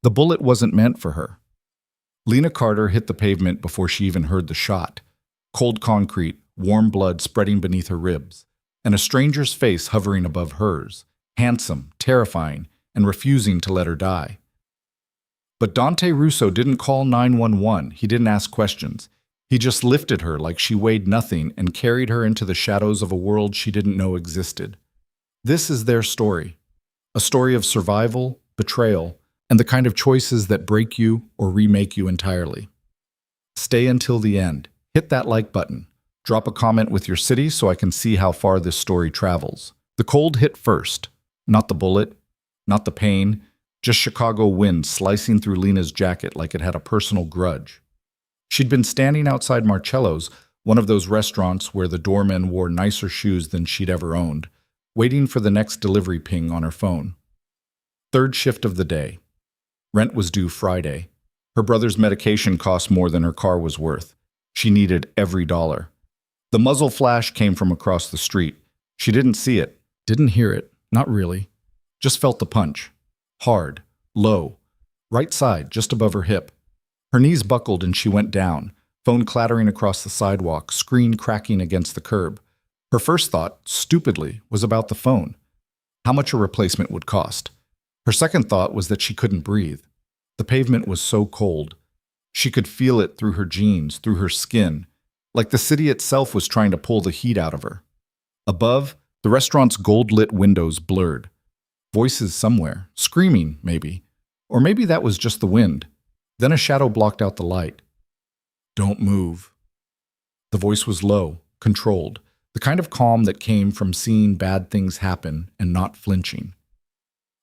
The bullet wasn't meant for her. Lena Carter hit the pavement before she even heard the shot. Cold concrete, warm blood spreading beneath her ribs, and a stranger's face hovering above hers, handsome, terrifying, and refusing to let her die. But Dante Russo didn't call 911. He didn't ask questions. He just lifted her like she weighed nothing and carried her into the shadows of a world she didn't know existed. This is their story. A story of survival, betrayal, and the kind of choices that break you or remake you entirely. Stay until the end. Hit that like button. Drop a comment with your city so I can see how far this story travels. The cold hit first. Not the bullet, not the pain, just Chicago wind slicing through Lena's jacket like it had a personal grudge. She'd been standing outside Marcello's, one of those restaurants where the doorman wore nicer shoes than she'd ever owned, waiting for the next delivery ping on her phone. Third shift of the day. Rent was due Friday. Her brother's medication cost more than her car was worth. She needed every dollar. The muzzle flash came from across the street. She didn't see it, didn't hear it, not really. Just felt the punch. Hard, low, right side, just above her hip. Her knees buckled and she went down, phone clattering across the sidewalk, screen cracking against the curb. Her first thought, stupidly, was about the phone. How much a replacement would cost. Her second thought was that she couldn't breathe. The pavement was so cold. She could feel it through her jeans, through her skin, like the city itself was trying to pull the heat out of her. Above, the restaurant's gold-lit windows blurred. Voices somewhere, screaming, maybe. Or maybe that was just the wind. Then a shadow blocked out the light. Don't move. The voice was low, controlled, the kind of calm that came from seeing bad things happen and not flinching.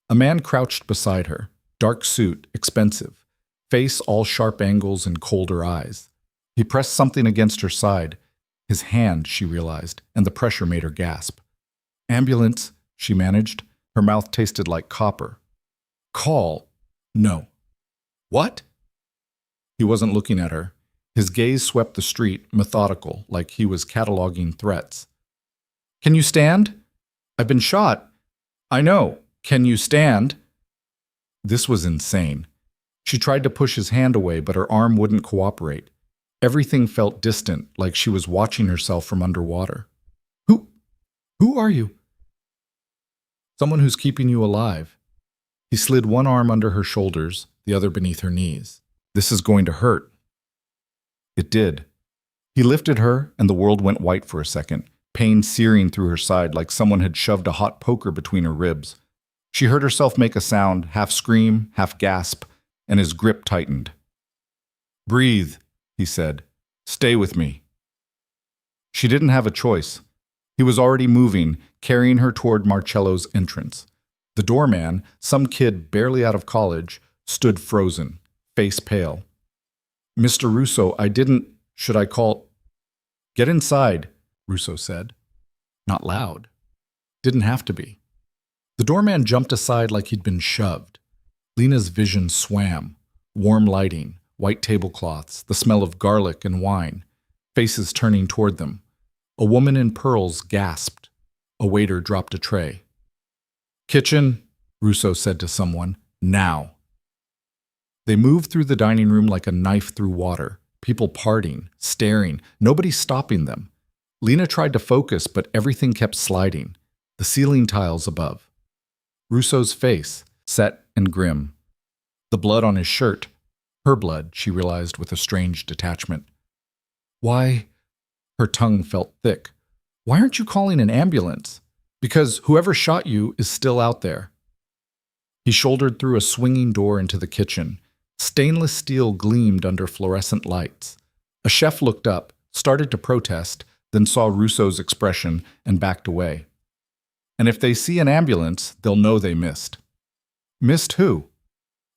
A man crouched beside her, dark suit, expensive, face all sharp angles and colder eyes. He pressed something against her side, his hand, she realized, and the pressure made her gasp. Ambulance, she managed. Her mouth tasted like copper. Call. No. What? He wasn't looking at her. His gaze swept the street, methodical, like he was cataloging threats. Can you stand? I've been shot. I know. Can you stand? This was insane. She tried to push his hand away, but her arm wouldn't cooperate. Everything felt distant, like she was watching herself from underwater. Who are you? Someone who's keeping you alive. He slid one arm under her shoulders, the other beneath her knees. This is going to hurt. It did. He lifted her, and the world went white for a second, pain searing through her side like someone had shoved a hot poker between her ribs. She heard herself make a sound, half scream, half gasp, and his grip tightened. Breathe, he said. Stay with me. She didn't have a choice. He was already moving, carrying her toward Marcello's entrance. The doorman, some kid barely out of college, stood frozen, face pale. Mr. Russo, should I call? Get inside, Russo said. Not loud. Didn't have to be. The doorman jumped aside like he'd been shoved. Lena's vision swam. Warm lighting, white tablecloths, the smell of garlic and wine, faces turning toward them. A woman in pearls gasped. A waiter dropped a tray. Kitchen, Russo said to someone, now. They moved through the dining room like a knife through water, people parting, staring, nobody stopping them. Lena tried to focus, but everything kept sliding. The ceiling tiles above. Russo's face, set and grim. The blood on his shirt. Her blood, she realized with a strange detachment. Why? Her tongue felt thick. Why aren't you calling an ambulance? Because whoever shot you is still out there. He shouldered through a swinging door into the kitchen. Stainless steel gleamed under fluorescent lights. A chef looked up, started to protest, then saw Russo's expression and backed away. And if they see an ambulance, they'll know they missed. Missed who?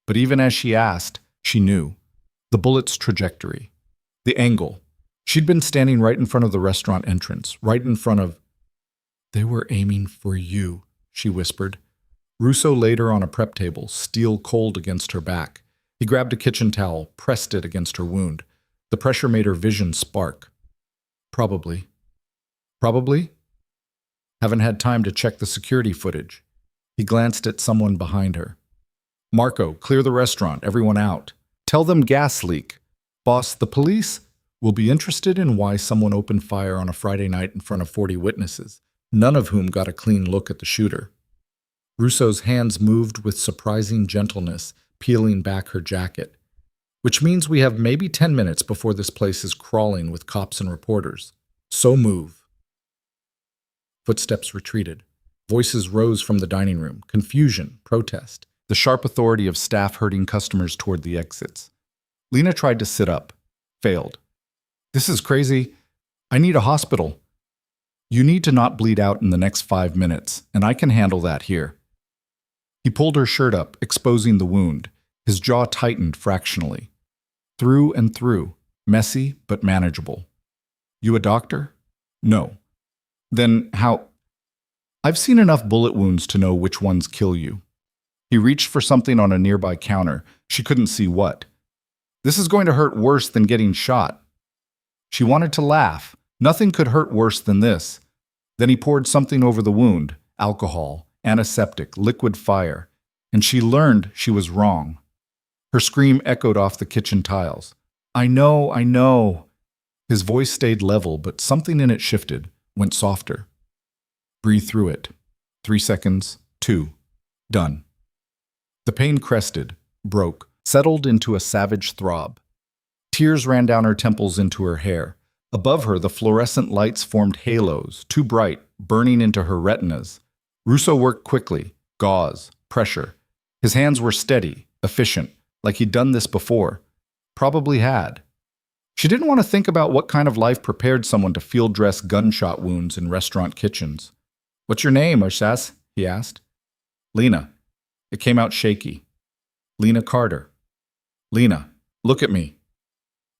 But even as she asked, she knew. The bullet's trajectory. The angle. She'd been standing right in front of the restaurant entrance, right in front of... They were aiming for you, she whispered. Russo laid her on a prep table, steel cold against her back. He grabbed a kitchen towel, pressed it against her wound. The pressure made her vision spark. Probably. Probably? Haven't had time to check the security footage. He glanced at someone behind her. Marco, clear the restaurant, everyone out. Tell them gas leak. Boss, the police will be interested in why someone opened fire on a Friday night in front of 40 witnesses, none of whom got a clean look at the shooter. Russo's hands moved with surprising gentleness, peeling back her jacket. Which means we have maybe 10 minutes before this place is crawling with cops and reporters. So move. Footsteps retreated. Voices rose from the dining room. Confusion, protest. The sharp authority of staff herding customers toward the exits. Lena tried to sit up. Failed. This is crazy. I need a hospital. You need to not bleed out in the next 5 minutes, and I can handle that here. He pulled her shirt up, exposing the wound. His jaw tightened fractionally. Through and through, messy but manageable. You a doctor? No. Then how? I've seen enough bullet wounds to know which ones kill you. He reached for something on a nearby counter. She couldn't see what. This is going to hurt worse than getting shot. She wanted to laugh. Nothing could hurt worse than this. Then he poured something over the wound, alcohol, antiseptic, liquid fire, and she learned she was wrong. Her scream echoed off the kitchen tiles. I know, I know. His voice stayed level, but something in it shifted, went softer. Breathe through it. 3 seconds, 2. Done. The pain crested, broke, settled into a savage throb. Tears ran down her temples into her hair. Above her, the fluorescent lights formed halos, too bright, burning into her retinas. Russo worked quickly, gauze, pressure. His hands were steady, efficient, like he'd done this before. Probably had. She didn't want to think about what kind of life prepared someone to field-dress gunshot wounds in restaurant kitchens. What's your name, Oshas? He asked. Lena. It came out shaky. Lena Carter. Lena, look at me.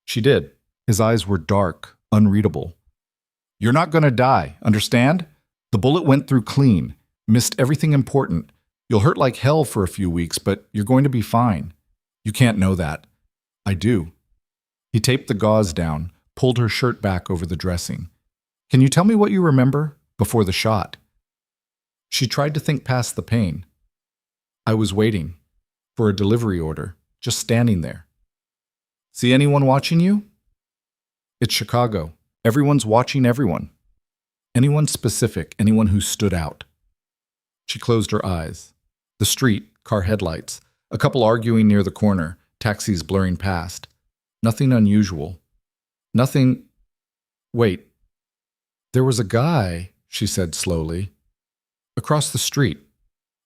She did. His eyes were dark, unreadable. You're not going to die, understand? The bullet went through clean, missed everything important. You'll hurt like hell for a few weeks, but you're going to be fine. You can't know that. I do. He taped the gauze down, pulled her shirt back over the dressing. Can you tell me what you remember before the shot? She tried to think past the pain. I was waiting for a delivery order, just standing there. See anyone watching you? It's Chicago. Everyone's watching everyone. Anyone specific, anyone who stood out. She closed her eyes. The street, car headlights, a couple arguing near the corner, taxis blurring past. Nothing unusual. Nothing... Wait. There was a guy, she said slowly, across the street,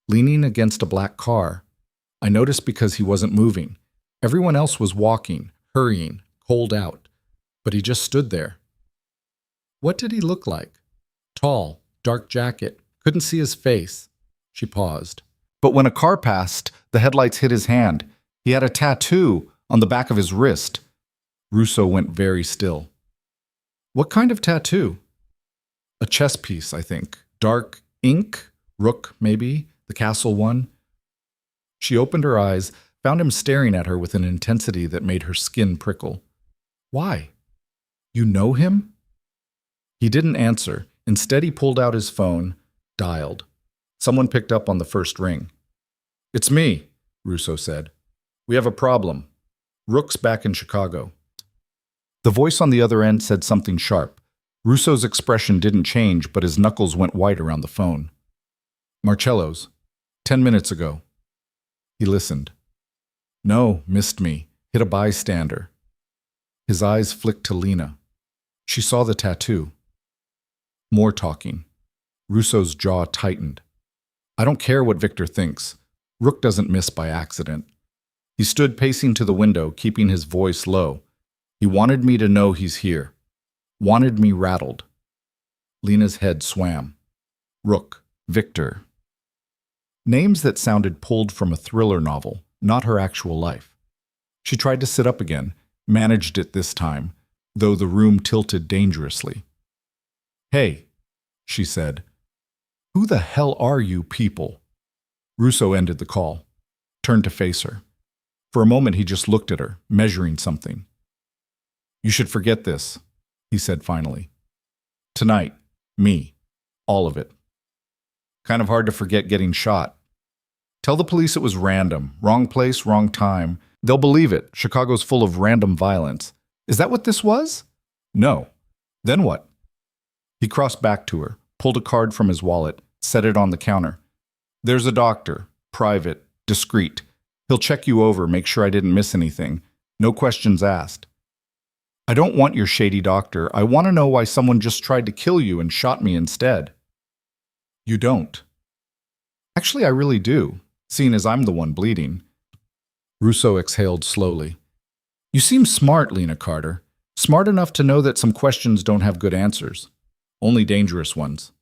leaning against a black car. I noticed because he wasn't moving. Everyone else was walking, hurrying, cold out. But he just stood there. What did he look like? Tall, dark jacket, couldn't see his face. She paused. But when a car passed, the headlights hit his hand. He had a tattoo on the back of his wrist. Russo went very still. What kind of tattoo? A chess piece, I think. Dark ink? Rook, maybe? The castle one? She opened her eyes, found him staring at her with an intensity that made her skin prickle. Why? You know him? He didn't answer. Instead, he pulled out his phone, dialed. Someone picked up on the first ring. It's me, Russo said. We have a problem. Rook's back in Chicago. The voice on the other end said something sharp. Russo's expression didn't change, but his knuckles went white around the phone. Marcello's. 10 minutes ago. He listened. No, missed me. Hit a bystander. His eyes flicked to Lena. She saw the tattoo. More talking. Russo's jaw tightened. I don't care what Victor thinks. Rook doesn't miss by accident. He stood pacing to the window, keeping his voice low. He wanted me to know he's here. Wanted me rattled. Lena's head swam. Rook. Victor. Names that sounded pulled from a thriller novel, not her actual life. She tried to sit up again, managed it this time, though the room tilted dangerously. Hey, she said. Who the hell are you people? Russo ended the call, turned to face her. For a moment he just looked at her, measuring something. You should forget this, he said finally. Tonight, me, all of it. Kind of hard to forget getting shot. Tell the police it was random. Wrong place, wrong time. They'll believe it. Chicago's full of random violence. Is that what this was? No. Then what? He crossed back to her, pulled a card from his wallet, set it on the counter. There's a doctor. Private. Discreet. He'll check you over, make sure I didn't miss anything. No questions asked. I don't want your shady doctor. I want to know why someone just tried to kill you and shot me instead. You don't. Actually, I really do, seeing as I'm the one bleeding. Russo exhaled slowly. You seem smart, Lena Carter. Smart enough to know that some questions don't have good answers. Only dangerous ones.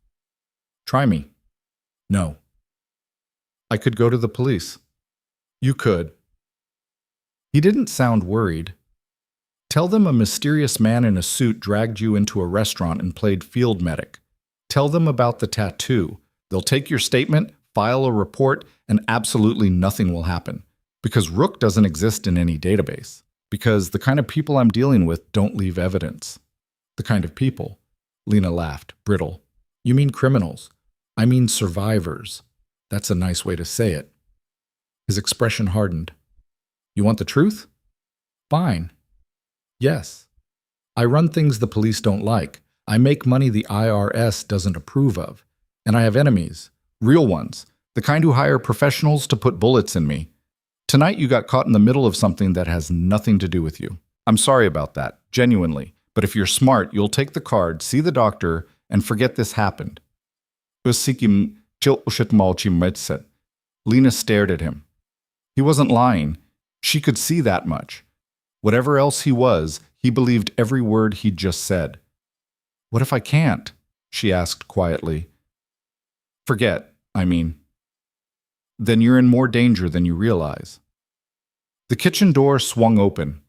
Try me. No. I could go to the police. You could. He didn't sound worried. Tell them a mysterious man in a suit dragged you into a restaurant and played field medic. Tell them about the tattoo. They'll take your statement, file a report, and absolutely nothing will happen. Because Rook doesn't exist in any database. Because the kind of people I'm dealing with don't leave evidence. The kind of people. Lena laughed, brittle. You mean criminals. I mean survivors. That's a nice way to say it. His expression hardened. You want the truth? Fine. Yes. I run things the police don't like. I make money the IRS doesn't approve of. And I have enemies. Real ones. The kind who hire professionals to put bullets in me. Tonight you got caught in the middle of something that has nothing to do with you. I'm sorry about that, genuinely. But if you're smart, you'll take the card, see the doctor, and forget this happened. Lena stared at him. He wasn't lying. She could see that much. Whatever else he was, he believed every word he'd just said. What if I can't? She asked quietly. Forget, I mean. Then you're in more danger than you realize. The kitchen door swung open.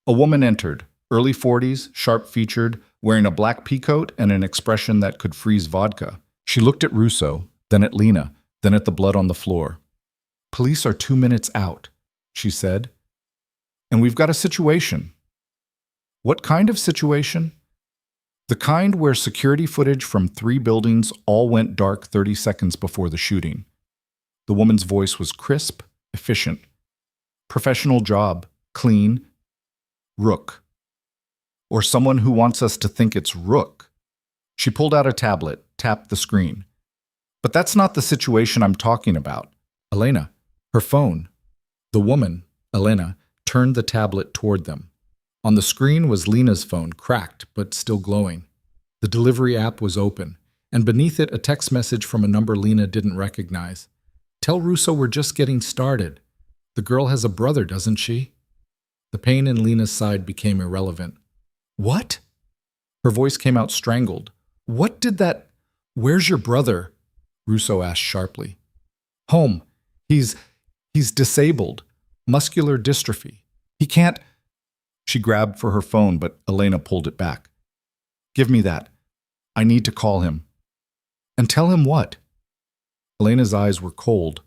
A woman entered, early 40s, sharp-featured, wearing a black peacoat and an expression that could freeze vodka. She looked at Russo, then at Lena, then at the blood on the floor. Police are 2 minutes out, she said. And we've got a situation. What kind of situation? The kind where security footage from 3 buildings all went dark 30 seconds before the shooting. The woman's voice was crisp, efficient. Professional job, clean. Rook. Or someone who wants us to think it's Rook. She pulled out a tablet, tapped the screen. But that's not the situation I'm talking about. Elena, her phone. The woman, Elena, turned the tablet toward them. On the screen was Lena's phone, cracked but still glowing. The delivery app was open, and beneath it a text message from a number Lena didn't recognize. Tell Russo we're just getting started. The girl has a brother, doesn't she? The pain in Lena's side became irrelevant. What? Her voice came out strangled. What did that... Where's your brother? Russo asked sharply. Home. He's disabled. Muscular dystrophy. He can't... She grabbed for her phone, but Elena pulled it back. Give me that. I need to call him. And tell him what? Elena's eyes were cold.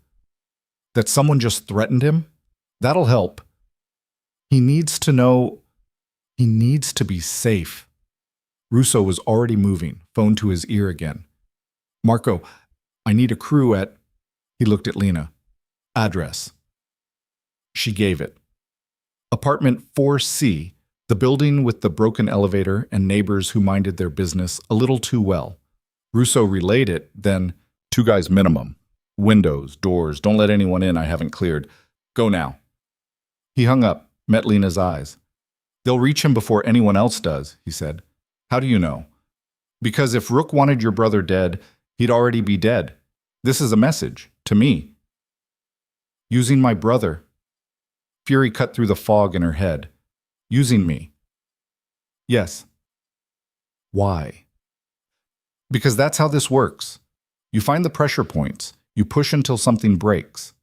That someone just threatened him? That'll help. He needs to know... He needs to be safe. Russo was already moving, phone to his ear again. Marco, I need a crew at... He looked at Lena. Address. She gave it. Apartment 4C, the building with the broken elevator and neighbors who minded their business a little too well. Russo relayed it, then, 2 guys minimum. Windows, doors, don't let anyone in I haven't cleared. Go now. He hung up, met Lena's eyes. They'll reach him before anyone else does, he said. How do you know? Because if Rook wanted your brother dead, he'd already be dead. This is a message, to me. Using my brother. Fury cut through the fog in her head. Using me. Yes. Why? Because that's how this works. You find the pressure points. You push until something breaks.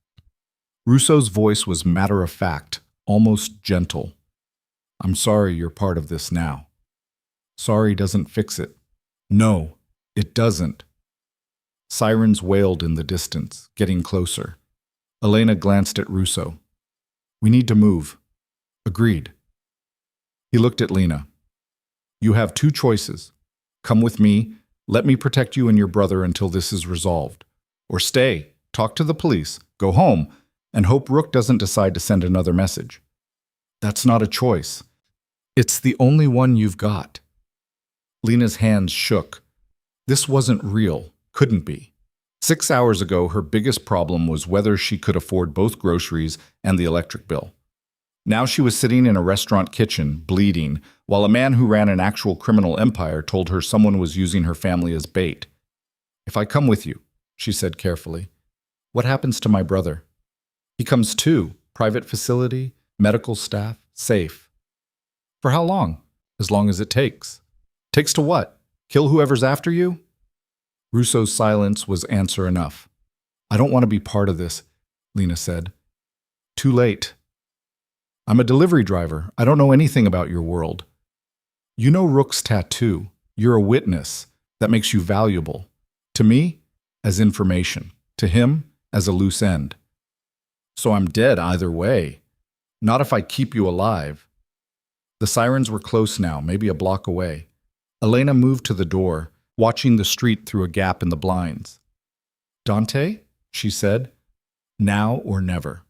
Russo's voice was matter-of-fact, almost gentle. I'm sorry you're part of this now. Sorry doesn't fix it. No, it doesn't. Sirens wailed in the distance, getting closer. Elena glanced at Russo. We need to move. Agreed. He looked at Lena. You have 2 choices. Come with me, let me protect you and your brother until this is resolved. Or stay, talk to the police, go home, and hope Rook doesn't decide to send another message. That's not a choice. It's the only one you've got. Lena's hands shook. This wasn't real. Couldn't be. 6 hours ago, her biggest problem was whether she could afford both groceries and the electric bill. Now she was sitting in a restaurant kitchen, bleeding, while a man who ran an actual criminal empire told her someone was using her family as bait. "If I come with you," she said carefully, "what happens to my brother?" "He comes too. Private facility, medical staff, safe." "For how long?" "As long as it takes." "Takes to what? Kill whoever's after you?" Russo's silence was answer enough. "I don't want to be part of this," Lena said. "Too late. I'm a delivery driver. I don't know anything about your world. You know Rook's tattoo. You're a witness. That makes you valuable. To me, as information. To him, as a loose end. So I'm dead either way. Not if I keep you alive." The sirens were close now, maybe a block away. Elena moved to the door, watching the street through a gap in the blinds. "Dante?" she said. "Now or never."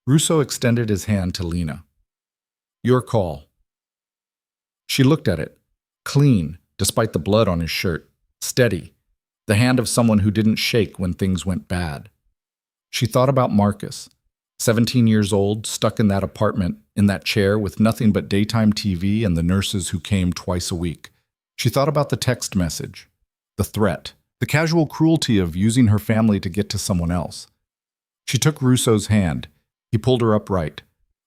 Russo extended his hand to Lena. "Your call." She looked at it. Clean, despite the blood on his shirt. Steady. The hand of someone who didn't shake when things went bad. She thought about Marcus, 17 years old, stuck in that apartment, in that chair with nothing but daytime TV and the nurses who came twice a week. She thought about the text message, the threat, the casual cruelty of using her family to get to someone else. She took Russo's hand. He pulled her upright.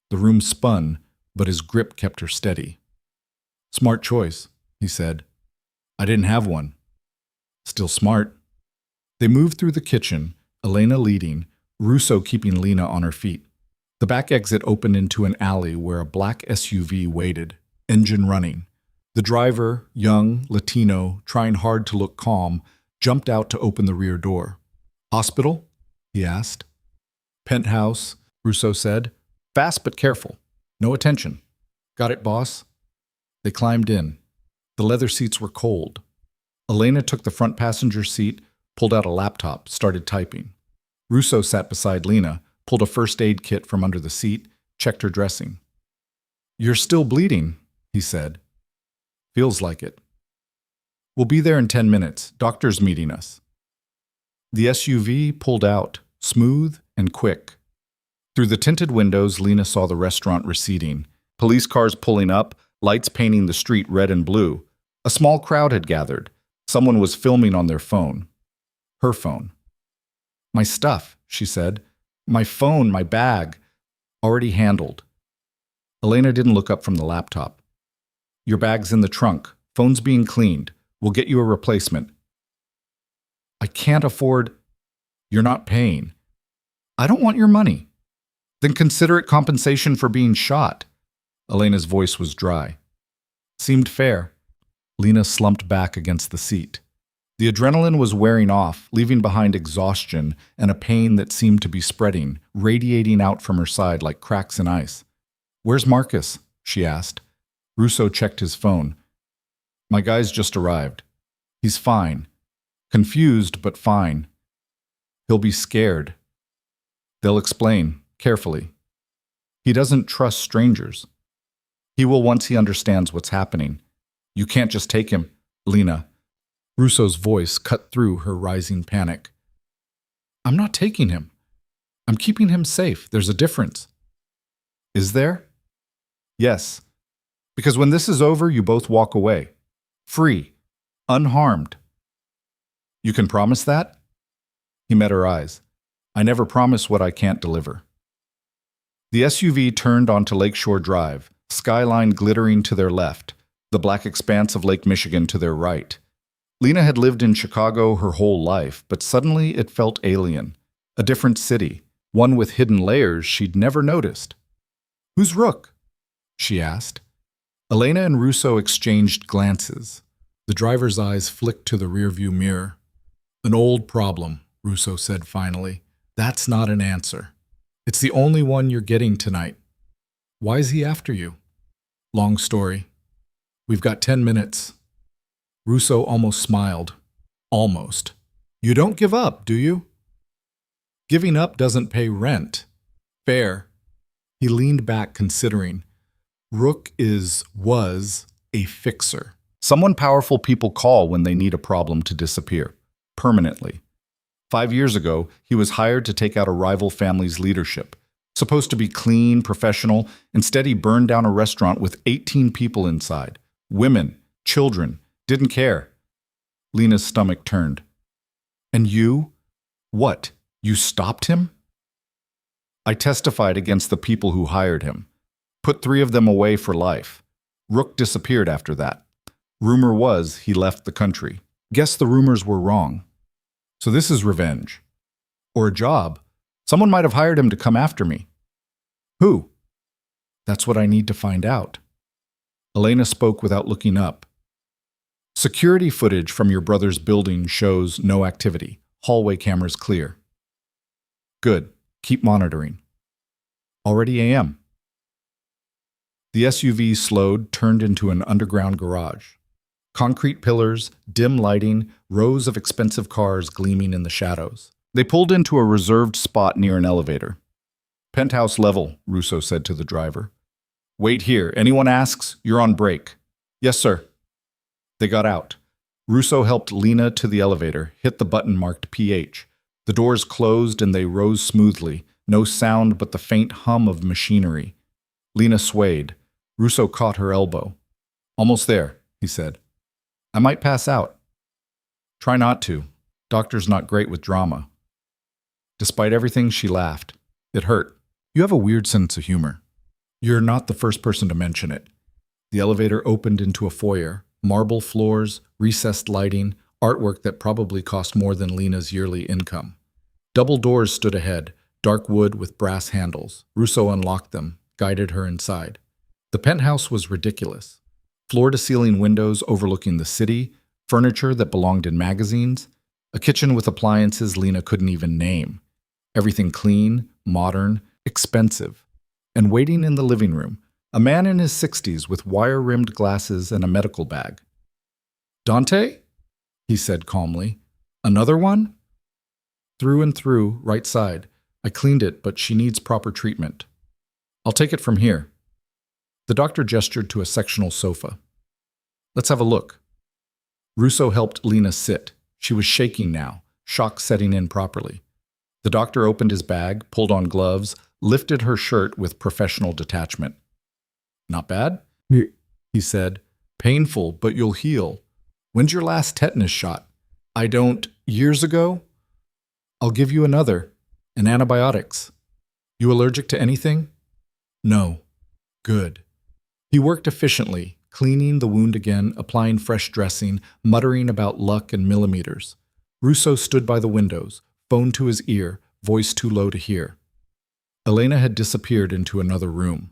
The room spun, but his grip kept her steady. "Smart choice," he said. "I didn't have one." "Still smart." They moved through the kitchen, Elena leading, Russo keeping Lena on her feet. The back exit opened into an alley where a black SUV waited, engine running. The driver, young, Latino, trying hard to look calm, jumped out to open the rear door. "Hospital?" he asked. "Penthouse," Russo said. "Fast but careful. No attention." "Got it, boss." They climbed in. The leather seats were cold. Elena took the front passenger seat, pulled out a laptop, started typing. Russo sat beside Lena, pulled a first aid kit from under the seat, checked her dressing. "You're still bleeding," he said. "Feels like it." "We'll be there in 10 minutes. Doctor's meeting us." The SUV pulled out, smooth and quick. Through the tinted windows, Lena saw the restaurant receding. Police cars pulling up, lights painting the street red and blue. A small crowd had gathered. Someone was filming on their phone. Her phone. "My stuff," she said. "My phone, my bag. Already handled." Elena didn't look up from the laptop. "Your bag's in the trunk. Phone's being cleaned. We'll get you a replacement." "I can't afford—" "You're not paying." "I don't want your money." "Then consider it compensation for being shot." Elena's voice was dry. Seemed fair. Lena slumped back against the seat. The adrenaline was wearing off, leaving behind exhaustion and a pain that seemed to be spreading, radiating out from her side like cracks in ice. "Where's Marcus?" she asked. Russo checked his phone. "My guy's just arrived. He's fine. Confused, but fine. He'll be scared. They'll explain, carefully. He doesn't trust strangers. He will once he understands what's happening. You can't just take him." "Lena." Russo's voice cut through her rising panic. "I'm not taking him. I'm keeping him safe. There's a difference." "Is there?" "Yes. Because when this is over, you both walk away. Free. Unharmed." "You can promise that?" He met her eyes. "I never promise what I can't deliver." The SUV turned onto Lakeshore Drive, skyline glittering to their left, the black expanse of Lake Michigan to their right. Lena had lived in Chicago her whole life, but suddenly it felt alien. A different city, one with hidden layers she'd never noticed. "Who's Rook?" she asked. Elena and Russo exchanged glances. The driver's eyes flicked to the rearview mirror. "An old problem," Russo said finally. "That's not an answer. It's the only one you're getting tonight." "Why is he after you?" "Long story. We've got 10 minutes. Russo almost smiled. Almost. "You don't give up, do you?" Giving up doesn't pay rent. Fair. He leaned back, considering. Rook was a fixer. Someone powerful people call when they need a problem to disappear. Permanently. 5 years ago, he was hired to take out a rival family's leadership. Supposed to be clean, professional. Instead, he burned down a restaurant with 18 people inside. Women, children. Didn't care. Lena's stomach turned. And you? What? You stopped him? I testified against the people who hired him. Put 3 of them away for life. Rook disappeared after that. Rumor was he left the country. Guess the rumors were wrong. So this is revenge. Or a job. Someone might have hired him to come after me. Who? That's what I need to find out. Elena spoke without looking up. Security footage from your brother's building shows no activity. Hallway cameras clear. Good. Keep monitoring. Already AM. The SUV slowed, turned into an underground garage. Concrete pillars, dim lighting, rows of expensive cars gleaming in the shadows. They pulled into a reserved spot near an elevator. Penthouse level, Russo said to the driver. Wait here. Anyone asks, you're on break. Yes, sir. They got out. Russo helped Lena to the elevator, hit the button marked PH. The doors closed and they rose smoothly, no sound but the faint hum of machinery. Lena swayed. Russo caught her elbow. Almost there, he said. I might pass out. Try not to. Doctor's not great with drama. Despite everything, she laughed. It hurt. You have a weird sense of humor. You're not the first person to mention it. The elevator opened into a foyer. Marble floors, recessed lighting, artwork that probably cost more than Lena's yearly income. Double doors stood ahead, dark wood with brass handles. Russo unlocked them, guided her inside. The penthouse was ridiculous. Floor-to-ceiling windows overlooking the city, furniture that belonged in magazines, a kitchen with appliances Lena couldn't even name. Everything clean, modern, expensive. And waiting in the living room, a man in his 60s with wire-rimmed glasses and a medical bag. Dante? He said calmly. Another one? Through and through, right side. I cleaned it, but she needs proper treatment. I'll take it from here. The doctor gestured to a sectional sofa. Let's have a look. Russo helped Lena sit. She was shaking now, shock setting in properly. The doctor opened his bag, pulled on gloves, lifted her shirt with professional detachment. Not bad, he said. Painful, but you'll heal. When's your last tetanus shot? I don't. Years ago? I'll give you another. And antibiotics. You allergic to anything? No. Good. He worked efficiently, cleaning the wound again, applying fresh dressing, muttering about luck and millimeters. Russo stood by the windows, phone to his ear, voice too low to hear. Elena had disappeared into another room.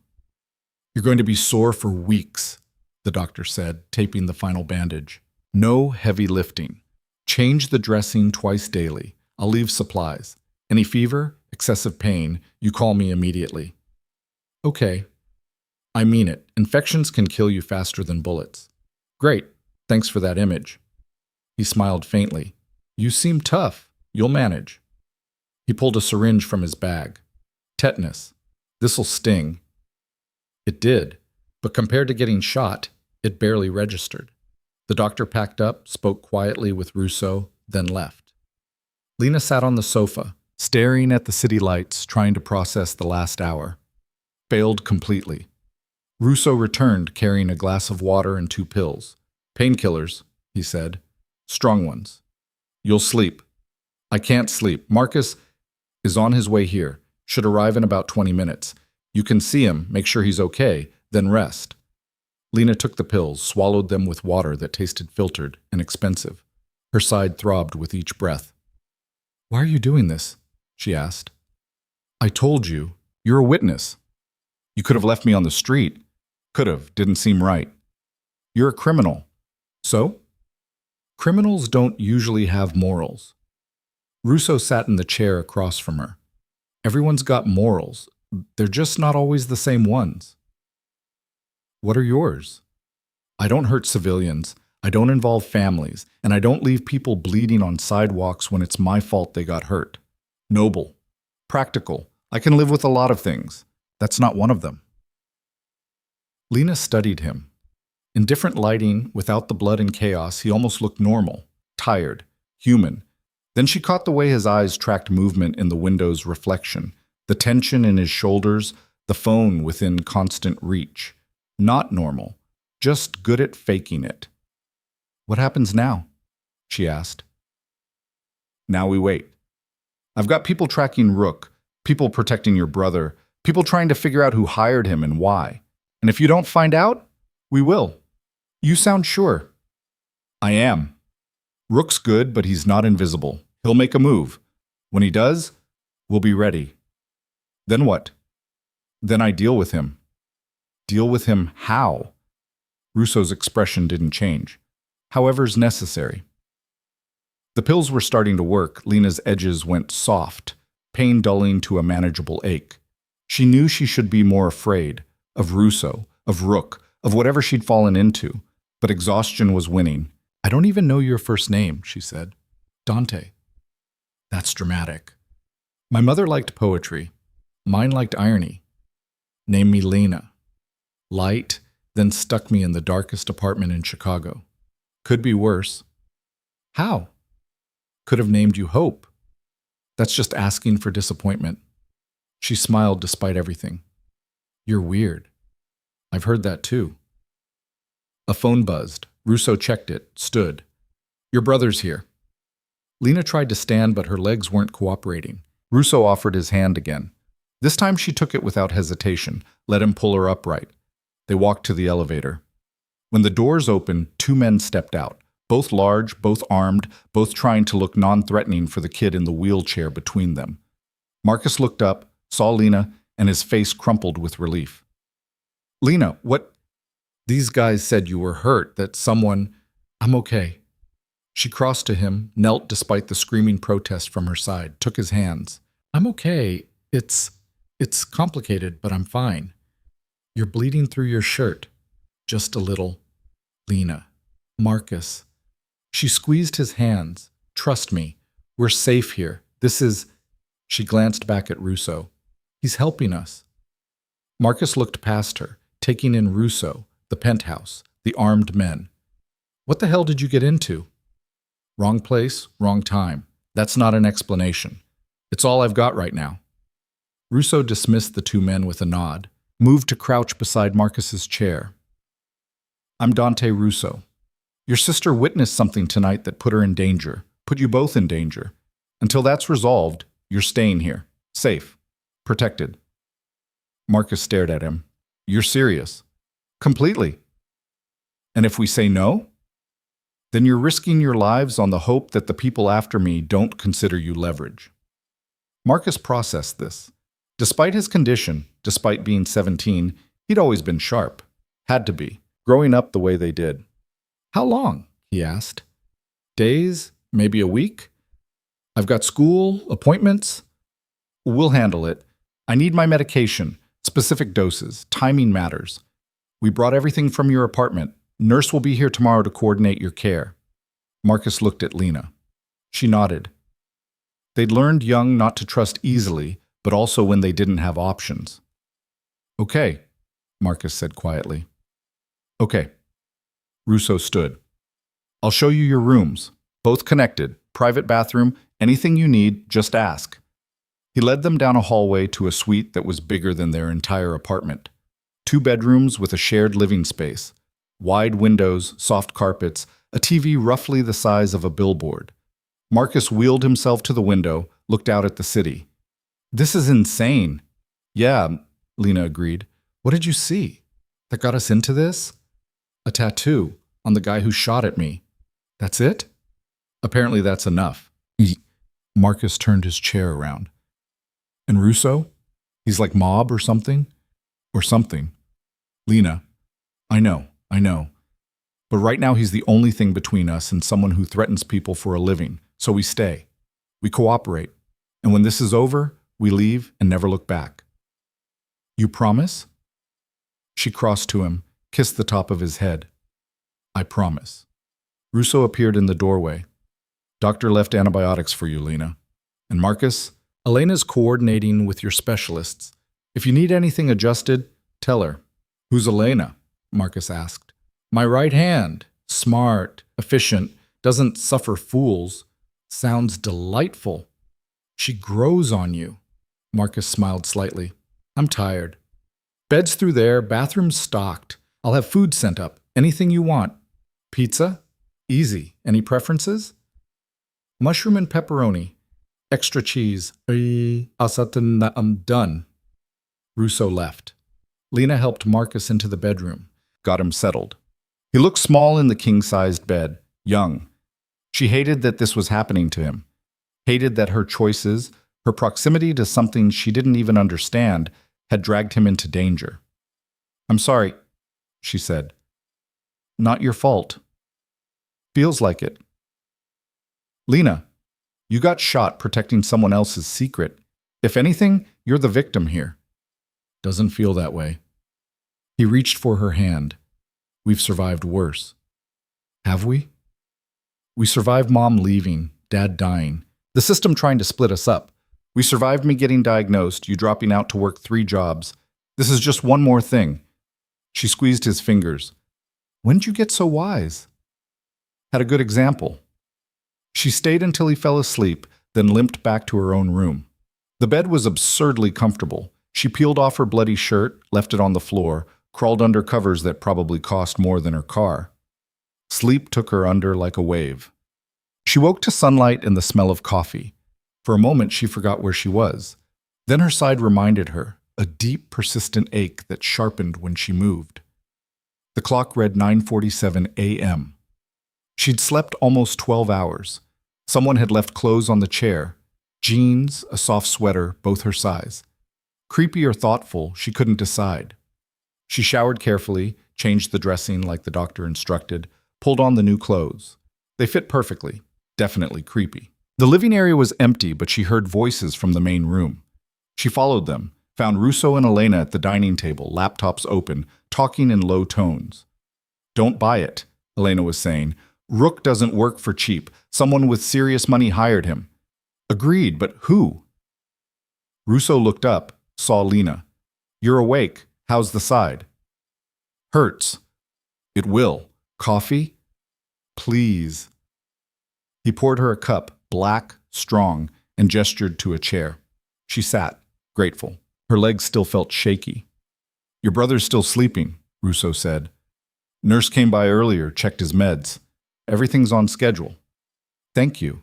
You're going to be sore for weeks, the doctor said, taping the final bandage. No heavy lifting. Change the dressing twice daily. I'll leave supplies. Any fever, excessive pain, you call me immediately. Okay. I mean it. Infections can kill you faster than bullets. Great. Thanks for that image. He smiled faintly. You seem tough. You'll manage. He pulled a syringe from his bag. Tetanus. This'll sting. It did, but compared to getting shot, it barely registered. The doctor packed up, spoke quietly with Russo, then left. Lena sat on the sofa, staring at the city lights, trying to process the last hour. Failed completely. Russo returned, carrying a glass of water and 2 pills. Painkillers, he said. Strong ones. You'll sleep. I can't sleep. Marcus is on his way here. Should arrive in about 20 minutes. You can see him, make sure he's okay, then rest. Lena took the pills, swallowed them with water that tasted filtered and expensive. Her side throbbed with each breath. Why are you doing this? She asked. I told you. You're a witness. You could have left me on the street. Could have. Didn't seem right. You're a criminal. So? Criminals don't usually have morals. Russo sat in the chair across from her. Everyone's got morals. They're just not always the same ones. What are yours? I don't hurt civilians. I don't involve families. And I don't leave people bleeding on sidewalks when it's my fault they got hurt. Noble. Practical. I can live with a lot of things. That's not one of them. Lena studied him. In different lighting, without the blood and chaos, he almost looked normal, tired, human. Then she caught the way his eyes tracked movement in the window's reflection, the tension in his shoulders, the phone within constant reach. Not normal, just good at faking it. What happens now? She asked. Now we wait. I've got people tracking Rook, people protecting your brother, people trying to figure out who hired him and why. And if you don't find out, we will. You sound sure. I am. Rook's good, but he's not invisible. He'll make a move. When he does, we'll be ready. Then what? Then I deal with him. Deal with him how? Russo's expression didn't change. However's necessary. The pills were starting to work. Lena's edges went soft, pain dulling to a manageable ache. She knew she should be more afraid of Russo, of Rook, of whatever she'd fallen into, but exhaustion was winning. I don't even know your first name, she said. Dante. That's dramatic. My mother liked poetry. Mine liked irony. Name me Lena. Light, then stuck me in the darkest apartment in Chicago. Could be worse. How? Could have named you Hope. That's just asking for disappointment. She smiled despite everything. You're weird. I've heard that too. A phone buzzed. Russo checked it, stood. Your brother's here. Lena tried to stand, but her legs weren't cooperating. Russo offered his hand again. This time she took it without hesitation, let him pull her upright. They walked to the elevator. When the doors opened, two men stepped out, both large, both armed, both trying to look non-threatening for the kid in the wheelchair between them. Marcus looked up, saw Lena, and his face crumpled with relief. Lena, what? These guys said you were hurt, that someone... I'm okay. She crossed to him, knelt despite the screaming protest from her side, took his hands. I'm okay. It's complicated, but I'm fine. You're bleeding through your shirt. Just a little. Lena. Marcus. She squeezed his hands. Trust me. We're safe here. This is... She glanced back at Russo. He's helping us. Marcus looked past her, taking in Russo, the penthouse, the armed men. What the hell did you get into? Wrong place, wrong time. That's not an explanation. It's all I've got right now. Russo dismissed the two men with a nod, moved to crouch beside Marcus's chair. I'm Dante Russo. Your sister witnessed something tonight that put her in danger, put you both in danger. Until that's resolved, you're staying here, safe, protected. Marcus stared at him. You're serious? Completely. And if we say no? Then you're risking your lives on the hope that the people after me don't consider you leverage. Marcus processed this. Despite his condition, despite being 17, he'd always been sharp. Had to be, growing up the way they did. How long? He asked. Days? Maybe a week? I've got school, appointments. We'll handle it. I need my medication, specific doses, timing matters. We brought everything from your apartment. Nurse will be here tomorrow to coordinate your care. Marcus looked at Lena. She nodded. They'd learned young not to trust easily, but also when they didn't have options. Okay, Marcus said quietly. Okay. Russo stood. I'll show you your rooms, both connected, private bathroom, anything you need, just ask. He led them down a hallway to a suite that was bigger than their entire apartment. 2 bedrooms with a shared living space. Wide windows, soft carpets, a TV roughly the size of a billboard. Marcus wheeled himself to the window, looked out at the city. This is insane. Yeah, Lena agreed. What did you see? That got us into this? A tattoo on the guy who shot at me. That's it? Apparently that's enough. Marcus turned his chair around. And Russo? He's like mob or something? Or something. Lena, I know. But right now he's the only thing between us and someone who threatens people for a living. So we stay. We cooperate. And when this is over, we leave and never look back. You promise? She crossed to him, kissed the top of his head. I promise. Russo appeared in the doorway. Doctor left antibiotics for you, Lena. And Marcus, Elena's coordinating with your specialists. If you need anything adjusted, tell her. Who's Elena? Marcus asked. My right hand. Smart, efficient, doesn't suffer fools. Sounds delightful. She grows on you. Marcus smiled slightly. I'm tired. Bed's through there, bathroom's stocked. I'll have food sent up. Anything you want. Pizza? Easy. Any preferences? Mushroom and pepperoni. Extra cheese. I'm done. Russo left. Lena helped Marcus into the bedroom, got him settled. He looked small in the king-sized bed, young. She hated that this was happening to him, hated that her choices, her proximity to something she didn't even understand, had dragged him into danger. I'm sorry, she said. Not your fault. Feels like it. Lena, you got shot protecting someone else's secret. If anything, you're the victim here. Doesn't feel that way. He reached for her hand. We've survived worse. Have we? We survived Mom leaving, Dad dying, the system trying to split us up. We survived me getting diagnosed, you dropping out to work 3 jobs. This is just one more thing. She squeezed his fingers. When'd you get so wise? Had a good example. She stayed until he fell asleep, then limped back to her own room. The bed was absurdly comfortable. She peeled off her bloody shirt, left it on the floor, crawled under covers that probably cost more than her car. Sleep took her under like a wave. She woke to sunlight and the smell of coffee. For a moment, she forgot where she was. Then her side reminded her, a deep, persistent ache that sharpened when she moved. The clock read 9:47 a.m. She'd slept almost 12 hours. Someone had left clothes on the chair, jeans, a soft sweater, both her size. Creepy or thoughtful, she couldn't decide. She showered carefully, changed the dressing like the doctor instructed, pulled on the new clothes. They fit perfectly, definitely creepy. The living area was empty, but she heard voices from the main room. She followed them, found Russo and Elena at the dining table, laptops open, talking in low tones. Don't buy it, Elena was saying. Rook doesn't work for cheap. Someone with serious money hired him. Agreed, but who? Russo looked up, saw Lena. You're awake. How's the side? Hurts. It will. Coffee? Please. He poured her a cup, black, strong, and gestured to a chair. She sat, grateful. Her legs still felt shaky. Your brother's still sleeping, Russo said. Nurse came by earlier, checked his meds. Everything's on schedule. Thank you.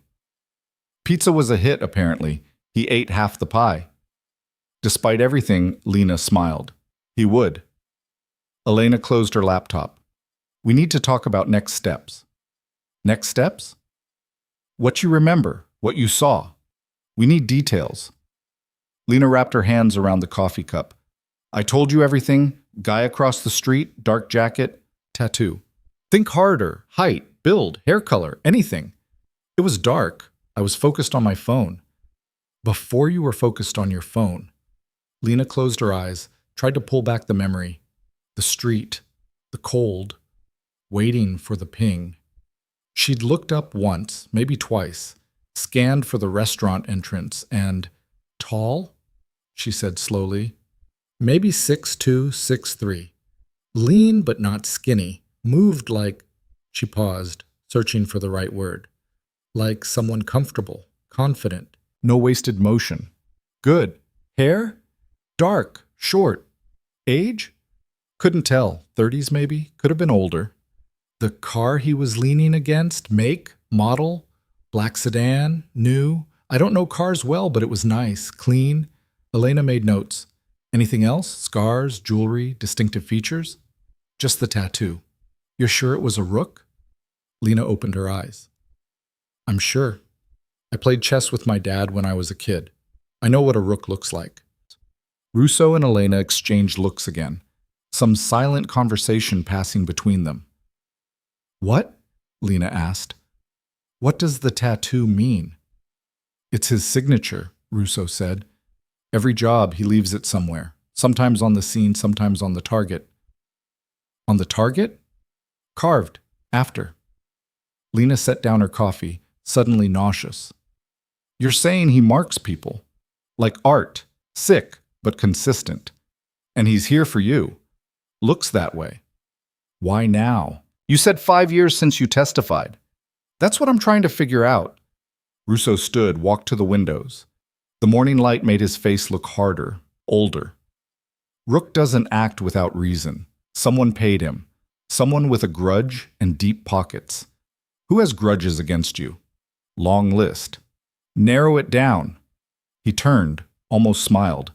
Pizza was a hit, apparently. He ate half the pie. Despite everything, Lena smiled. He would. Elena closed her laptop. We need to talk about next steps. Next steps? What you remember, what you saw. We need details. Lena wrapped her hands around the coffee cup. I told you everything. Guy across the street, dark jacket, tattoo. Think harder, height, build, hair color, anything. It was dark. I was focused on my phone. Before you were focused on your phone. Lena closed her eyes, tried to pull back the memory. The street, the cold, waiting for the ping. She'd looked up once, maybe twice, scanned for the restaurant entrance, and tall, she said slowly. Maybe 6'2", 6'3". Lean but not skinny, moved like, she paused, searching for the right word, like someone comfortable, confident. No wasted motion. Good. Hair? Dark, short. Age? Couldn't tell. 30s maybe? Could have been older. The car he was leaning against? Make? Model? Black sedan? New? I don't know cars well, but it was nice, clean. Elena made notes. Anything else? Scars, jewelry, distinctive features? Just the tattoo. You're sure it was a rook? Lena opened her eyes. I'm sure. I played chess with my dad when I was a kid. I know what a rook looks like. Russo and Elena exchanged looks again, some silent conversation passing between them. What? Lena asked. What does the tattoo mean? It's his signature, Russo said. Every job, he leaves it somewhere, sometimes on the scene, sometimes on the target. On the target? Carved, after. Lena set down her coffee, suddenly nauseous. You're saying he marks people? Like art, sick, but consistent. And he's here for you. Looks that way. Why now? You said 5 years since you testified. That's what I'm trying to figure out. Russo stood, walked to the windows. The morning light made his face look harder, older. Rook doesn't act without reason. Someone paid him. Someone with a grudge and deep pockets. Who has grudges against you? Long list. Narrow it down. He turned, almost smiled.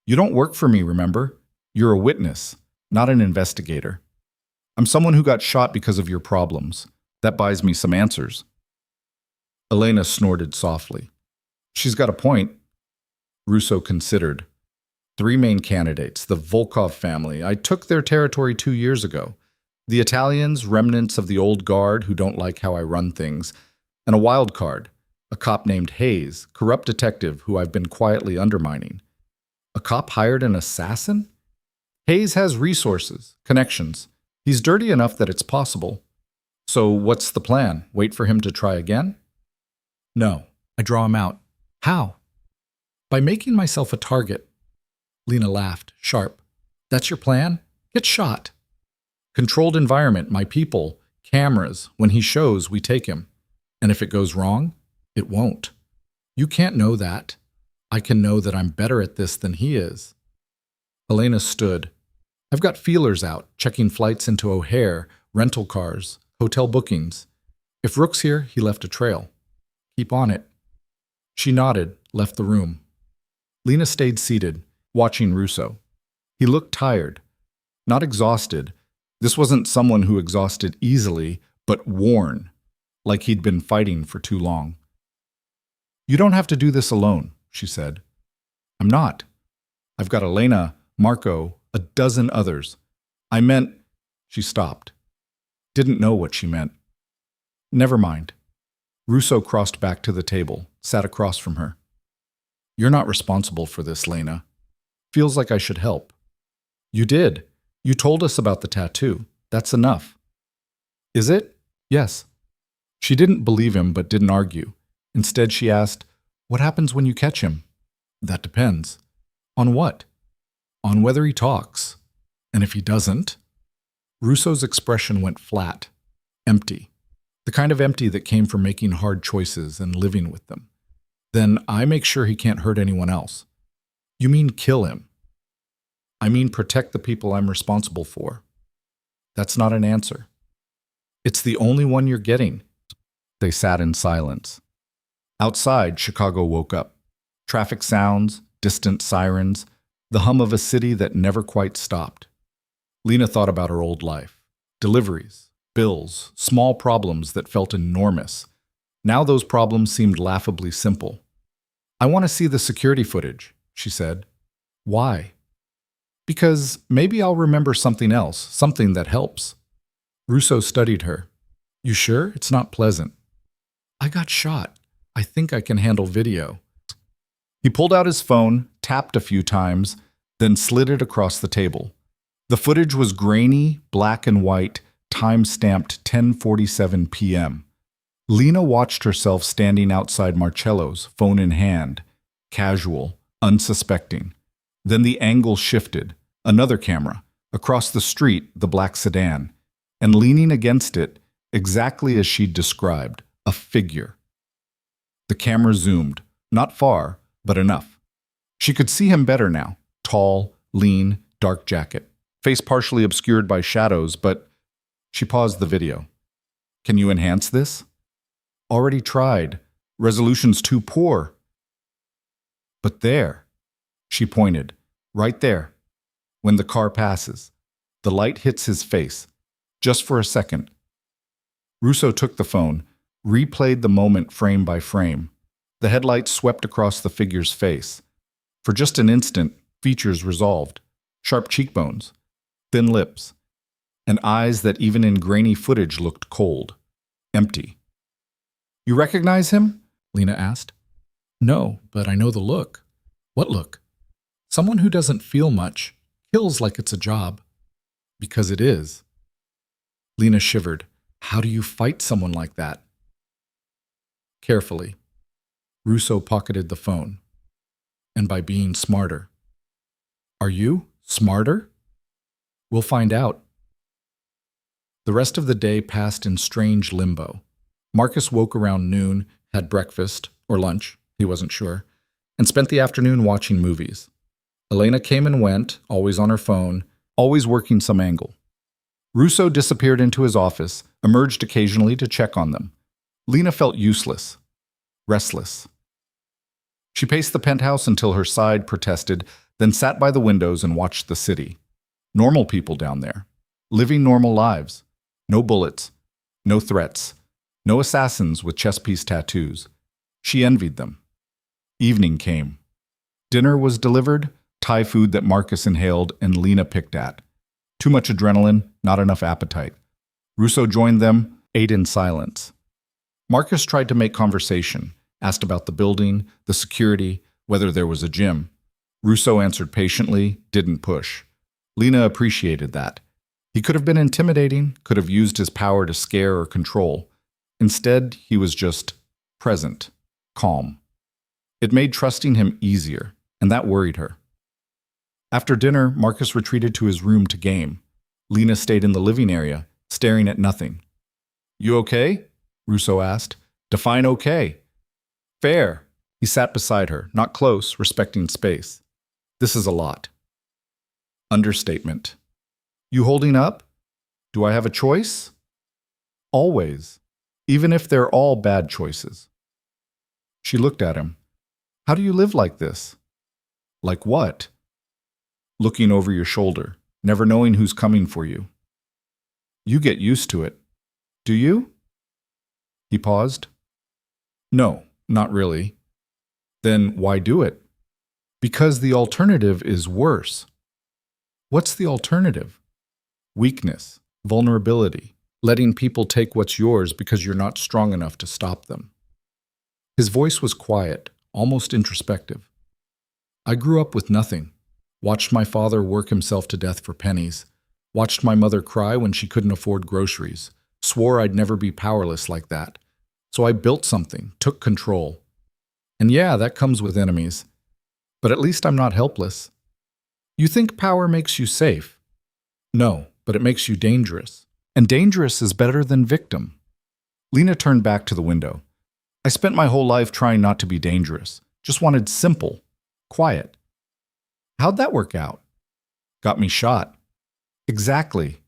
You don't work for me, remember? You're a witness, not an investigator. I'm someone who got shot because of your problems. That buys me some answers. Elena snorted softly. She's got a point. Russo considered. 3 main candidates, the Volkov family. I took their territory 2 years ago. The Italians, remnants of the old guard who don't like how I run things. And a wild card, a cop named Hayes, corrupt detective who I've been quietly undermining. A cop hired an assassin? Hayes has resources, connections. He's dirty enough that it's possible. So what's the plan? Wait for him to try again? No, I draw him out. How? By making myself a target. Lena laughed, sharp. That's your plan? Get shot. Controlled environment, my people, cameras. When he shows, we take him. And if it goes wrong, it won't. You can't know that. I can know that I'm better at this than he is. Elena stood. I've got feelers out, checking flights into O'Hare, rental cars, hotel bookings. If Rook's here, he left a trail. Keep on it. She nodded, left the room. Lena stayed seated, watching Russo. He looked tired, not exhausted. This wasn't someone who exhausted easily, but worn, like he'd been fighting for too long. You don't have to do this alone, she said. I'm not. I've got Elena, Marco, a dozen others. I meant, she stopped. Didn't know what she meant. Never mind. Russo crossed back to the table, sat across from her. You're not responsible for this, Lena. Feels like I should help. You did. You told us about the tattoo. That's enough. Is it? Yes. She didn't believe him, but didn't argue. Instead, she asked, what happens when you catch him? That depends. On what? On whether he talks. And if he doesn't? Russo's expression went flat, empty. The kind of empty that came from making hard choices and living with them. Then I make sure he can't hurt anyone else. You mean kill him? I mean protect the people I'm responsible for. That's not an answer. It's the only one you're getting. They sat in silence. Outside, Chicago woke up. Traffic sounds, distant sirens, the hum of a city that never quite stopped. Lena thought about her old life. Deliveries, bills, small problems that felt enormous. Now those problems seemed laughably simple. I want to see the security footage, she said. Why? Because maybe I'll remember something else, something that helps. Russo studied her. You sure? It's not pleasant. I got shot. I think I can handle video. He pulled out his phone, tapped a few times, then slid it across the table. The footage was grainy, black and white, time-stamped 10:47 p.m. Lena watched herself standing outside Marcello's, phone in hand, casual, unsuspecting. Then the angle shifted, another camera, across the street, the black sedan, and leaning against it, exactly as she'd described, a figure. The camera zoomed, not far, but enough. She could see him better now, tall, lean, dark jacket, face partially obscured by shadows, but she paused the video. Can you enhance this? Already tried. Resolution's too poor. But there, she pointed, right there, when the car passes. The light hits his face, just for a second. Russo took the phone, replayed the moment frame by frame. The headlights swept across the figure's face. For just an instant, features resolved. Sharp cheekbones, thin lips, and eyes that even in grainy footage looked cold, empty. You recognize him? Lena asked. No, but I know the look. What look? Someone who doesn't feel much, kills like it's a job. Because it is. Lena shivered. How do you fight someone like that? Carefully. Russo pocketed the phone. and by being smarter. Are you smarter? We'll find out. The rest of the day passed in strange limbo. Marcus woke around noon, had breakfast, or lunch, he wasn't sure, and spent the afternoon watching movies. Elena came and went, always on her phone, always working some angle. Russo disappeared into his office, emerged occasionally to check on them. Lena felt useless, restless. She paced the penthouse until her side protested, then sat by the windows and watched the city. Normal people down there, living normal lives. No bullets, no threats, no assassins with chest piece tattoos. She envied them. Evening came. Dinner was delivered, Thai food that Marcus inhaled and Lena picked at. Too much adrenaline, not enough appetite. Russo joined them, ate in silence. Marcus tried to make conversation, asked about the building, the security, whether there was a gym. Russo answered patiently, didn't push. Lena appreciated that. He could have been intimidating, could have used his power to scare or control. Instead, he was just present, calm. It made trusting him easier, and that worried her. After dinner, Marcus retreated to his room to game. Lena stayed in the living area, staring at nothing. "You okay?" Russo asked. "Define okay." "Fair." He sat beside her, not close, respecting space. "This is a lot." Understatement. "You holding up? Do I have a choice?" "Always, even if they're all bad choices." She looked at him. "How do you live like this?" "Like what?" "Looking over your shoulder, never knowing who's coming for you." "You get used to it. Do you?" He paused. "No, not really." "Then why do it?" "Because the alternative is worse." "What's the alternative?" "Weakness, vulnerability, letting people take what's yours because you're not strong enough to stop them." His voice was quiet, almost introspective. "I grew up with nothing. Watched my father work himself to death for pennies. Watched my mother cry when she couldn't afford groceries. Swore I'd never be powerless like that. So I built something, took control. And yeah, that comes with enemies. But at least I'm not helpless." "You think power makes you safe?" "No, but it makes you dangerous. And dangerous is better than victim." Lena turned back to the window. "I spent my whole life trying not to be dangerous. Just wanted simple, quiet." "How'd that work out?" "Got me shot." "Exactly."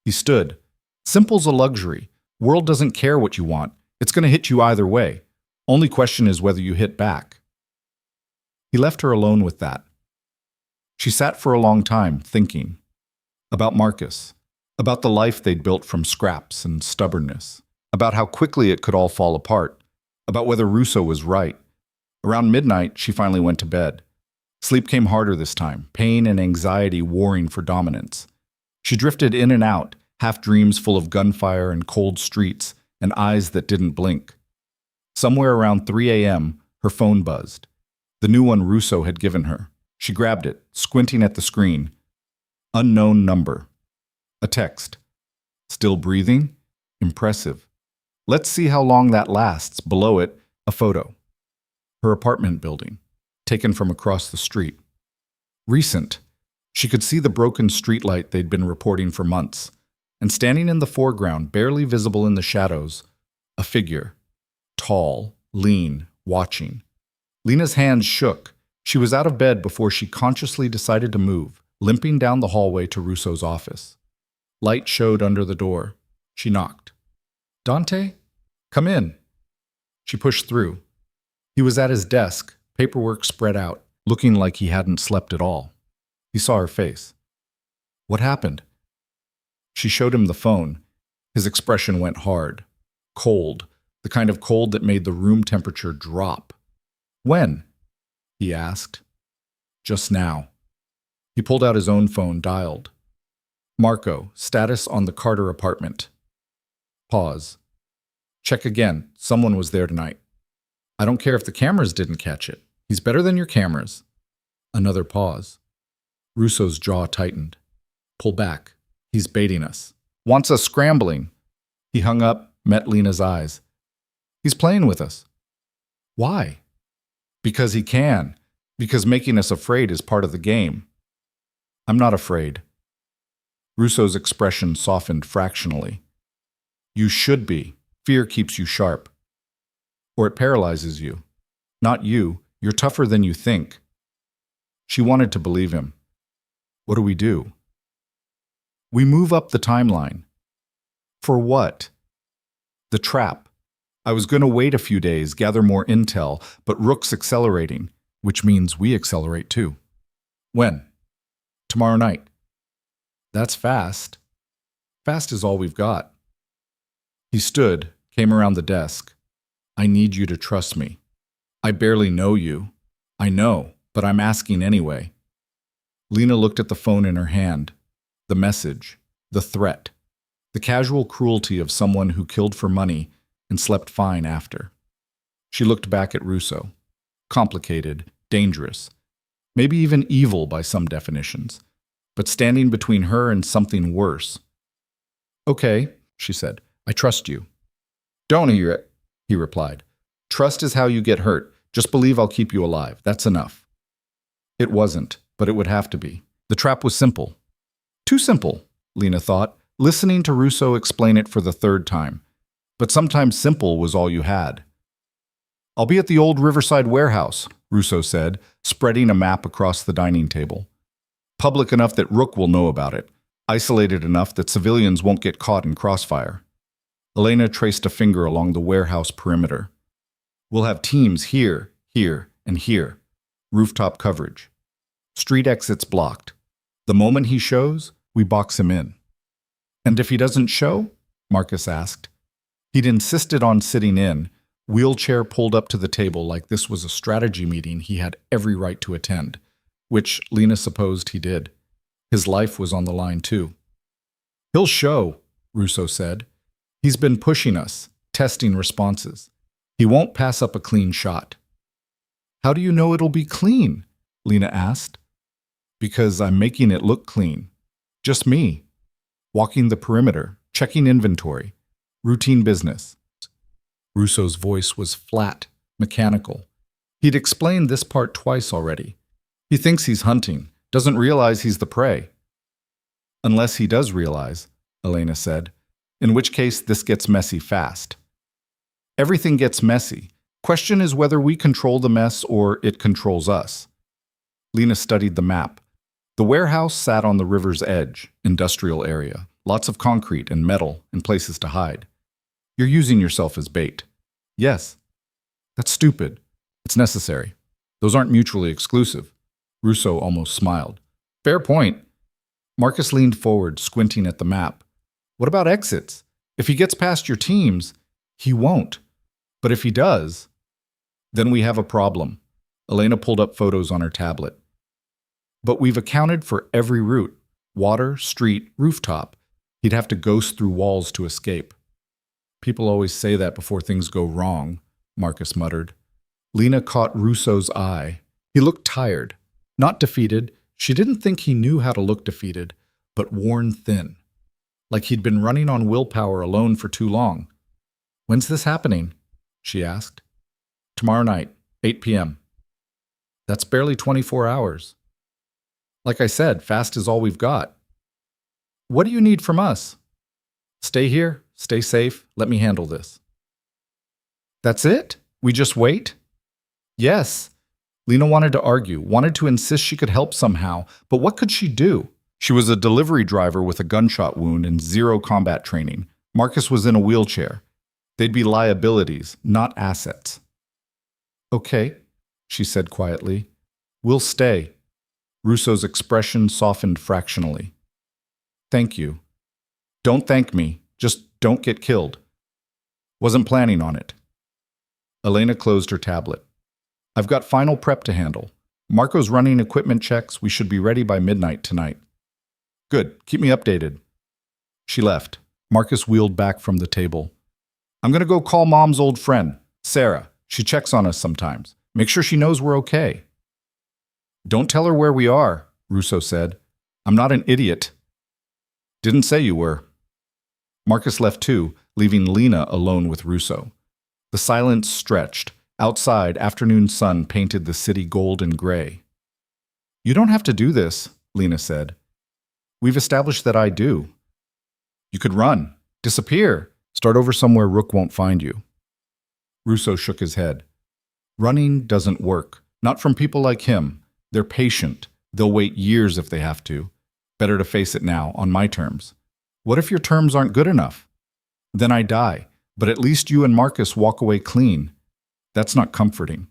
He stood. "Simple's a luxury. World doesn't care what you want. It's going to hit you either way. Only question is whether you hit back." He left her alone with that. She sat for a long time, thinking. About Marcus. About the life they'd built from scraps and stubbornness. About how quickly it could all fall apart. About whether Russo was right. Around midnight, she finally went to bed. Sleep came harder this time, pain and anxiety warring for dominance. She drifted in and out, half dreams full of gunfire and cold streets, and eyes that didn't blink. Somewhere around 3 a.m., her phone buzzed. The new one Russo had given her. She grabbed it, squinting at the screen. Unknown number. A text. "Still breathing? Impressive. Let's see how long that lasts." Below it, a photo. Her apartment building, taken from across the street. Recent. She could see the broken streetlight they'd been reporting for months. And standing in the foreground, barely visible in the shadows, a figure. Tall, lean, watching. Lena's hands shook. She was out of bed before she consciously decided to move, limping down the hallway to Russo's office. Light showed under the door. She knocked. "Dante? Come in." She pushed through. He was at his desk, paperwork spread out, looking like he hadn't slept at all. He saw her face. "What happened?" She showed him the phone. His expression went hard. Cold, the kind of cold that made the room temperature drop. "When?" he asked. "Just now." He pulled out his own phone, dialed. "Marco, status on the Carter apartment." Pause. "Check again. Someone was there tonight." "I don't care if the cameras didn't catch it. He's better than your cameras." Another pause. Russo's jaw tightened. "Pull back. He's baiting us. Wants us scrambling." He hung up, met Lena's eyes. "He's playing with us." "Why?" "Because he can. Because making us afraid is part of the game. I'm not afraid. Russo's expression softened fractionally. You should be. Fear keeps you sharp. Or it paralyzes you. Not you. You're tougher than you think. She wanted to believe him. What do we do? We move up the timeline. For what? The trap. I was going to wait a few days, gather more intel, but Rook's accelerating, which means we accelerate too. When? Tomorrow night. That's fast. Fast is all we've got. He stood, came around the desk. I need you to trust me. I barely know you. I know, but I'm asking anyway. Lena looked at the phone in her hand. The message, the threat, the casual cruelty of someone who killed for money and slept fine after. She looked back at Russo. Complicated, dangerous, maybe even evil by some definitions, but standing between her and something worse. Okay, she said, I trust you. Don't hear it, he replied. Trust is how you get hurt. Just believe I'll keep you alive. That's enough. It wasn't, but it would have to be. The trap was simple. Too simple, Lena thought, listening to Russo explain it for the third time. But sometimes simple was all you had. I'll be at the old Riverside warehouse, Russo said, spreading a map across the dining table. Public enough that Rook will know about it. Isolated enough that civilians won't get caught in crossfire. Elena traced a finger along the warehouse perimeter. We'll have teams here, here, and here. Rooftop coverage. Street exits blocked. The moment he shows, we box him in. And if he doesn't show? Marcus asked. He'd insisted on sitting in, wheelchair pulled up to the table like this was a strategy meeting he had every right to attend, which Lena supposed he did. His life was on the line too. He'll show, Russo said. He's been pushing us, testing responses. He won't pass up a clean shot. How do you know it'll be clean? Lena asked. Because I'm making it look clean. Just me. Walking the perimeter, checking inventory. Routine business. Russo's voice was flat, mechanical. He'd explained this part twice already. He thinks he's hunting, doesn't realize he's the prey. Unless he does realize, Elena said, in which case this gets messy fast. Everything gets messy. Question is whether we control the mess or it controls us. Lena studied the map. The warehouse sat on the river's edge, industrial area, lots of concrete and metal and places to hide. You're using yourself as bait. Yes. That's stupid. It's necessary. Those aren't mutually exclusive. Russo almost smiled. Fair point. Marcus leaned forward, squinting at the map. What about exits? If he gets past your teams, he won't. But if he does, then we have a problem. Elena pulled up photos on her tablet. But we've accounted for every route. Water, street, rooftop. He'd have to ghost through walls to escape. People always say that before things go wrong, Marcus muttered. Lena caught Russo's eye. He looked tired. Not defeated. She didn't think he knew how to look defeated, but worn thin. Like he'd been running on willpower alone for too long. When's this happening? She asked. Tomorrow night, 8 p.m. That's barely 24 hours. Like I said, fast is all we've got. What do you need from us? Stay here, stay safe, let me handle this. That's it? We just wait? Yes. Lena wanted to argue, wanted to insist she could help somehow, but what could she do? She was a delivery driver with a gunshot wound and zero combat training. Marcus was in a wheelchair. They'd be liabilities, not assets. Okay, she said quietly. We'll stay. Russo's expression softened fractionally. Thank you. Don't thank me. Just don't get killed. Wasn't planning on it. Elena closed her tablet. I've got final prep to handle. Marco's running equipment checks. We should be ready by midnight tonight. Good. Keep me updated. She left. Marcus wheeled back from the table. I'm going to go call Mom's old friend, Sarah. She checks on us sometimes. Make sure she knows we're okay. Don't tell her where we are, Russo said. I'm not an idiot. Didn't say you were. Marcus left too, leaving Lena alone with Russo. The silence stretched. Outside, afternoon sun painted the city gold and gray. You don't have to do this, Lena said. We've established that I do. You could run, disappear, start over somewhere Rook won't find you. Russo shook his head. Running doesn't work. Not from people like him. They're patient. They'll wait years if they have to. Better to face it now, on my terms. What if your terms aren't good enough? Then I die, but at least you and Marcus walk away clean. That's not comforting.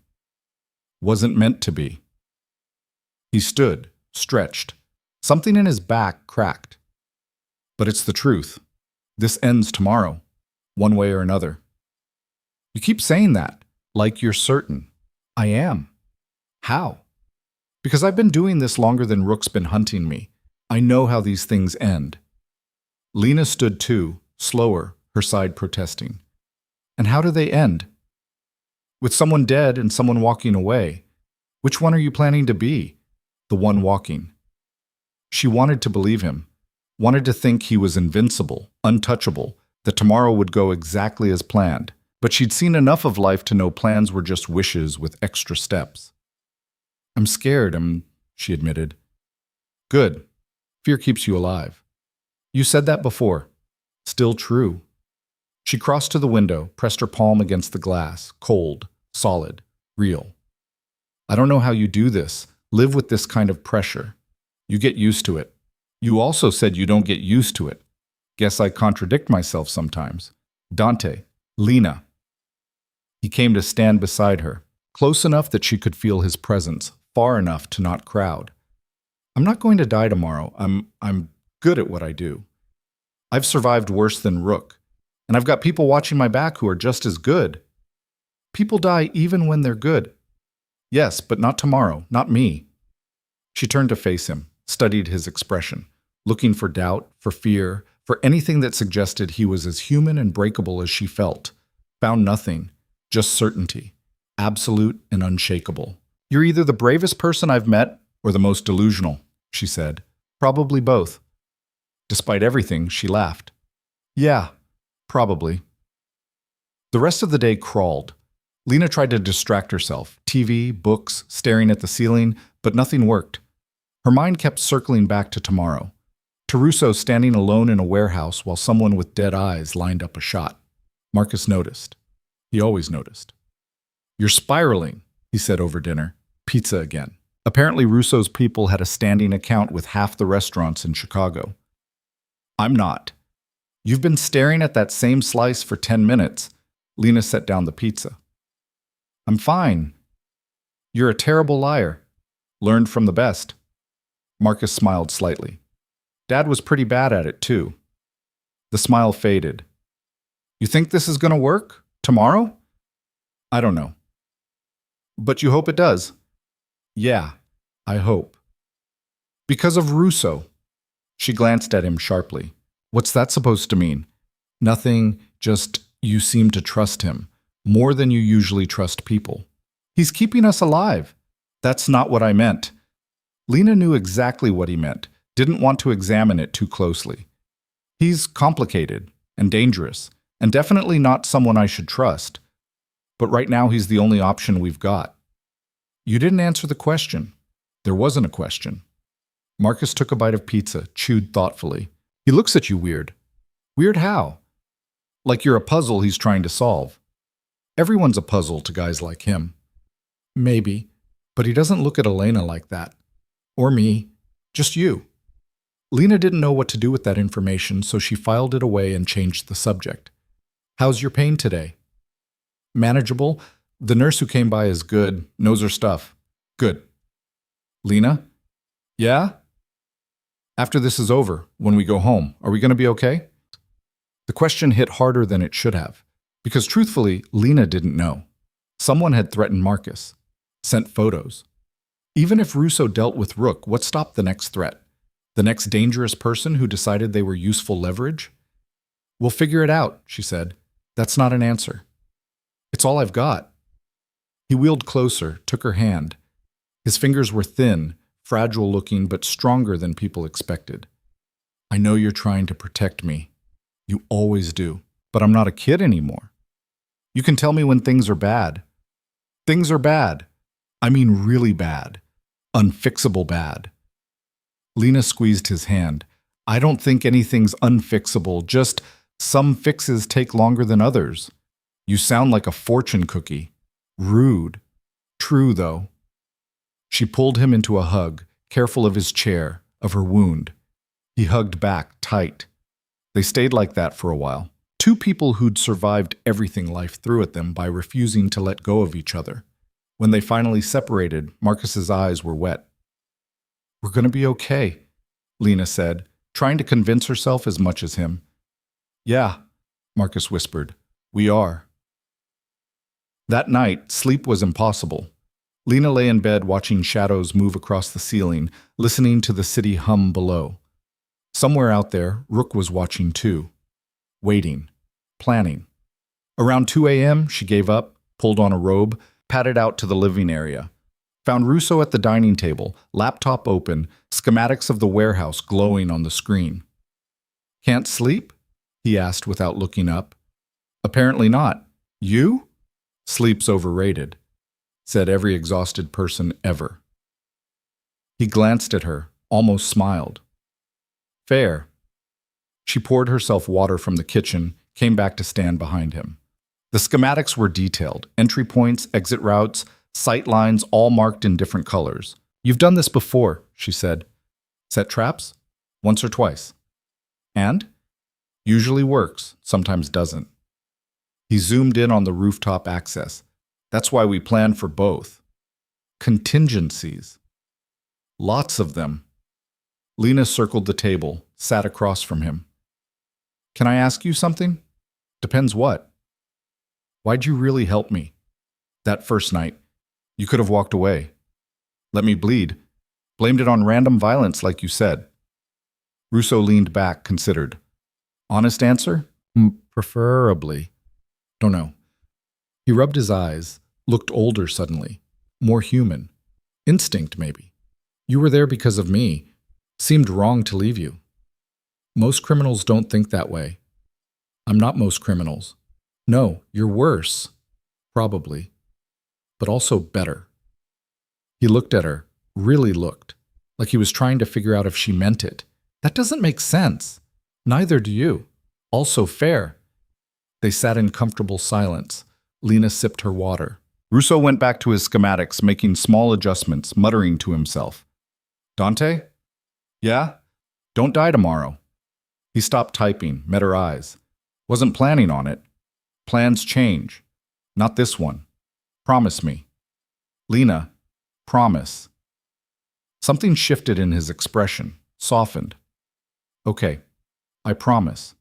Wasn't meant to be. He stood, stretched. Something in his back cracked. But it's the truth. This ends tomorrow, one way or another. You keep saying that, like you're certain. I am. How? Because I've been doing this longer than Rook's been hunting me. I know how these things end. Lena stood too, slower, her side protesting. And how do they end? With someone dead and someone walking away. Which one are you planning to be? The one walking. She wanted to believe him, wanted to think he was invincible, untouchable, that tomorrow would go exactly as planned. But she'd seen enough of life to know plans were just wishes with extra steps. I'm scared, she admitted. Good. Fear keeps you alive. You said that before. Still true. She crossed to the window, pressed her palm against the glass, cold, solid, real. I don't know how you do this, live with this kind of pressure. You get used to it. You also said you don't get used to it. Guess I contradict myself sometimes. Dante, Lena. He came to stand beside her, close enough that she could feel his presence, far enough to not crowd. I'm not going to die tomorrow. I'm good at what I do. I've survived worse than Rook, and I've got people watching my back who are just as good. People die even when they're good. Yes, but not tomorrow, not me. She turned to face him, studied his expression, looking for doubt, for fear, for anything that suggested he was as human and breakable as she felt. Found nothing, just certainty, absolute and unshakable. You're either the bravest person I've met or the most delusional, she said. Probably both. Despite everything, she laughed. Yeah, probably. The rest of the day crawled. Lena tried to distract herself, TV, books, staring at the ceiling, but nothing worked. Her mind kept circling back to tomorrow. To Russo standing alone in a warehouse while someone with dead eyes lined up a shot. Marcus noticed. He always noticed. You're spiraling, he said over dinner. Pizza again. Apparently Russo's people had a standing account with half the restaurants in Chicago. I'm not. You've been staring at that same slice for 10 minutes. Lena set down the pizza. I'm fine. You're a terrible liar. Learned from the best. Marcus smiled slightly. Dad was pretty bad at it, too. The smile faded. You think this is going to work? Tomorrow? I don't know. But you hope it does? Yeah, I hope. Because of Russo. She glanced at him sharply. What's that supposed to mean? Nothing, just you seem to trust him, more than you usually trust people. He's keeping us alive. That's not what I meant. Lena knew exactly what he meant, didn't want to examine it too closely. He's complicated and dangerous, and definitely not someone I should trust. But right now he's the only option we've got. You didn't answer the question. There wasn't a question. Marcus took a bite of pizza, chewed thoughtfully. He looks at you weird. Weird how? Like you're a puzzle he's trying to solve. Everyone's a puzzle to guys like him. Maybe, but he doesn't look at Elena like that. Or me. Just you. Lena didn't know what to do with that information, so she filed it away and changed the subject. How's your pain today? Manageable. The nurse who came by is good, knows her stuff. Good. Lena? Yeah? After this is over, when we go home, are we going to be okay? The question hit harder than it should have, because truthfully, Lena didn't know. Someone had threatened Marcus, sent photos. Even if Russo dealt with Rook, what stopped the next threat? The next dangerous person who decided they were useful leverage? We'll figure it out, she said. That's not an answer. It's all I've got. He wheeled closer, took her hand. His fingers were thin, fragile-looking, but stronger than people expected. I know you're trying to protect me. You always do. But I'm not a kid anymore. You can tell me when things are bad. Things are bad. I mean really bad. Unfixable bad. Lena squeezed his hand. I don't think anything's unfixable, just some fixes take longer than others. You sound like a fortune cookie. Rude. True, though. She pulled him into a hug, careful of his chair, of her wound. He hugged back, tight. They stayed like that for a while. Two people who'd survived everything life threw at them by refusing to let go of each other. When they finally separated, Marcus's eyes were wet. We're going to be okay, Lena said, trying to convince herself as much as him. Yeah, Marcus whispered. We are. That night, sleep was impossible. Lena lay in bed watching shadows move across the ceiling, listening to the city hum below. Somewhere out there, Rook was watching too. Waiting. Planning. Around 2 a.m., she gave up, pulled on a robe, padded out to the living area. Found Russo at the dining table, laptop open, schematics of the warehouse glowing on the screen. Can't sleep? He asked without looking up. Apparently not. You? Sleep's overrated, said every exhausted person ever. He glanced at her, almost smiled. Fair. She poured herself water from the kitchen, came back to stand behind him. The schematics were detailed, entry points, exit routes, sight lines, all marked in different colors. You've done this before, she said. Set traps? Once or twice. And? Usually works, sometimes doesn't. He zoomed in on the rooftop access. That's why we planned for both. Contingencies. Lots of them. Lena circled the table, sat across from him. Can I ask you something? Depends what. Why'd you really help me? That first night. You could have walked away. Let me bleed. Blamed it on random violence, like you said. Russo leaned back, considered. Honest answer? Preferably. Don't know. He rubbed his eyes, looked older suddenly. More human. Instinct, maybe. You were there because of me. Seemed wrong to leave you. Most criminals don't think that way. I'm not most criminals. No, you're worse. Probably. But also better. He looked at her, really looked, like he was trying to figure out if she meant it. That doesn't make sense. Neither do you. Also fair. They sat in comfortable silence. Lena sipped her water. Russo went back to his schematics, making small adjustments, muttering to himself. Dante? Yeah? Don't die tomorrow. He stopped typing, met her eyes. Wasn't planning on it. Plans change. Not this one. Promise me. Lena, promise. Something shifted in his expression, softened. Okay, I promise.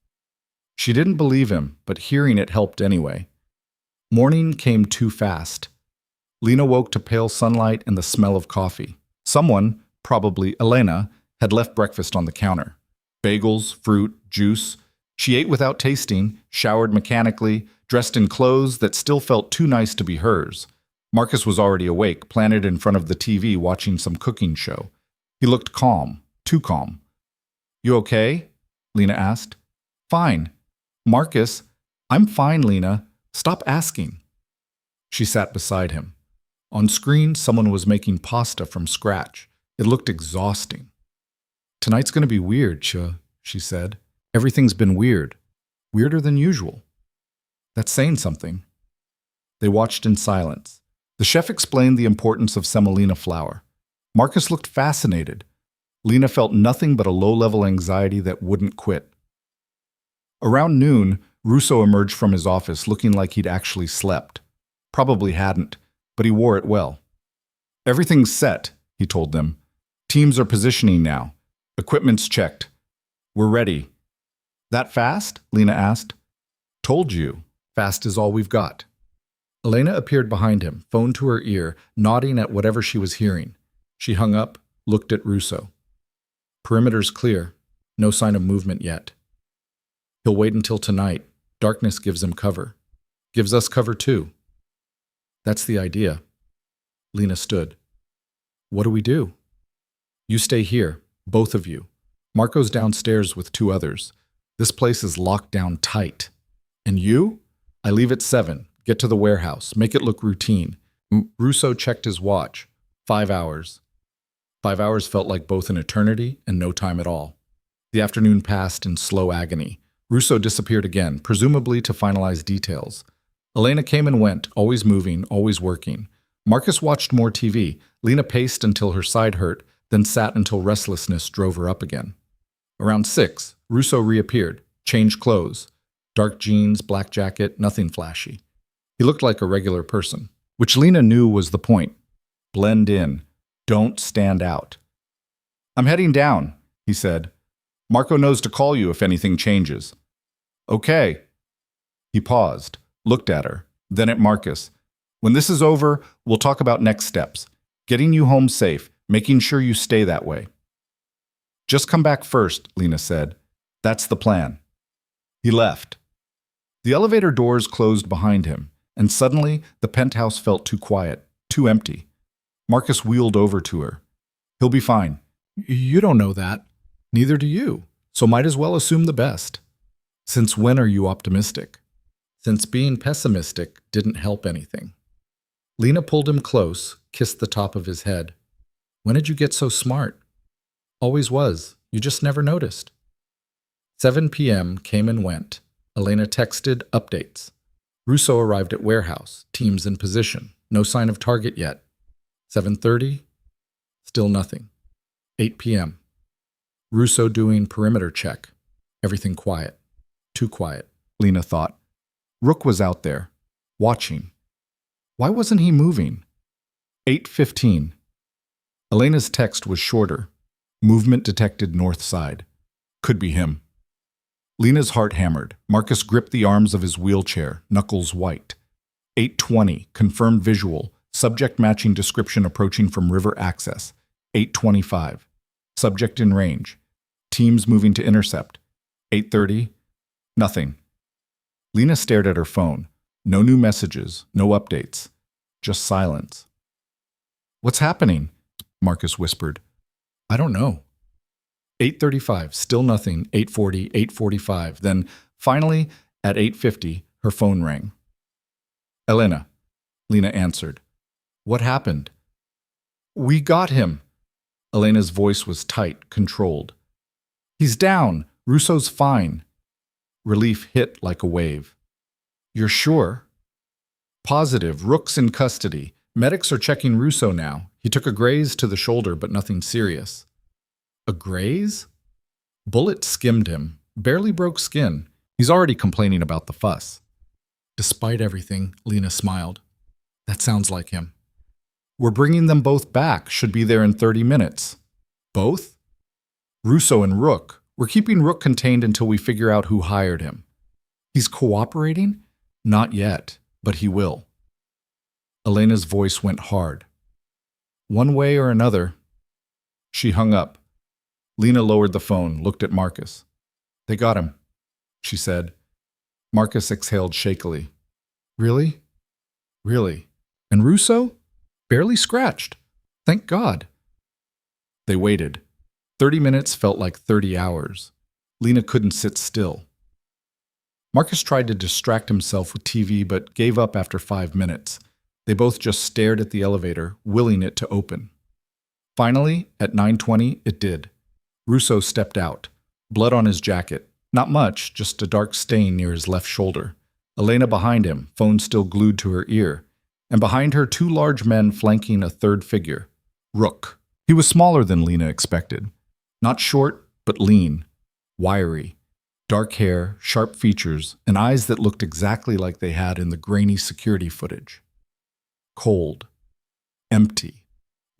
She didn't believe him, but hearing it helped anyway. Morning came too fast. Lena woke to pale sunlight and the smell of coffee. Someone, probably Elena, had left breakfast on the counter. Bagels, fruit, juice. She ate without tasting, showered mechanically, dressed in clothes that still felt too nice to be hers. Marcus was already awake, planted in front of the TV watching some cooking show. He looked calm, too calm. You okay? Lena asked. Fine. Marcus, I'm fine, Lena. Stop asking. She sat beside him. On screen, someone was making pasta from scratch. It looked exhausting. Tonight's going to be weird, she said. Everything's been weird. Weirder than usual. That's saying something. They watched in silence. The chef explained the importance of semolina flour. Marcus looked fascinated. Lena felt nothing but a low-level anxiety that wouldn't quit. Around noon, Russo emerged from his office looking like he'd actually slept. Probably hadn't, but he wore it well. Everything's set, he told them. Teams are positioning now. Equipment's checked. We're ready. That fast? Lena asked. Told you. Fast is all we've got. Elena appeared behind him, phone to her ear, nodding at whatever she was hearing. She hung up, looked at Russo. Perimeter's clear. No sign of movement yet. He'll wait until tonight. Darkness gives him cover. Gives us cover too. That's the idea. Lena stood. What do we do? You stay here, both of you. Marco's downstairs with 2 others. This place is locked down tight. And you? I leave at 7. Get to the warehouse. Make it look routine. Russo checked his watch. 5 hours. 5 hours felt like both an eternity and no time at all. The afternoon passed in slow agony. Russo disappeared again, presumably to finalize details. Elena came and went, always moving, always working. Marcus watched more TV. Lena paced until her side hurt, then sat until restlessness drove her up again. Around 6, Russo reappeared, changed clothes. Dark jeans, black jacket, nothing flashy. He looked like a regular person, which Lena knew was the point. Blend in. Don't stand out. "I'm heading down," he said. "Marco knows to call you if anything changes." "Okay." He paused, looked at her, then at Marcus. "When this is over, we'll talk about next steps. Getting you home safe, making sure you stay that way." "Just come back first," Lena said. "That's the plan." He left. The elevator doors closed behind him, and suddenly the penthouse felt too quiet, too empty. Marcus wheeled over to her. "He'll be fine." "You don't know that. Neither do you, so might as well assume the best." "Since when are you optimistic?" Since being pessimistic didn't help anything. Lena pulled him close, kissed the top of his head. "When did you get so smart?" "Always was. You just never noticed." 7 p.m. came and went. Elena texted updates. Russo arrived at warehouse, teams in position. No sign of target yet. 7:30, still nothing. 8 p.m. Russo doing perimeter check. Everything quiet. Too quiet, Lena thought. Rook was out there, watching. Why wasn't he moving? 8:15. Elena's text was shorter. Movement detected north side. Could be him. Lena's heart hammered. Marcus gripped the arms of his wheelchair, knuckles white. 8:20, confirmed visual, subject matching description approaching from river access. 8:25, subject in range. Teams moving to intercept. 8:30, nothing. Lena stared at her phone. No new messages, no updates. Just silence. "What's happening?" Marcus whispered. "I don't know." 8:35, still nothing. 8:40, 8:45. Then, finally, at 8:50, her phone rang. "Elena," Lena answered. "What happened?" "We got him." Elena's voice was tight, controlled. "He's down. Russo's fine." Relief hit like a wave. "You're sure?" "Positive. Rook's in custody. Medics are checking Russo now. He took a graze to the shoulder, but nothing serious." A graze? Bullet skimmed him, barely broke skin. He's already complaining about the fuss. Despite everything, Lena smiled. That sounds like him. "We're bringing them both back. Should be there in 30 minutes. "Both?" "Russo and Rook. We're keeping Rook contained until we figure out who hired him." "He's cooperating?" "Not yet, but he will." Elena's voice went hard. "One way or another." She hung up. Lena lowered the phone, looked at Marcus. "They got him," she said. Marcus exhaled shakily. "Really? Really? And Russo? Barely scratched. Thank God." They waited. 30 minutes felt like 30 hours. Lena couldn't sit still. Marcus tried to distract himself with TV, but gave up after 5 minutes. They both just stared at the elevator, willing it to open. Finally, at 9:20, it did. Russo stepped out. Blood on his jacket. Not much, just a dark stain near his left shoulder. Elena behind him, phone still glued to her ear. And behind her, 2 large men flanking a third figure. Rook. He was smaller than Lena expected. Not short, but lean. Wiry. Dark hair, sharp features, and eyes that looked exactly like they had in the grainy security footage. Cold. Empty.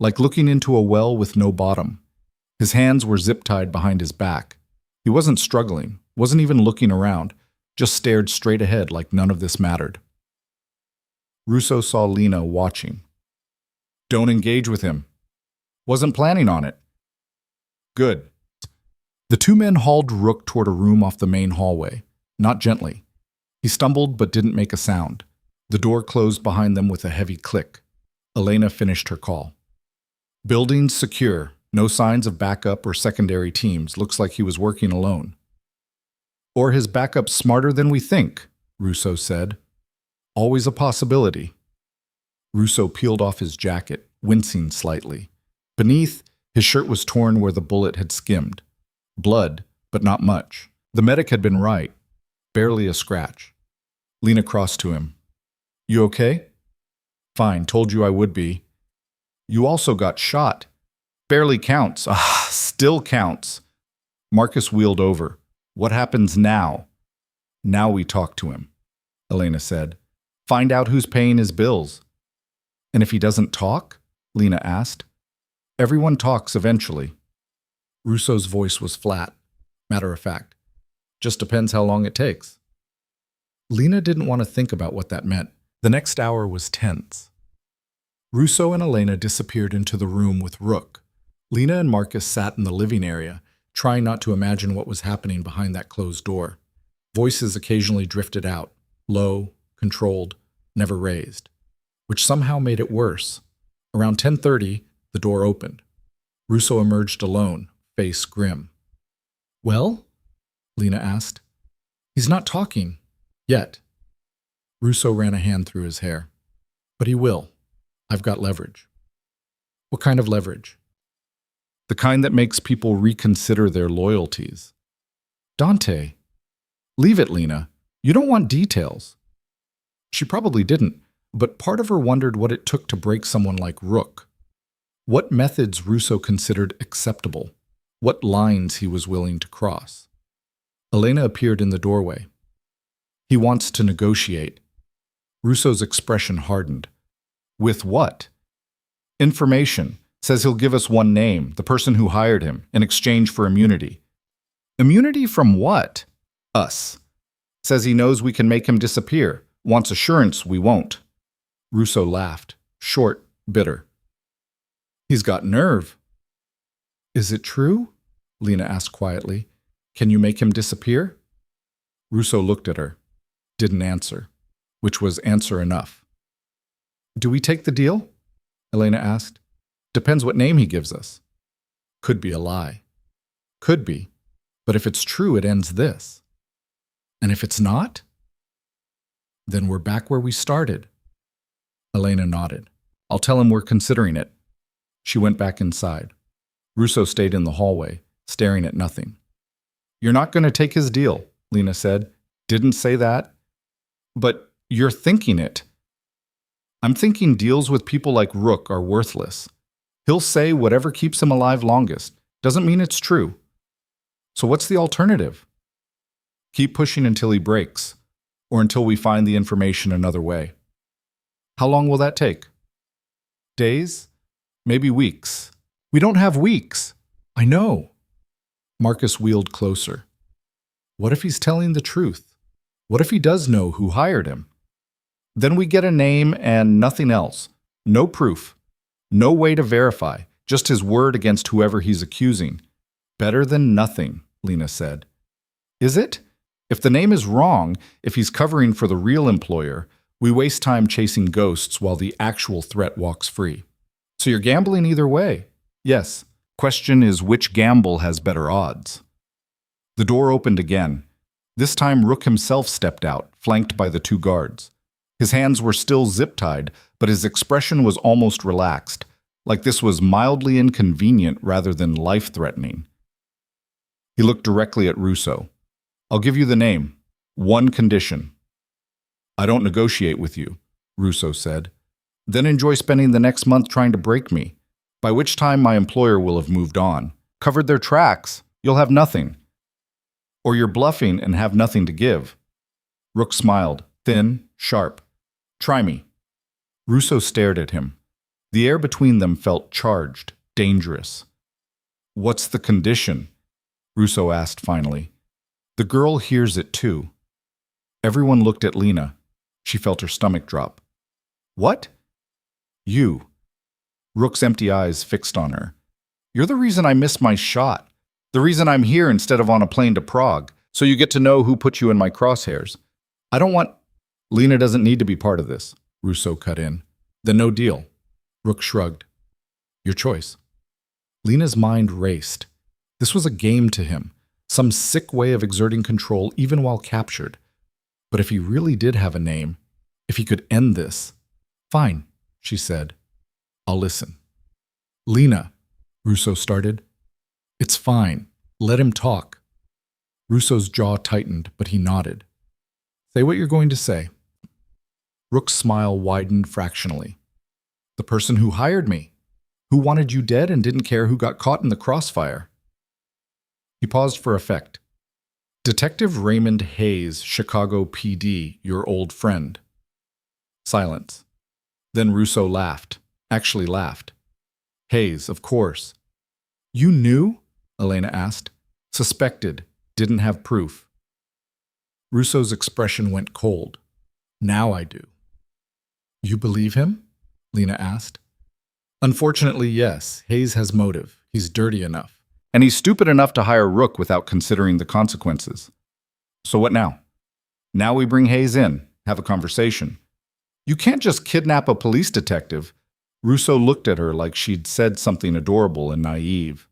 Like looking into a well with no bottom. His hands were zip-tied behind his back. He wasn't struggling, wasn't even looking around, just stared straight ahead like none of this mattered. Russo saw Lena watching. "Don't engage with him." "Wasn't planning on it." "Good." The 2 men hauled Rook toward a room off the main hallway, not gently. He stumbled but didn't make a sound. The door closed behind them with a heavy click. Elena finished her call. "Building secure. No signs of backup or secondary teams. Looks like he was working alone." "Or his backup's smarter than we think," Russo said. "Always a possibility." Russo peeled off his jacket, wincing slightly. Beneath, his shirt was torn where the bullet had skimmed. Blood, but not much. The medic had been right. Barely a scratch. Lena crossed to him. You okay? Fine, told you I would be. You also got shot. Barely counts. Ah, still counts. Marcus wheeled over. What happens now? Now we talk to him, Elena said. Find out who's paying his bills. And if he doesn't talk? Lena asked. Everyone talks eventually. Russo's voice was flat, matter of fact. Just depends how long it takes. Lena didn't want to think about what that meant. The next hour was tense. Russo and Elena disappeared into the room with Rook. Lena and Marcus sat in the living area, trying not to imagine what was happening behind that closed door. Voices occasionally drifted out, low, controlled, never raised, which somehow made it worse. Around 10:30, the door opened. Russo emerged alone, face grim. Well? Lena asked. He's not talking. Yet. Russo ran a hand through his hair. But he will. I've got leverage. What kind of leverage? The kind that makes people reconsider their loyalties. Dante. Leave it, Lena. You don't want details. She probably didn't, but part of her wondered what it took to break someone like Rook. What methods Russo considered acceptable. What lines he was willing to cross. Elena appeared in the doorway. He wants to negotiate. Russo's expression hardened. With what? Information. Says he'll give us one name, the person who hired him, in exchange for immunity. Immunity from what? Us. Says he knows we can make him disappear. Wants assurance we won't. Russo laughed, short, bitter. He's got nerve. Is it true? Lena asked quietly. Can you make him disappear? Russo looked at her. Didn't answer, which was answer enough. Do we take the deal? Elena asked. Depends what name he gives us. Could be a lie. Could be. But if it's true, it ends this. And if it's not? Then we're back where we started. Elena nodded. I'll tell him we're considering it. She went back inside. Russo stayed in the hallway, staring at nothing. You're not going to take his deal, Lena said. Didn't say that. But you're thinking it. I'm thinking deals with people like Rook are worthless. He'll say whatever keeps him alive longest. Doesn't mean it's true. So what's the alternative? Keep pushing until he breaks, or until we find the information another way. How long will that take? Days? Maybe weeks. We don't have weeks. I know. Marcus wheeled closer. What if he's telling the truth? What if he does know who hired him? Then we get a name and nothing else. No proof. No way to verify. Just his word against whoever he's accusing. Better than nothing, Lena said. Is it? If the name is wrong, if he's covering for the real employer, we waste time chasing ghosts while the actual threat walks free. So you're gambling either way? Yes. Question is which gamble has better odds? The door opened again. This time Rook himself stepped out, flanked by the two guards. His hands were still zip-tied, but his expression was almost relaxed, like this was mildly inconvenient rather than life-threatening. He looked directly at Russo. I'll give you the name. One condition. I don't negotiate with you, Russo said. Then enjoy spending the next month trying to break me, by which time my employer will have moved on, covered their tracks. You'll have nothing. Or you're bluffing and have nothing to give. Rook smiled, thin, sharp. Try me. Russo stared at him. The air between them felt charged, dangerous. What's the condition? Russo asked finally. The girl hears it too. Everyone looked at Lena. She felt her stomach drop. What? You. Rook's empty eyes fixed on her. You're the reason I missed my shot. The reason I'm here instead of on a plane to Prague, so you get to know who put you in my crosshairs. I don't want... Lena doesn't need to be part of this, Russo cut in. Then no deal. Rook shrugged. Your choice. Lena's mind raced. This was a game to him, some sick way of exerting control even while captured. But if he really did have a name, if he could end this, fine, she said. I'll listen. Lena, Russo started. It's fine. Let him talk. Russo's jaw tightened, but he nodded. Say what you're going to say. Rook's smile widened fractionally. The person who hired me, who wanted you dead and didn't care who got caught in the crossfire. He paused for effect. Detective Raymond Hayes, Chicago PD, your old friend. Silence. Then Russo laughed. Actually laughed. Hayes, of course. You knew? Elena asked. Suspected. Didn't have proof. Russo's expression went cold. Now I do. You believe him? Lena asked. Unfortunately, yes. Hayes has motive. He's dirty enough. And he's stupid enough to hire Rook without considering the consequences. So what now? Now we bring Hayes in, have a conversation. You can't just kidnap a police detective. Russo looked at her like she'd said something adorable and naive.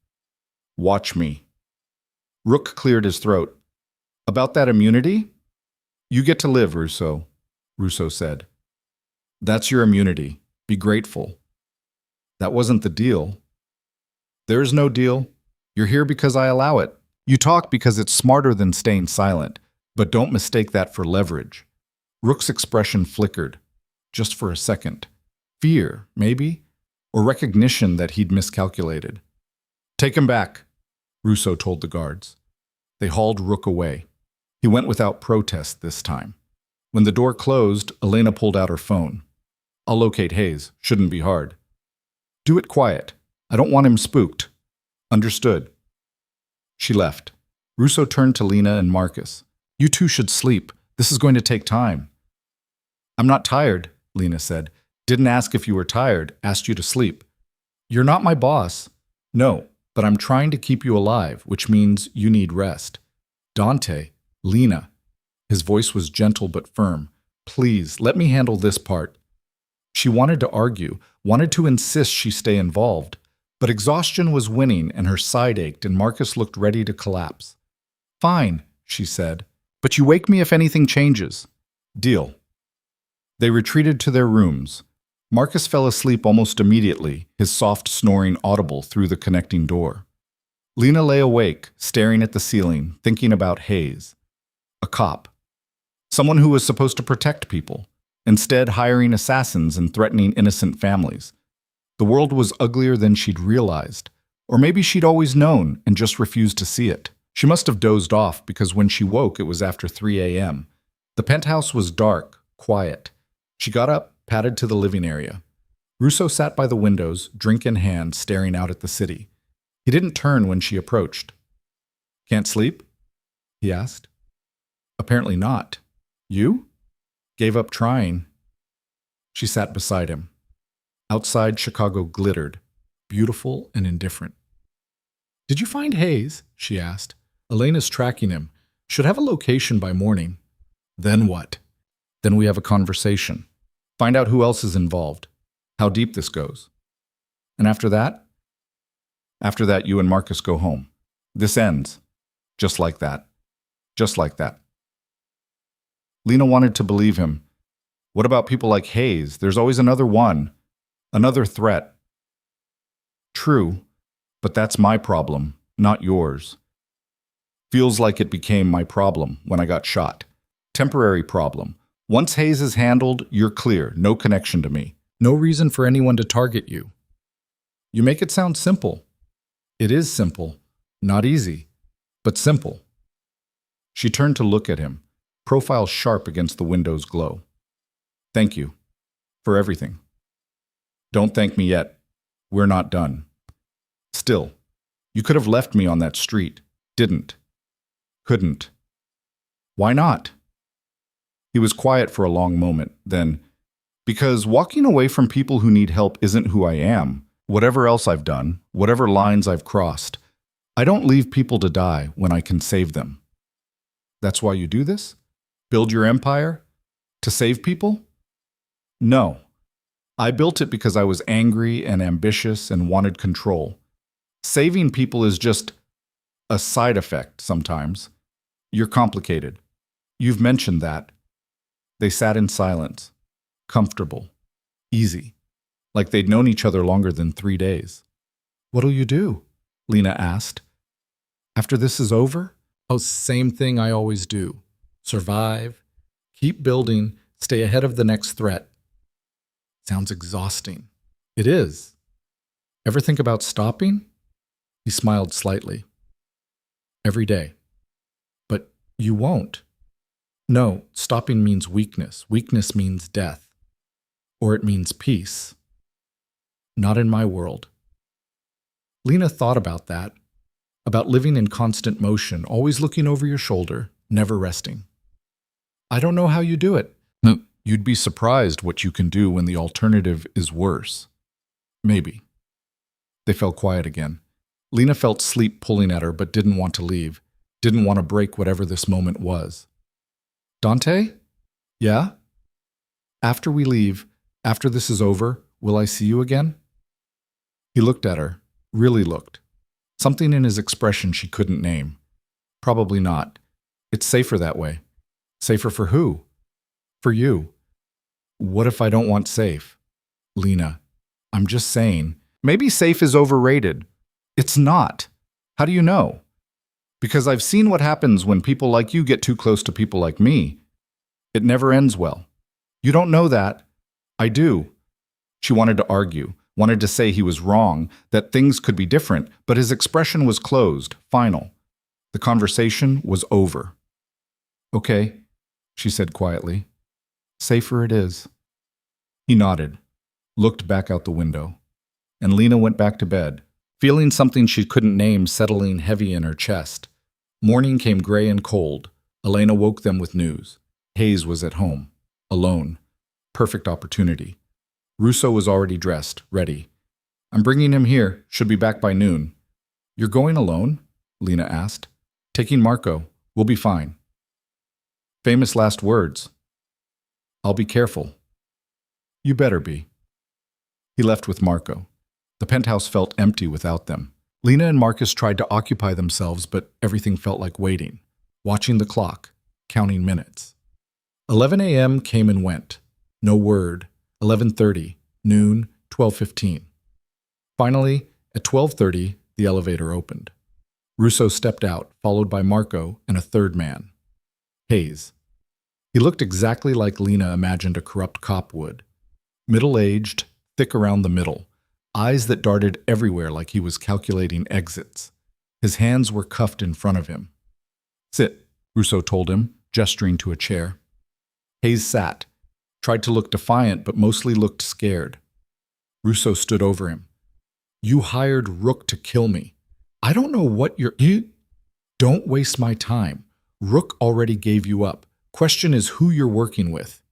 Watch me. Rook cleared his throat. About that immunity? You get to live, Russo said. That's your immunity. Be grateful. That wasn't the deal. There is no deal. You're here because I allow it. You talk because it's smarter than staying silent, but don't mistake that for leverage. Rook's expression flickered, just for a second. Fear, maybe? Or recognition that he'd miscalculated. Take him back, Russo told the guards. They hauled Rook away. He went without protest this time. When the door closed, Elena pulled out her phone. I'll locate Hayes. Shouldn't be hard. Do it quiet. I don't want him spooked. Understood. She left. Russo turned to Lena and Marcus. You two should sleep. This is going to take time. I'm not tired, Lena said. Didn't ask if you were tired, asked you to sleep. You're not my boss. No, but I'm trying to keep you alive, which means you need rest. Dante, Lena. His voice was gentle but firm. Please, let me handle this part. She wanted to argue, wanted to insist she stay involved, but exhaustion was winning and her side ached and Marcus looked ready to collapse. Fine, she said, but you wake me if anything changes. Deal. They retreated to their rooms. Marcus fell asleep almost immediately, his soft snoring audible through the connecting door. Lena lay awake, staring at the ceiling, thinking about Hayes. A cop. Someone who was supposed to protect people, instead hiring assassins and threatening innocent families. The world was uglier than she'd realized, or maybe she'd always known and just refused to see it. She must have dozed off because when she woke it was after 3 a.m. The penthouse was dark, quiet. She got up, padded to the living area. Russo sat by the windows, drink in hand, staring out at the city. He didn't turn when she approached. Can't sleep? He asked. Apparently not. You? Gave up trying. She sat beside him. Outside, Chicago glittered, beautiful and indifferent. Did you find Hayes? She asked. Elena's tracking him. Should have a location by morning. Then what? Then we have a conversation. Find out who else is involved. How deep this goes. And after that? After that, you and Marcus go home. This ends. Just like that. Just like that. Lena wanted to believe him. What about people like Hayes? There's always another one. Another threat. True, but that's my problem, not yours. Feels like it became my problem when I got shot. Temporary problem. Once Hayes is handled, you're clear. No connection to me. No reason for anyone to target you. You make it sound simple. It is simple. Not easy, but simple. She turned to look at him, profile sharp against the window's glow. Thank you. For everything. Don't thank me yet. We're not done. Still, you could have left me on that street. Didn't. Couldn't. Why not? He was quiet for a long moment, then, because walking away from people who need help isn't who I am. Whatever else I've done, whatever lines I've crossed, I don't leave people to die when I can save them. That's why you do this? Build your empire? To save people? No. I built it because I was angry and ambitious and wanted control. Saving people is just a side effect sometimes. You're complicated. You've mentioned that. They sat in silence. Comfortable. Easy. like they'd known each other longer than 3 days. "What'll you do?" Lena asked. "After this is over?" "Oh, same thing I always do. Survive, keep building, stay ahead of the next threat." Sounds exhausting. It is. Ever think about stopping? He smiled slightly. Every day. But you won't. No, stopping means weakness. Weakness means death. Or it means peace. Not in my world. Lena thought about that, about living in constant motion, always looking over your shoulder, never resting. "I don't know how you do it." "No, you'd be surprised what you can do when the alternative is worse." "Maybe." They fell quiet again. Lena felt sleep pulling at her but didn't want to leave, didn't want to break whatever this moment was. "Dante?" "Yeah?" "After we leave, after this is over, will I see you again?" He looked at her, really looked. Something in his expression she couldn't name. Probably not. It's safer that way. Safer for who? For you. What if I don't want safe? Lena, I'm just saying. Maybe safe is overrated. It's not. How do you know? Because I've seen what happens when people like you get too close to people like me. It never ends well. You don't know that. I do. She wanted to argue, wanted to say he was wrong, that things could be different, but his expression was closed, final. The conversation was over. "Okay," she said quietly. "Safer it is." He nodded, looked back out the window, and Lena went back to bed, feeling something she couldn't name settling heavy in her chest. Morning came gray and cold. Elena woke them with news. Hayes was at home, alone. Perfect opportunity. Russo was already dressed, ready. "I'm bringing him here, should be back by noon." "You're going alone?" Lena asked. "Taking Marco. We'll be fine." Famous last words. "I'll be careful." "You better be." He left with Marco. The penthouse felt empty without them. Lena and Marcus tried to occupy themselves, but everything felt like waiting, watching the clock, counting minutes. 11 a.m. came and went. No word. 11:30, noon, 12:15. Finally, at 12:30, the elevator opened. Russo stepped out, followed by Marco and a third man. Hayes. He looked exactly like Lena imagined a corrupt cop would. Middle-aged, thick around the middle, eyes that darted everywhere like he was calculating exits. His hands were cuffed in front of him. "Sit," Russo told him, gesturing to a chair. Hayes sat, tried to look defiant but mostly looked scared. Russo stood over him. "You hired Rook to kill me. I don't know what you don't waste my time. Rook already gave you up. Question is who you're working with.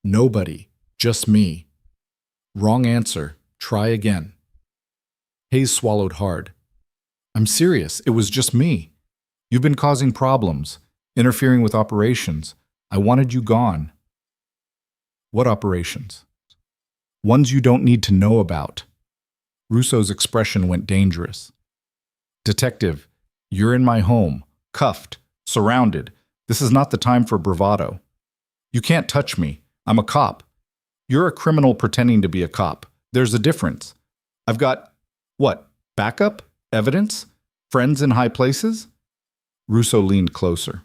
Nobody, just me." "Wrong answer. Try again." Hayes swallowed hard. "I'm serious. It was just me. You've been causing problems, interfering with operations. I wanted you gone." "What operations?" "Ones you don't need to know about." Russo's expression went dangerous. "Detective, you're in my home, cuffed, surrounded. This is not the time for bravado. You can't touch me. I'm a cop. You're a criminal pretending to be a cop. There's a difference. I've got, what, backup? Evidence? Friends in high places?" Russo leaned closer.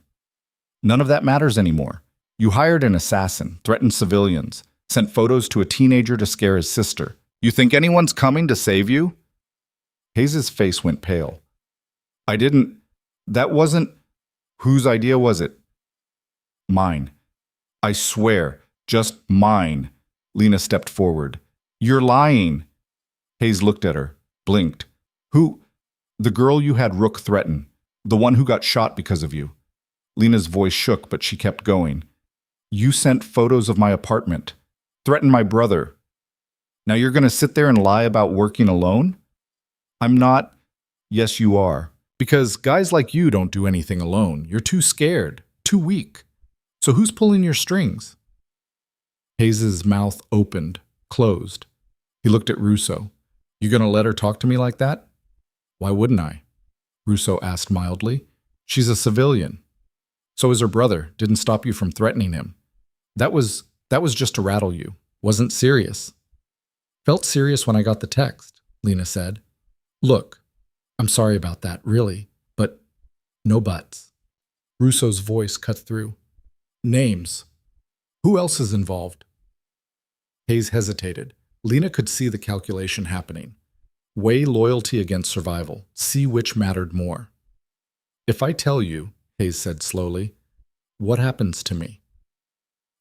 "None of that matters anymore. You hired an assassin, threatened civilians, sent photos to a teenager to scare his sister. You think anyone's coming to save you?" Hayes' face went pale. "I didn't. That wasn't. Whose idea was it?" "Mine. I swear, just mine." Lena stepped forward. "You're lying." Hayes looked at her, blinked. "Who?" "The girl you had Rook threaten. The one who got shot because of you." Lena's voice shook, but she kept going. "You sent photos of my apartment. Threatened my brother. Now you're going to sit there and lie about working alone?" "I'm not." "Yes, you are. Because guys like you don't do anything alone. You're too scared, too weak. So who's pulling your strings?" Hayes' mouth opened, closed. He looked at Russo. "You going to let her talk to me like that?" "Why wouldn't I?" Russo asked mildly. "She's a civilian. So is her brother. Didn't stop you from threatening him. That was just to rattle you. Wasn't serious." Felt serious when I got the text, Lena said. Look, I'm sorry about that, really, but no buts. Russo's voice cut through. Names. Who else is involved? Hayes hesitated. Lena could see the calculation happening. Weigh loyalty against survival. See which mattered more. If I tell you, Hayes said slowly, what happens to me?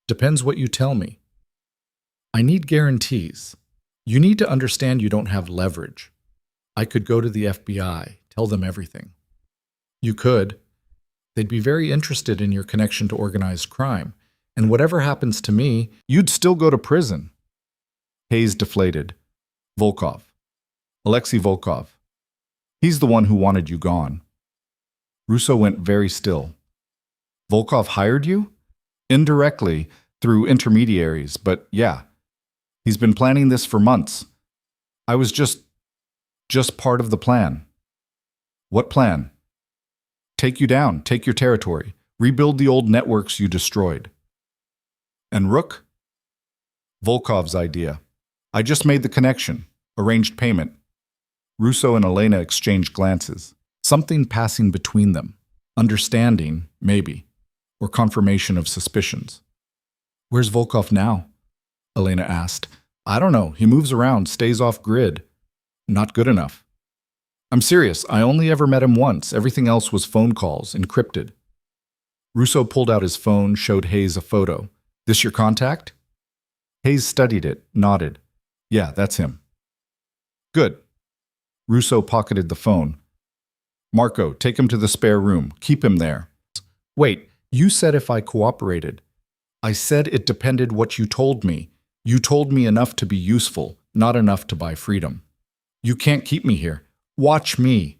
Depends what you tell me. I need guarantees. You need to understand you don't have leverage. I could go to the FBI, tell them everything. You could. They'd be very interested in your connection to organized crime, and whatever happens to me, you'd still go to prison. Hayes deflated. Volkov. Alexei Volkov. He's the one who wanted you gone. Russo went very still. Volkov hired you? Indirectly, through intermediaries, but yeah. He's been planning this for months. I was just part of the plan. What plan? Take you down, take your territory, rebuild the old networks you destroyed. And Rook? Volkov's idea. I just made the connection, arranged payment. Russo and Elena exchanged glances, something passing between them. Understanding, maybe, or confirmation of suspicions. Where's Volkov now? Elena asked. I don't know. He moves around, stays off grid. Not good enough. I'm serious. I only ever met him once. Everything else was phone calls, encrypted. Russo pulled out his phone, showed Hayes a photo. This your contact? Hayes studied it, nodded. Yeah, that's him. Good. Russo pocketed the phone. Marco, take him to the spare room. Keep him there. Wait, you said if I cooperated. I said it depended what you told me. You told me enough to be useful, not enough to buy freedom. You can't keep me here. Watch me.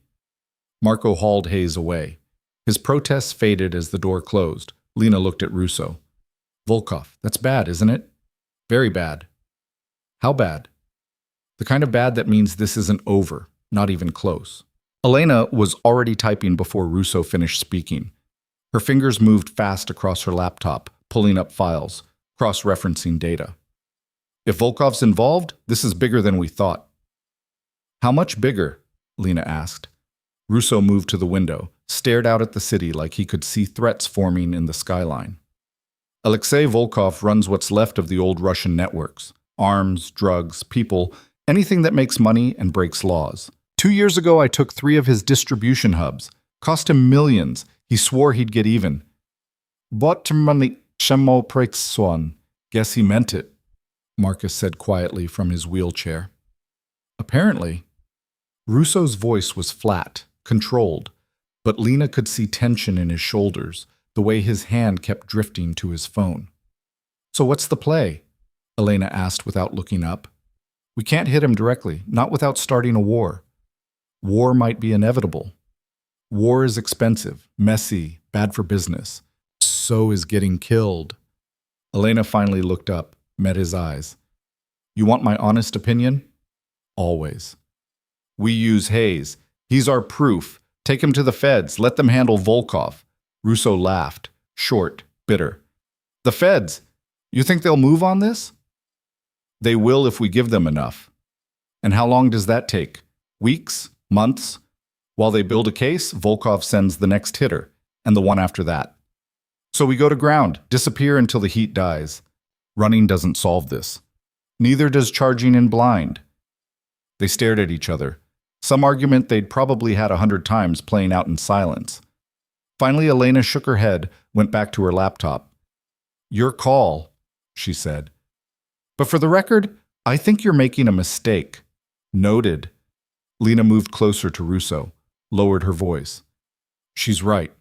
Marco hauled Hayes away. His protests faded as the door closed. Lena looked at Russo. Volkov, that's bad, isn't it? Very bad. How bad? The kind of bad that means this isn't over, not even close. Elena was already typing before Russo finished speaking. Her fingers moved fast across her laptop, pulling up files, cross-referencing data. If Volkov's involved, this is bigger than we thought. How much bigger? Lena asked. Russo moved to the window, stared out at the city like he could see threats forming in the skyline. Alexei Volkov runs what's left of the old Russian networks. Arms, drugs, people, anything that makes money and breaks laws. 2 years ago, I took 3 of his distribution hubs. Cost him millions. He swore he'd get even. Bottomani Shemo Prexson. Guess he meant it, Marcus said quietly from his wheelchair. Apparently. Russo's voice was flat, controlled, but Lena could see tension in his shoulders, the way his hand kept drifting to his phone. So what's the play? Elena asked without looking up. We can't hit him directly, not without starting a war. War might be inevitable. War is expensive, messy, bad for business. So is getting killed. Elena finally looked up, met his eyes. You want my honest opinion? Always. We use Hayes. He's our proof. Take him to the feds. Let them handle Volkov. Russo laughed, short, bitter. The feds? You think they'll move on this? They will if we give them enough. And how long does that take? Weeks? Months? While they build a case, Volkov sends the next hitter, and the one after that. So we go to ground, disappear until the heat dies. Running doesn't solve this. Neither does charging in blind. They stared at each other. Some argument they'd probably had 100 times playing out in silence. Finally, Elena shook her head, went back to her laptop. Your call, she said. But for the record, I think you're making a mistake. Noted. Lena moved closer to Russo, lowered her voice. She's right.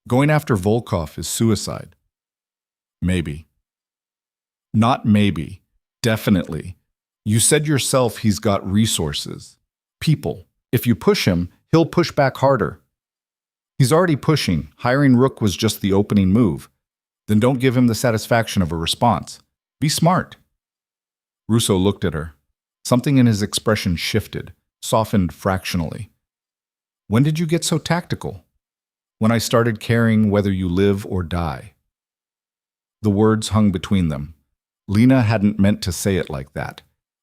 Going after Volkov is suicide. Maybe. Not maybe. Definitely. You said yourself he's got resources. People. If you push him, he'll push back harder. He's already pushing. Hiring Rook was just the opening move. Then don't give him the satisfaction of a response. Be smart. Russo looked at her. Something in his expression shifted, softened fractionally. When did you get so tactical? When I started caring whether you live or die. The words hung between them. Lena hadn't meant to say it like that.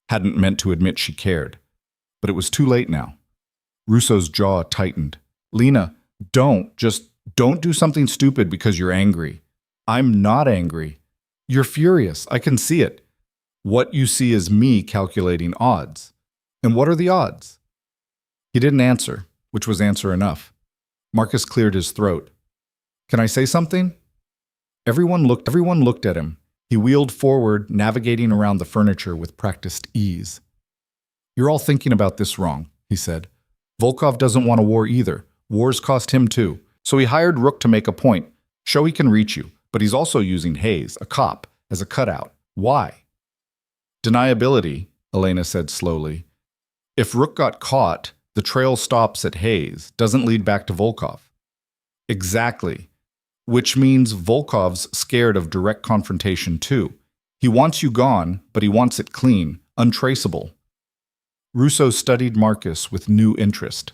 hadn't meant to admit she cared. But it was too late now. Russo's jaw tightened. Lena, don't do something stupid because you're angry. I'm not angry. You're furious. I can see it. What you see is me calculating odds. And what are the odds? He didn't answer, which was answer enough. Marcus cleared his throat. Can I say something? Everyone looked at him. He wheeled forward, navigating around the furniture with practiced ease. You're all thinking about this wrong, he said. Volkov doesn't want a war either. Wars cost him too. So he hired Rook to make a point, show he can reach you, but he's also using Hayes, a cop, as a cutout. Why? Deniability, Elena said slowly. If Rook got caught, the trail stops at Hayes, doesn't lead back to Volkov. Exactly. Which means Volkov's scared of direct confrontation too. He wants you gone, but he wants it clean, untraceable. Russo studied Marcus with new interest.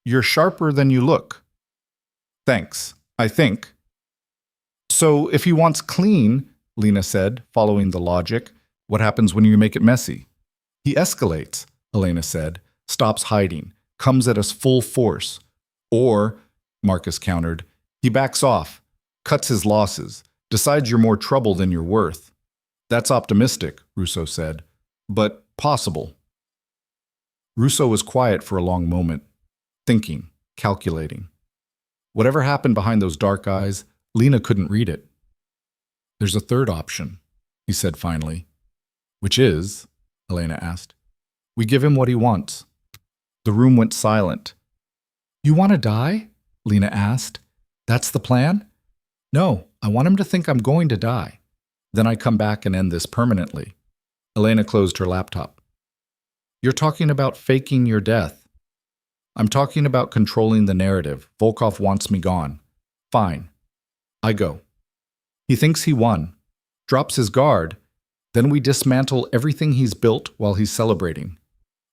You're sharper than you look. Thanks, I think. So if he wants clean, Lena said, following the logic, what happens when you make it messy? He escalates, Elena said, stops hiding, comes at us full force. Or, Marcus countered, he backs off, cuts his losses, decides you're more trouble than you're worth. That's optimistic, Russo said, but possible. Russo was quiet for a long moment, thinking, calculating. Whatever happened behind those dark eyes, Lena couldn't read it. There's a third option, he said finally. Which is, Elena asked. We give him what he wants. The room went silent. You want to die? Lena asked. That's the plan? No, I want him to think I'm going to die. Then I come back and end this permanently. Elena closed her laptop. You're talking about faking your death. I'm talking about controlling the narrative. Volkov wants me gone. Fine. I go. He thinks he won. Drops his guard. Then we dismantle everything he's built while he's celebrating.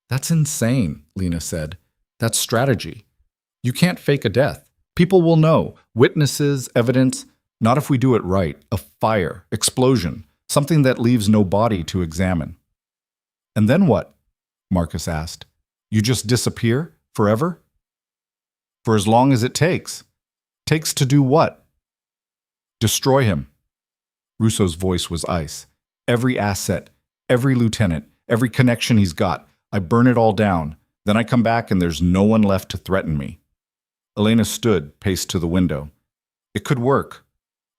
That's insane, Lena said. That's strategy. You can't fake a death. People will know. Witnesses, evidence. Not if we do it right. A fire, explosion, something that leaves no body to examine. And then what? Marcus asked. You just disappear? Forever? For as long as it takes. Takes to do what? Destroy him. Russo's voice was ice. Every asset, every lieutenant, every connection he's got, I burn it all down. Then I come back and there's no one left to threaten me. Elena stood, paced to the window. It could work.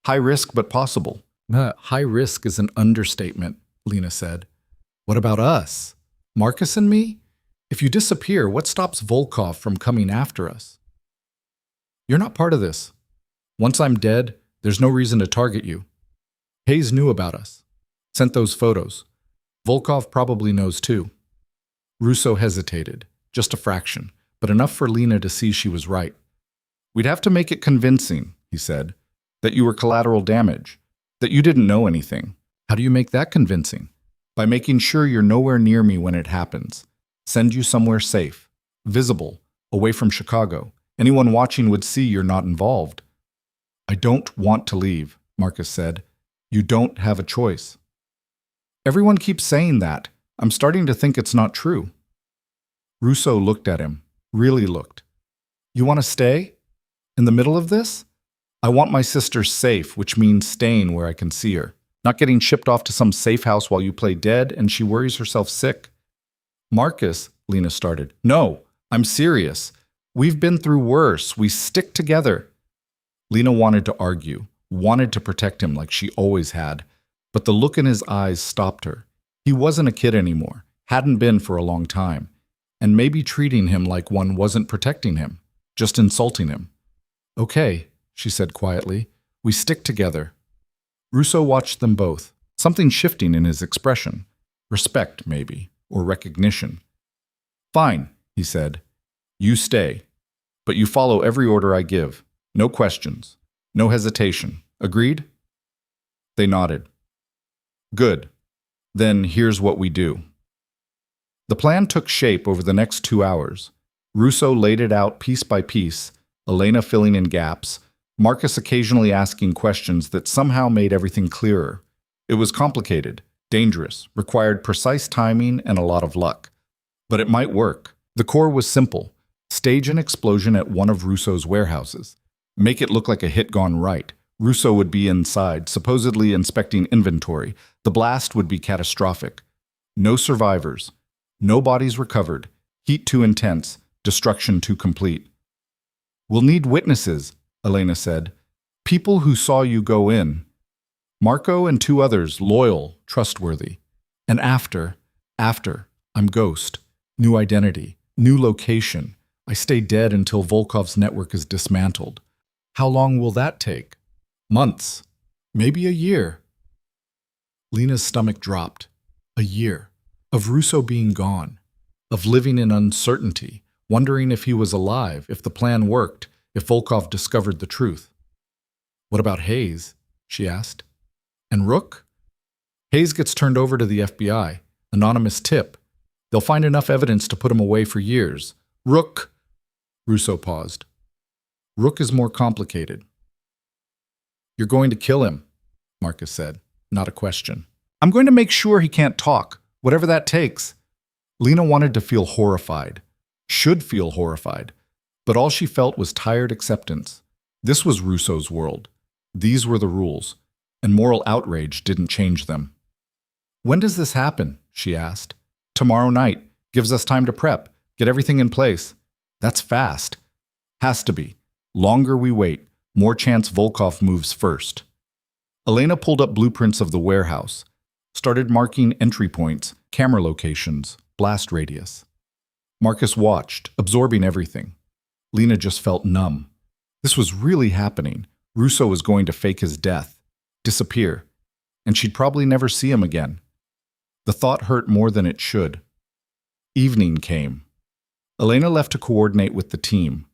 High risk, but possible. High risk is an understatement, Lena said. What about us? Marcus and me? If you disappear, what stops Volkov from coming after us? You're not part of this. Once I'm dead, there's no reason to target you. Hayes knew about us. Sent those photos. Volkov probably knows too. Russo hesitated, just a fraction, but enough for Lena to see she was right. We'd have to make it convincing, he said, that you were collateral damage, that you didn't know anything. How do you make that convincing? By making sure you're nowhere near me when it happens. Send you somewhere safe, visible, away from Chicago. Anyone watching would see you're not involved. I don't want to leave, Marcus said. You don't have a choice. Everyone keeps saying that. I'm starting to think it's not true. Russo looked at him, really looked. You want to stay? In the middle of this? I want my sister safe, which means staying where I can see her. Not getting shipped off to some safe house while you play dead and she worries herself sick. Marcus, Lena started. No, I'm serious. We've been through worse. We stick together. Lena wanted to argue, wanted to protect him like she always had, but the look in his eyes stopped her. He wasn't a kid anymore, hadn't been for a long time, and maybe treating him like one wasn't protecting him, just insulting him. Okay, she said quietly, we stick together. Russo watched them both, something shifting in his expression. Respect, maybe, or recognition. Fine, he said. You stay, but you follow every order I give. No questions, no hesitation. Agreed? They nodded. Good. Then here's what we do. The plan took shape over the next 2 hours. Russo laid it out piece by piece, Elena filling in gaps, Marcus occasionally asking questions that somehow made everything clearer. It was complicated, Dangerous, required precise timing and a lot of luck. But it might work. The core was simple. Stage an explosion at one of Russo's warehouses. Make it look like a hit gone right. Russo would be inside, supposedly inspecting inventory. The blast would be catastrophic. No survivors. No bodies recovered. Heat too intense. Destruction too complete. We'll need witnesses, Elena said. People who saw you go in. Marco and 2 others, loyal, trustworthy. And after, I'm Ghost. New identity, new location. I stay dead until Volkov's network is dismantled. How long will that take? Months. Maybe a year. Lena's stomach dropped. A year. Of Russo being gone. Of living in uncertainty, wondering if he was alive, if the plan worked, if Volkov discovered the truth. What about Hayes? She asked. And Rook? Hayes gets turned over to the FBI. Anonymous tip. They'll find enough evidence to put him away for years. Rook. Russo paused. Rook is more complicated. You're going to kill him, Marcus said, not a question. I'm going to make sure he can't talk, whatever that takes. Lena wanted to feel horrified, should feel horrified, but all she felt was tired acceptance. This was Russo's world. These were the rules, and moral outrage didn't change them. When does this happen? She asked. Tomorrow night. Gives us time to prep, get everything in place. That's fast. Has to be. Longer we wait, more chance Volkov moves first. Elena pulled up blueprints of the warehouse, started marking entry points, camera locations, blast radius. Marcus watched, absorbing everything. Lena just felt numb. This was really happening. Russo was going to fake his death, disappear, and she'd probably never see him again. The thought hurt more than it should. Evening came. Elena left to coordinate with the team.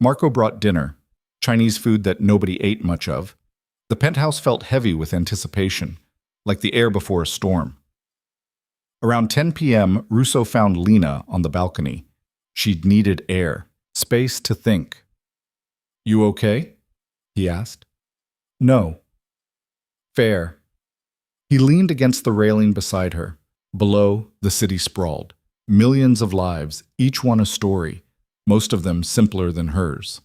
Marco brought dinner, Chinese food that nobody ate much of. The penthouse felt heavy with anticipation, like the air before a storm. Around 10 p.m., Russo found Lena on the balcony. She'd needed air, space to think. You okay? He asked. No. Fair. He leaned against the railing beside her. Below, the city sprawled. Millions of lives, each one a story, most of them simpler than hers.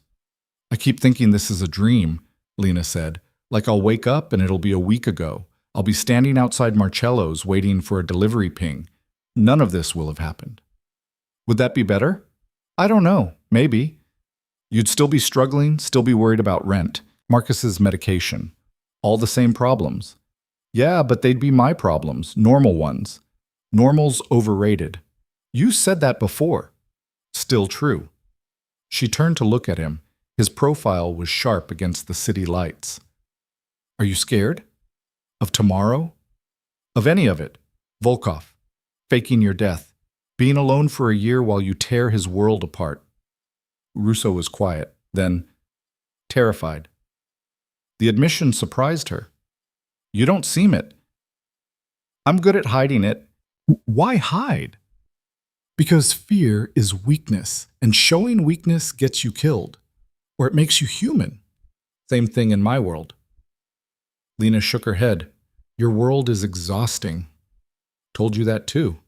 I keep thinking this is a dream, Lena said, like I'll wake up and it'll be a week ago. I'll be standing outside Marcello's waiting for a delivery ping. None of this will have happened. Would that be better? I don't know, maybe. You'd still be struggling, still be worried about rent, Marcus's medication. All the same problems. Yeah, but they'd be my problems, normal ones. Normal's overrated. You said that before. Still true. She turned to look at him. His profile was sharp against the city lights. Are you scared? Of tomorrow? Of any of it? Volkov. Faking your death. Being alone for a year while you tear his world apart. Russo was quiet, then terrified. The admission surprised her. You don't seem it. I'm good at hiding it. Why hide? Because fear is weakness, and showing weakness gets you killed. Or it makes you human. Same thing in my world. Lena shook her head. Your world is exhausting. Told you that too.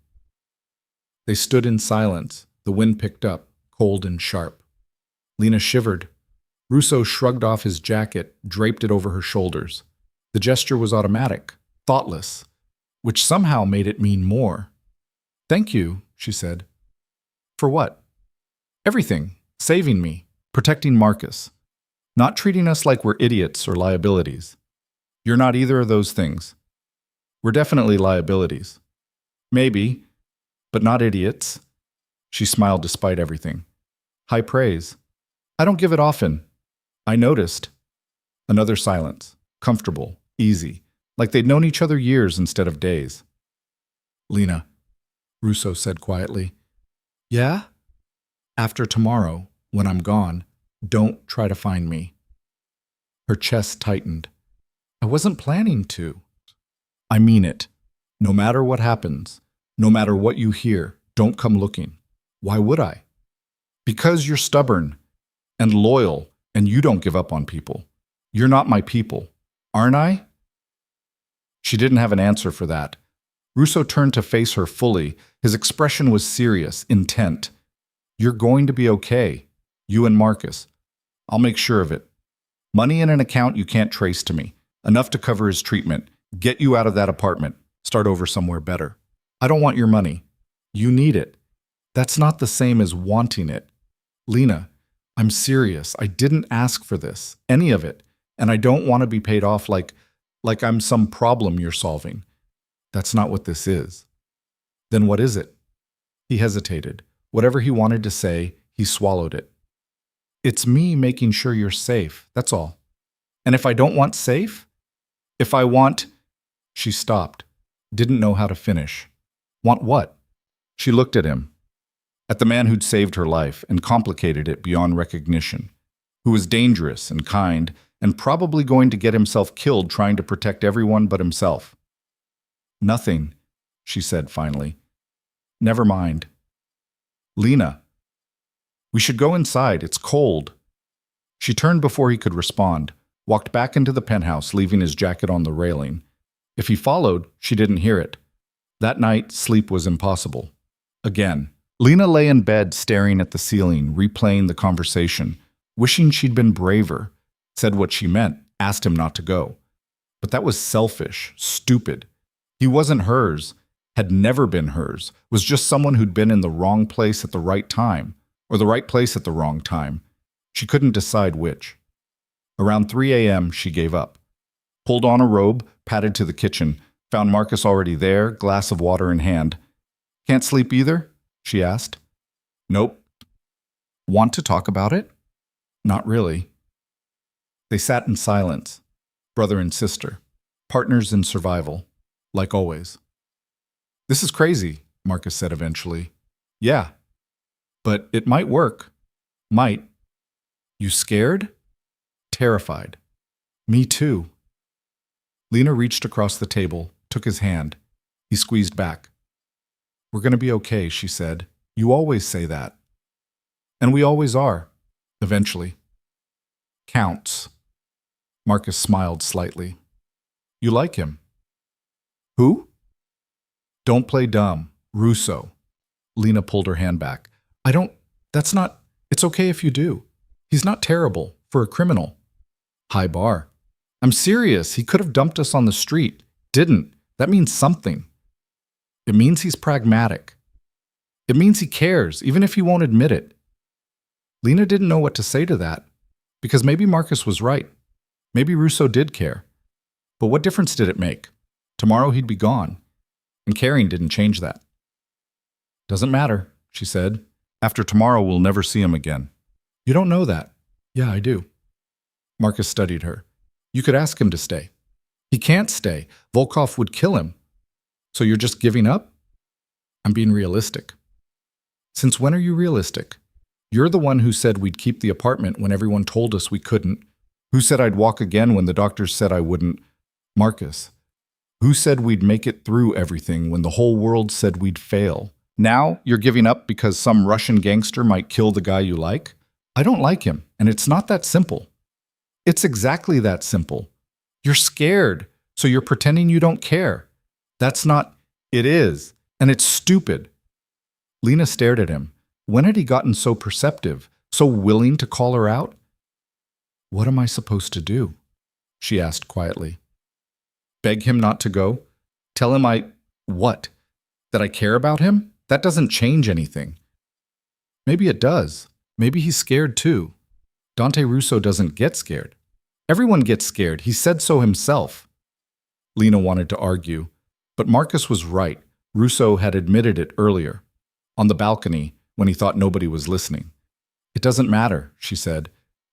They stood in silence. The wind picked up, cold and sharp. Lena shivered. Russo shrugged off his jacket, draped it over her shoulders. The gesture was automatic, thoughtless, which somehow made it mean more. Thank you, she said. For what? Everything. Saving me. Protecting Marcus. Not treating us like we're idiots or liabilities. You're not either of those things. We're definitely liabilities. Maybe, but not idiots. She smiled despite everything. High praise. I don't give it often. I noticed. Another silence. Comfortable. Easy. Like they'd known each other years instead of days. Lena, Russo said quietly. Yeah? After tomorrow, when I'm gone, don't try to find me. Her chest tightened. I wasn't planning to. I mean it. No matter what happens, no matter what you hear, don't come looking. Why would I? Because you're stubborn and loyal and you don't give up on people. You're not my people, aren't I? She didn't have an answer for that. Russo turned to face her fully. His expression was serious, intent. You're going to be okay. You and Marcus. I'll make sure of it. Money in an account you can't trace to me. Enough to cover his treatment. Get you out of that apartment. Start over somewhere better. I don't want your money. You need it. That's not the same as wanting it. Lena, I'm serious. I didn't ask for this. Any of it. And I don't want to be paid off like I'm some problem you're solving. That's not what this is. Then what is it? He hesitated. Whatever he wanted to say, he swallowed it. It's me making sure you're safe, that's all. And if I don't want safe? If I want… She stopped, didn't know how to finish. Want what? She looked at him, at the man who'd saved her life and complicated it beyond recognition, who was dangerous and kind and probably going to get himself killed trying to protect everyone but himself. Nothing, she said finally. Never mind. Lena. We should go inside. It's cold. She turned before he could respond, walked back into the penthouse, leaving his jacket on the railing. If he followed, she didn't hear it. That night, sleep was impossible. Again. Lena lay in bed staring at the ceiling, replaying the conversation, wishing she'd been braver, said what she meant, asked him not to go. But that was selfish, stupid. He wasn't hers, had never been hers, was just someone who'd been in the wrong place at the right time, or the right place at the wrong time. She couldn't decide which. Around 3 a.m., she gave up. Pulled on a robe, padded to the kitchen, found Marcus already there, glass of water in hand. Can't sleep either? She asked. Nope. Want to talk about it? Not really. They sat in silence, brother and sister, partners in survival, like always. This is crazy, Marcus said eventually. Yeah, but it might work. Might. You scared? Terrified. Me too. Lena reached across the table, took his hand. He squeezed back. We're going to be okay, she said. You always say that. And we always are, eventually. Counts. Marcus smiled slightly. You like him? Who? Don't play dumb. Russo. Lena pulled her hand back. That's not, it's okay if you do. He's not terrible, for a criminal. High bar. I'm serious, he could have dumped us on the street. Didn't. That means something. It means he's pragmatic. It means he cares, even if he won't admit it. Lena didn't know what to say to that, because maybe Marcus was right. Maybe Russo did care. But what difference did it make? Tomorrow he'd be gone, and caring didn't change that. Doesn't matter, she said. After tomorrow, we'll never see him again. You don't know that. Yeah, I do. Marcus studied her. You could ask him to stay. He can't stay. Volkov would kill him. So you're just giving up? I'm being realistic. Since when are you realistic? You're the one who said we'd keep the apartment when everyone told us we couldn't. Who said I'd walk again when the doctors said I wouldn't? Marcus. Who said we'd make it through everything when the whole world said we'd fail? Now you're giving up because some Russian gangster might kill the guy you like? I don't like him, and it's not that simple. It's exactly that simple. You're scared, so you're pretending you don't care. That's not… It is, and it's stupid. Lena stared at him. When had he gotten so perceptive, so willing to call her out? What am I supposed to do? She asked quietly. Beg him not to go? Tell him what? That I care about him? That doesn't change anything. Maybe it does. Maybe he's scared too. Dante Russo doesn't get scared. Everyone gets scared. He said so himself. Lena wanted to argue, but Marcus was right. Russo had admitted it earlier, on the balcony, when he thought nobody was listening. It doesn't matter, she said.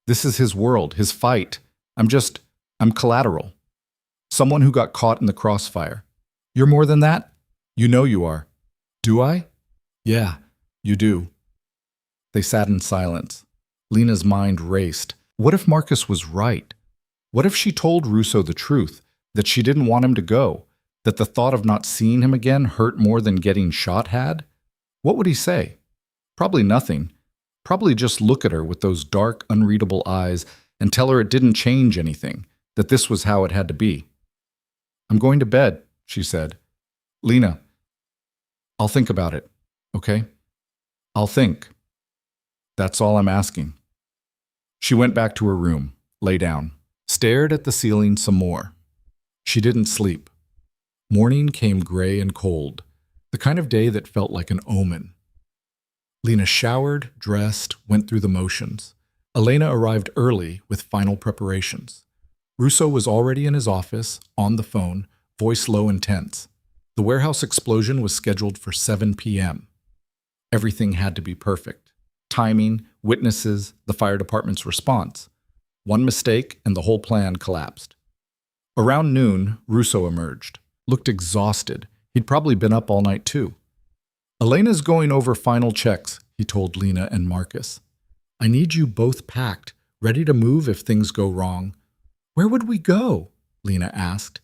This is his world, his fight. I'm collateral. Someone who got caught in the crossfire. You're more than that? You know you are. Do I? Yeah, you do. They sat in silence. Lena's mind raced. What if Marcus was right? What if she told Russo the truth, that she didn't want him to go, that the thought of not seeing him again hurt more than getting shot had? What would he say? Probably nothing. Probably just look at her with those dark, unreadable eyes and tell her it didn't change anything, that this was how it had to be. I'm going to bed, she said. Lena, I'll think about it, okay? I'll think. That's all I'm asking. She went back to her room, lay down, stared at the ceiling some more. She didn't sleep. Morning came gray and cold, the kind of day that felt like an omen. Lena showered, dressed, went through the motions. Elena arrived early with final preparations. Russo was already in his office, on the phone, voice low and tense. The warehouse explosion was scheduled for 7 p.m. Everything had to be perfect. Timing, witnesses, the fire department's response. One mistake and the whole plan collapsed. Around noon, Russo emerged. Looked exhausted. He'd probably been up all night too. Elena's going over final checks, he told Lena and Marcus. I need you both packed, ready to move if things go wrong. Where would we go? Lena asked.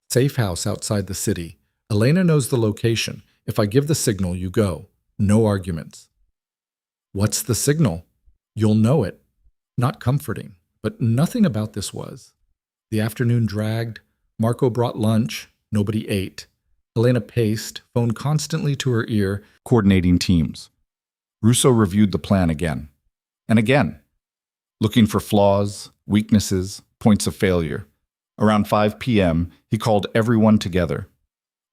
Safe house outside the city. Elena knows the location. If I give the signal, you go. No arguments. What's the signal? You'll know it. Not comforting, but nothing about this was. The afternoon dragged. Marco brought lunch. Nobody ate. Elena paced, phone constantly to her ear, coordinating teams. Russo reviewed the plan again. And again. Looking for flaws, weaknesses, points of failure. Around 5 p.m., he called everyone together.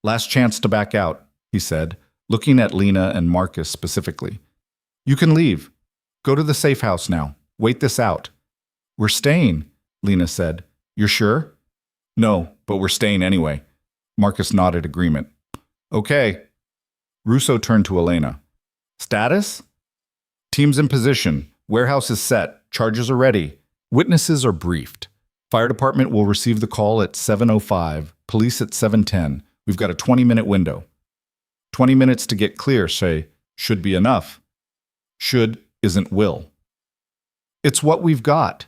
Last chance to back out, he said, looking at Lena and Marcus specifically. You can leave. Go to the safe house now. Wait this out. We're staying, Lena said. You're sure? No, but we're staying anyway. Marcus nodded agreement. Okay. Russo turned to Elena. Status? Team's in position. Warehouse is set. Charges are ready. Witnesses are briefed. Fire department will receive the call at 7:05, police at 7:10. We've got a 20-minute window. 20 minutes to get clear, say, should be enough. Should isn't will. It's what we've got.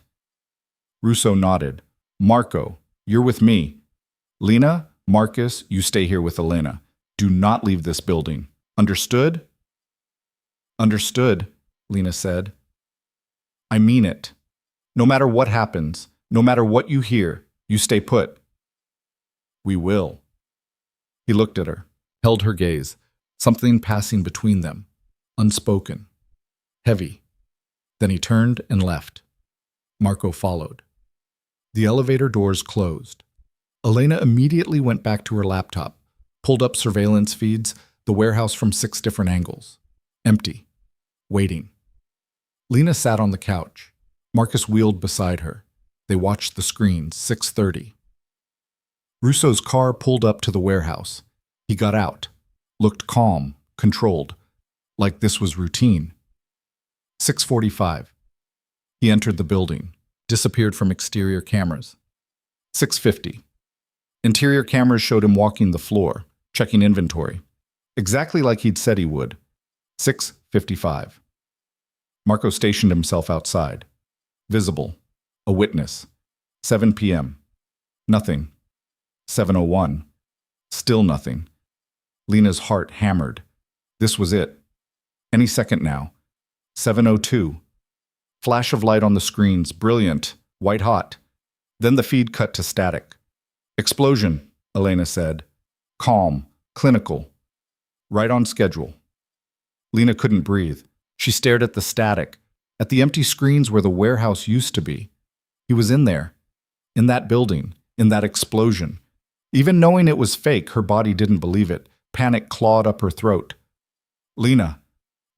Russo nodded. Marco, you're with me. Lena, Marcus, you stay here with Elena. Do not leave this building. Understood? Understood, Lena said. I mean it. No matter what happens, no matter what you hear, you stay put. We will. He looked at her, held her gaze, something passing between them, unspoken, heavy. Then he turned and left. Marco followed. The elevator doors closed. Elena immediately went back to her laptop, pulled up surveillance feeds, the warehouse from 6 different angles. Empty. Waiting. Lena sat on the couch. Marcus wheeled beside her. They watched the screens, 6:30. Russo's car pulled up to the warehouse. He got out, looked calm, controlled, like this was routine. 6:45. He entered the building, disappeared from exterior cameras. 6:50. Interior cameras showed him walking the floor, checking inventory, exactly like he'd said he would. 6:55. Marco stationed himself outside. Visible. A witness. 7 p.m. Nothing. 7:01. Still nothing. Lena's heart hammered. This was it. Any second now. 7:02. Flash of light on the screens, brilliant, white hot. Then the feed cut to static. Explosion, Elena said. Calm, clinical. Right on schedule. Lena couldn't breathe. She stared at the static, at the empty screens where the warehouse used to be. He was in there, in that building, in that explosion. Even knowing it was fake, her body didn't believe it. Panic clawed up her throat. Lena,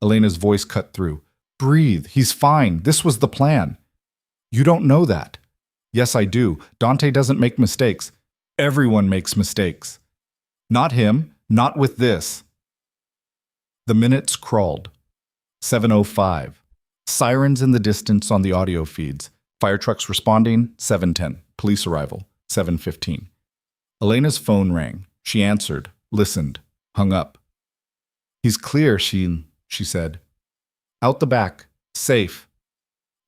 Elena's voice cut through. Breathe, he's fine. This was the plan. You don't know that. Yes, I do. Dante doesn't make mistakes. Everyone makes mistakes. Not him, not with this. The minutes crawled. 7:05. Sirens in the distance on the audio feeds. Fire trucks responding, 7:10. Police arrival, 7:15. Elena's phone rang. She answered, listened, hung up. He's clear, she said. Out the back, safe.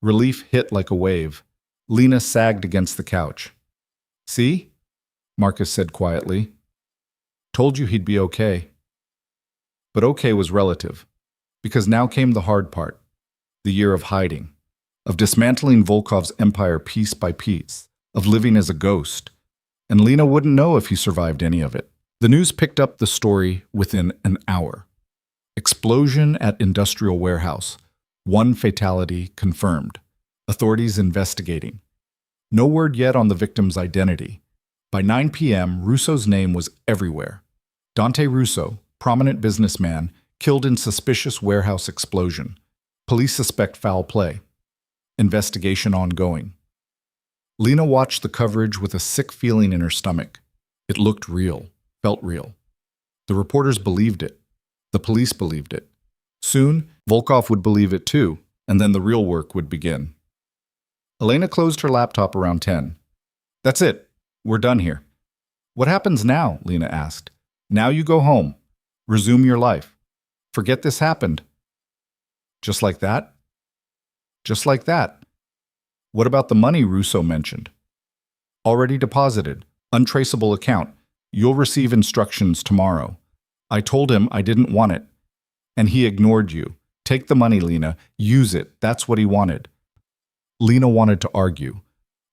Relief hit like a wave. Lena sagged against the couch. See? Marcus said quietly. Told you he'd be okay. But okay was relative, because now came the hard part. The year of hiding, of dismantling Volkov's empire piece by piece, of living as a ghost. and Lena wouldn't know if he survived any of it. The news picked up the story within an hour. Explosion at industrial warehouse. 1 fatality confirmed. Authorities investigating. No word yet on the victim's identity. By 9 p.m., Russo's name was everywhere. Dante Russo, prominent businessman, killed in suspicious warehouse explosion. Police suspect foul play. Investigation ongoing. Lena watched the coverage with a sick feeling in her stomach. It looked real, felt real. The reporters believed it. The police believed it. Soon, Volkov would believe it too, and then the real work would begin. Elena closed her laptop around 10. That's it. We're done here. What happens now? Lena asked. Now you go home. Resume your life. Forget this happened. Just like that? Just like that. What about the money Russo mentioned? Already deposited. Untraceable account. You'll receive instructions tomorrow. I told him I didn't want it. And he ignored you. Take the money, Lena. Use it. That's what he wanted. Lena wanted to argue.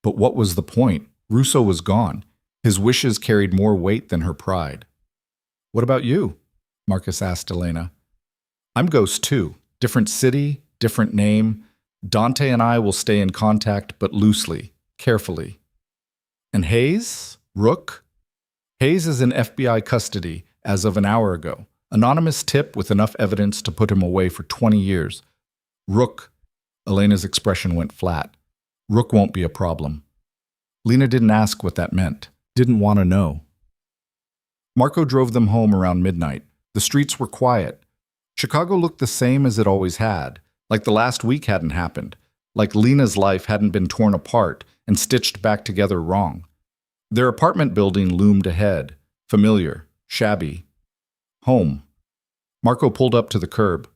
But what was the point? Russo was gone. His wishes carried more weight than her pride. What about you? Marcus asked Elena. I'm Ghost too. Different city, different name. Dante and I will stay in contact, but loosely, carefully. And Hayes? Rook? Hayes is in FBI custody as of an hour ago. Anonymous tip with enough evidence to put him away for 20 years. Rook. Elena's expression went flat. Rook won't be a problem. Lena didn't ask what that meant. Didn't want to know. Marco drove them home around midnight. The streets were quiet. Chicago looked the same as it always had, like the last week hadn't happened, like Lena's life hadn't been torn apart and stitched back together wrong. Their apartment building loomed ahead, familiar, shabby. Home. Marco pulled up to the curb.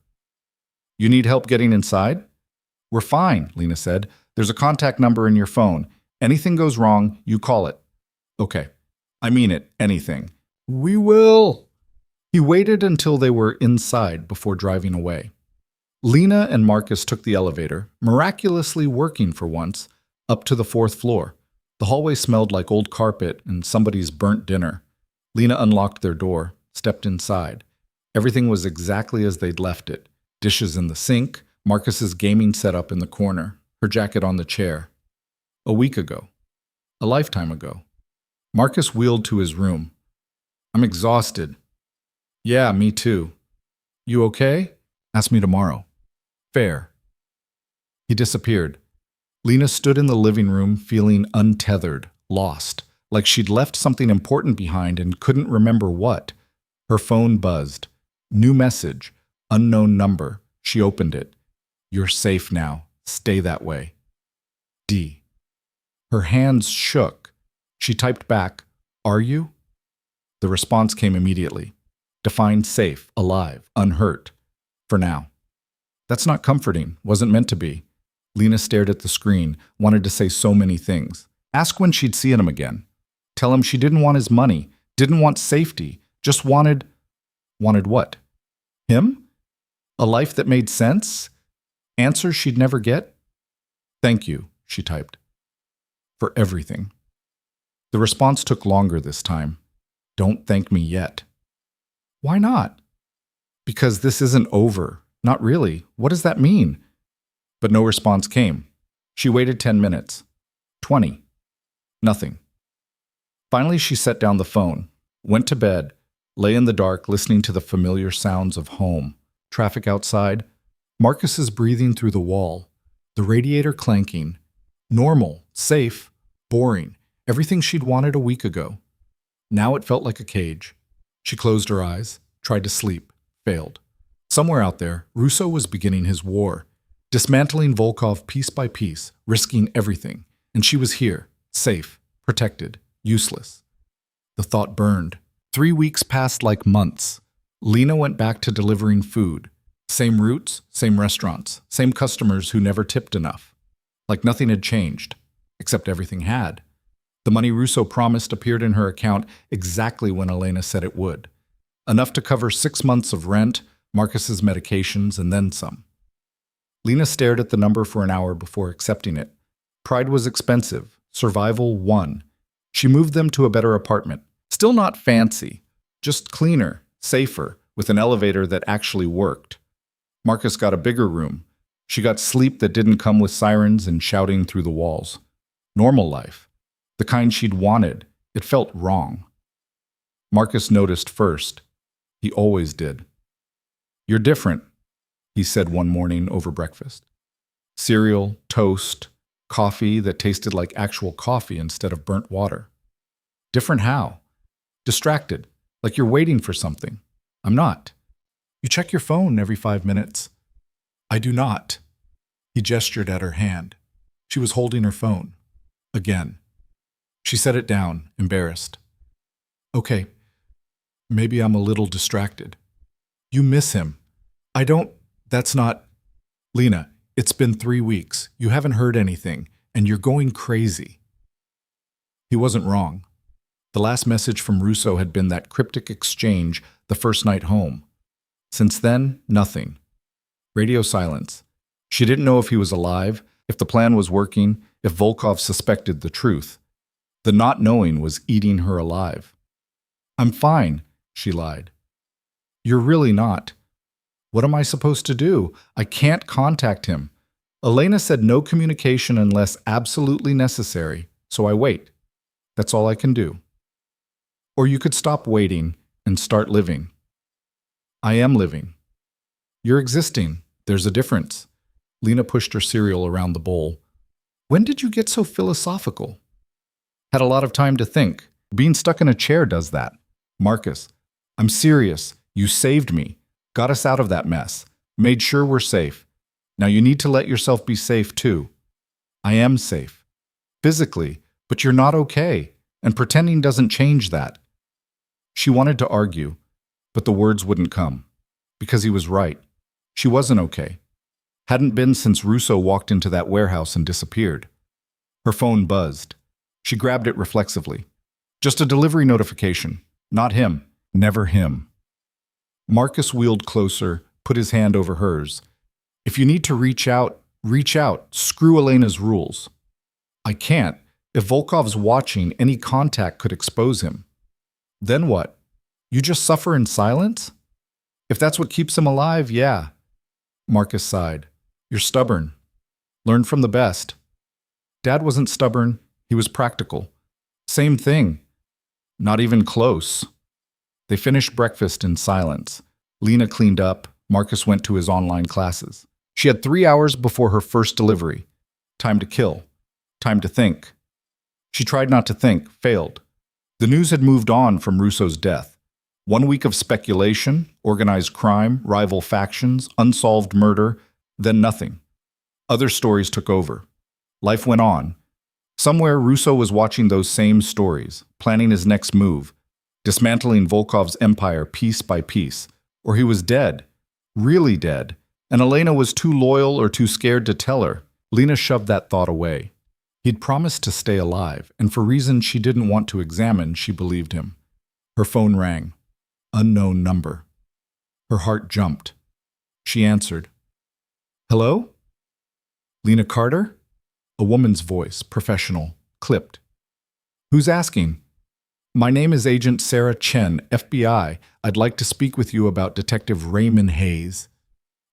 You need help getting inside? We're fine, Lena said. There's a contact number in your phone. Anything goes wrong, you call it. Okay. I mean it, anything. We will. He waited until they were inside before driving away. Lena and Marcus took the elevator, miraculously working for once, up to the 4th floor. The hallway smelled like old carpet and somebody's burnt dinner. Lena unlocked their door, stepped inside. Everything was exactly as they'd left it. Dishes in the sink, Marcus's gaming setup in the corner, her jacket on the chair. A week ago. A lifetime ago. Marcus wheeled to his room. I'm exhausted. Yeah, me too. You okay? Ask me tomorrow. Fair. He disappeared. Lena stood in the living room feeling untethered, lost, like she'd left something important behind and couldn't remember what. Her phone buzzed. New message. Unknown number. She opened it. You're safe now. Stay that way. D. Her hands shook. She typed back, Are you? The response came immediately. Defined safe, alive, unhurt. For now. That's not comforting. Wasn't meant to be. Lena stared at the screen, wanted to say so many things. Ask when she'd see him again. Tell him she didn't want his money, didn't want safety, just wanted... Wanted what? Him? A life that made sense? Answers she'd never get? Thank you, she typed. For everything. The response took longer this time. Don't thank me yet. Why not? Because this isn't over. Not really. What does that mean? But no response came. She waited 10 minutes. 20. Nothing. Finally, she set down the phone, went to bed, lay in the dark listening to the familiar sounds of home. Traffic outside. Marcus's breathing through the wall. The radiator clanking. Normal, safe, boring. Everything she'd wanted a week ago. Now it felt like a cage. She closed her eyes, tried to sleep, failed. Somewhere out there, Russo was beginning his war, dismantling Volkov piece by piece, risking everything. And she was here, safe, protected, useless. The thought burned. 3 weeks passed like months. Lena went back to delivering food. Same routes, same restaurants, same customers who never tipped enough. Like nothing had changed, except everything had. The money Russo promised appeared in her account exactly when Elena said it would. Enough to cover 6 months of rent, Marcus's medications, and then some. Lena stared at the number for an hour before accepting it. Pride was expensive. Survival won. She moved them to a better apartment. Still not fancy, just cleaner, safer, with an elevator that actually worked. Marcus got a bigger room. She got sleep that didn't come with sirens and shouting through the walls. Normal life. The kind she'd wanted. It felt wrong. Marcus noticed first. He always did. "You're different," he said one morning over breakfast. Cereal, toast, coffee that tasted like actual coffee instead of burnt water. Different how? Distracted, like you're waiting for something. I'm not. You check your phone every 5 minutes. I do not. He gestured at her hand. She was holding her phone. Again. She set it down, embarrassed. Okay, maybe I'm a little distracted. You miss him. I don't. That's not. Lena, it's been 3 weeks. You haven't heard anything, and you're going crazy. He wasn't wrong. The last message from Russo had been that cryptic exchange the first night home. Since then, nothing. Radio silence. She didn't know if he was alive, if the plan was working, if Volkov suspected the truth. The not knowing was eating her alive. I'm fine, she lied. You're really not. What am I supposed to do? I can't contact him. Elena said no communication unless absolutely necessary, so I wait. That's all I can do. Or you could stop waiting and start living. I am living. You're existing. There's a difference. Lena pushed her cereal around the bowl. When did you get so philosophical? Had a lot of time to think. Being stuck in a chair does that. Marcus, I'm serious. You saved me. Got us out of that mess. Made sure we're safe. Now you need to let yourself be safe too. I am safe. Physically, but you're not okay. And pretending doesn't change that. She wanted to argue, but the words wouldn't come. Because he was right. She wasn't okay. Hadn't been since Russo walked into that warehouse and disappeared. Her phone buzzed. She grabbed it reflexively. Just a delivery notification. Not him. Never him. Marcus wheeled closer, put his hand over hers. If you need to reach out, reach out. Screw Elena's rules. I can't. If Volkov's watching, any contact could expose him. Then what? You just suffer in silence? If that's what keeps him alive, yeah. Marcus sighed. You're stubborn. Learn from the best. Dad wasn't stubborn. He was practical. Same thing. Not even close. They finished breakfast in silence. Lena cleaned up. Marcus went to his online classes. She had 3 hours before her first delivery. Time to kill. Time to think. She tried not to think, failed. The news had moved on from Russo's death. 1 week of speculation, organized crime, rival factions, unsolved murder, then nothing. Other stories took over. Life went on. Somewhere Russo was watching those same stories, planning his next move, dismantling Volkov's empire piece by piece. Or he was dead, really dead, and Elena was too loyal or too scared to tell her. Lena shoved that thought away. He'd promised to stay alive, and for reasons she didn't want to examine, she believed him. Her phone rang. Unknown number. Her heart jumped. She answered. Hello? Lena Carter? A woman's voice, professional, clipped. Who's asking? My name is Agent Sarah Chen, FBI. I'd like to speak with you about Detective Raymond Hayes.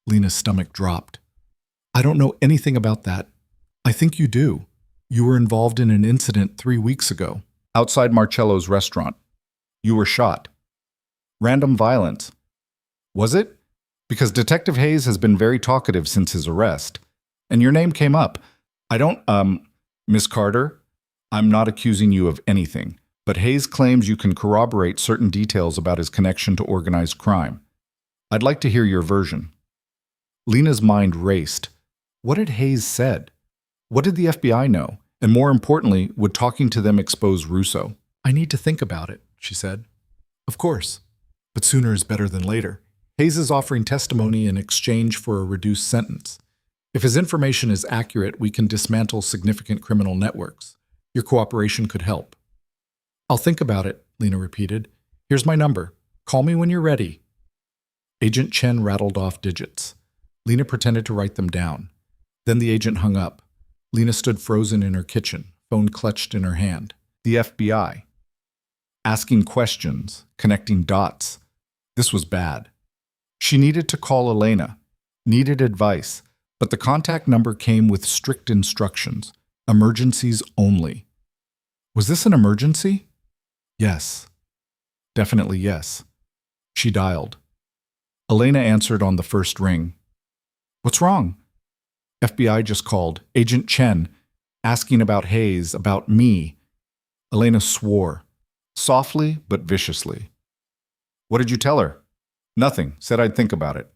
Lena's stomach dropped. I don't know anything about that. I think you do. You were involved in an incident 3 weeks ago, outside Marcello's restaurant. You were shot. Random violence. Was it? Because Detective Hayes has been very talkative since his arrest. And your name came up. I don't, Miss Carter, I'm not accusing you of anything, but Hayes claims you can corroborate certain details about his connection to organized crime. I'd like to hear your version. Lena's mind raced. What had Hayes said? What did the FBI know? And more importantly, would talking to them expose Russo? I need to think about it, she said. Of course, but sooner is better than later. Hayes is offering testimony in exchange for a reduced sentence. If his information is accurate, we can dismantle significant criminal networks. Your cooperation could help. I'll think about it, Lena repeated. Here's my number. Call me when you're ready. Agent Chen rattled off digits. Lena pretended to write them down. Then the agent hung up. Lena stood frozen in her kitchen, phone clutched in her hand. The FBI. Asking questions, connecting dots. This was bad. She needed to call Elena, needed advice, but the contact number came with strict instructions. Emergencies only. Was this an emergency? Yes. Definitely yes. She dialed. Elena answered on the first ring. What's wrong? FBI just called. Agent Chen, asking about Hayes, about me. Elena swore, softly but viciously. What did you tell her? Nothing. Said I'd think about it.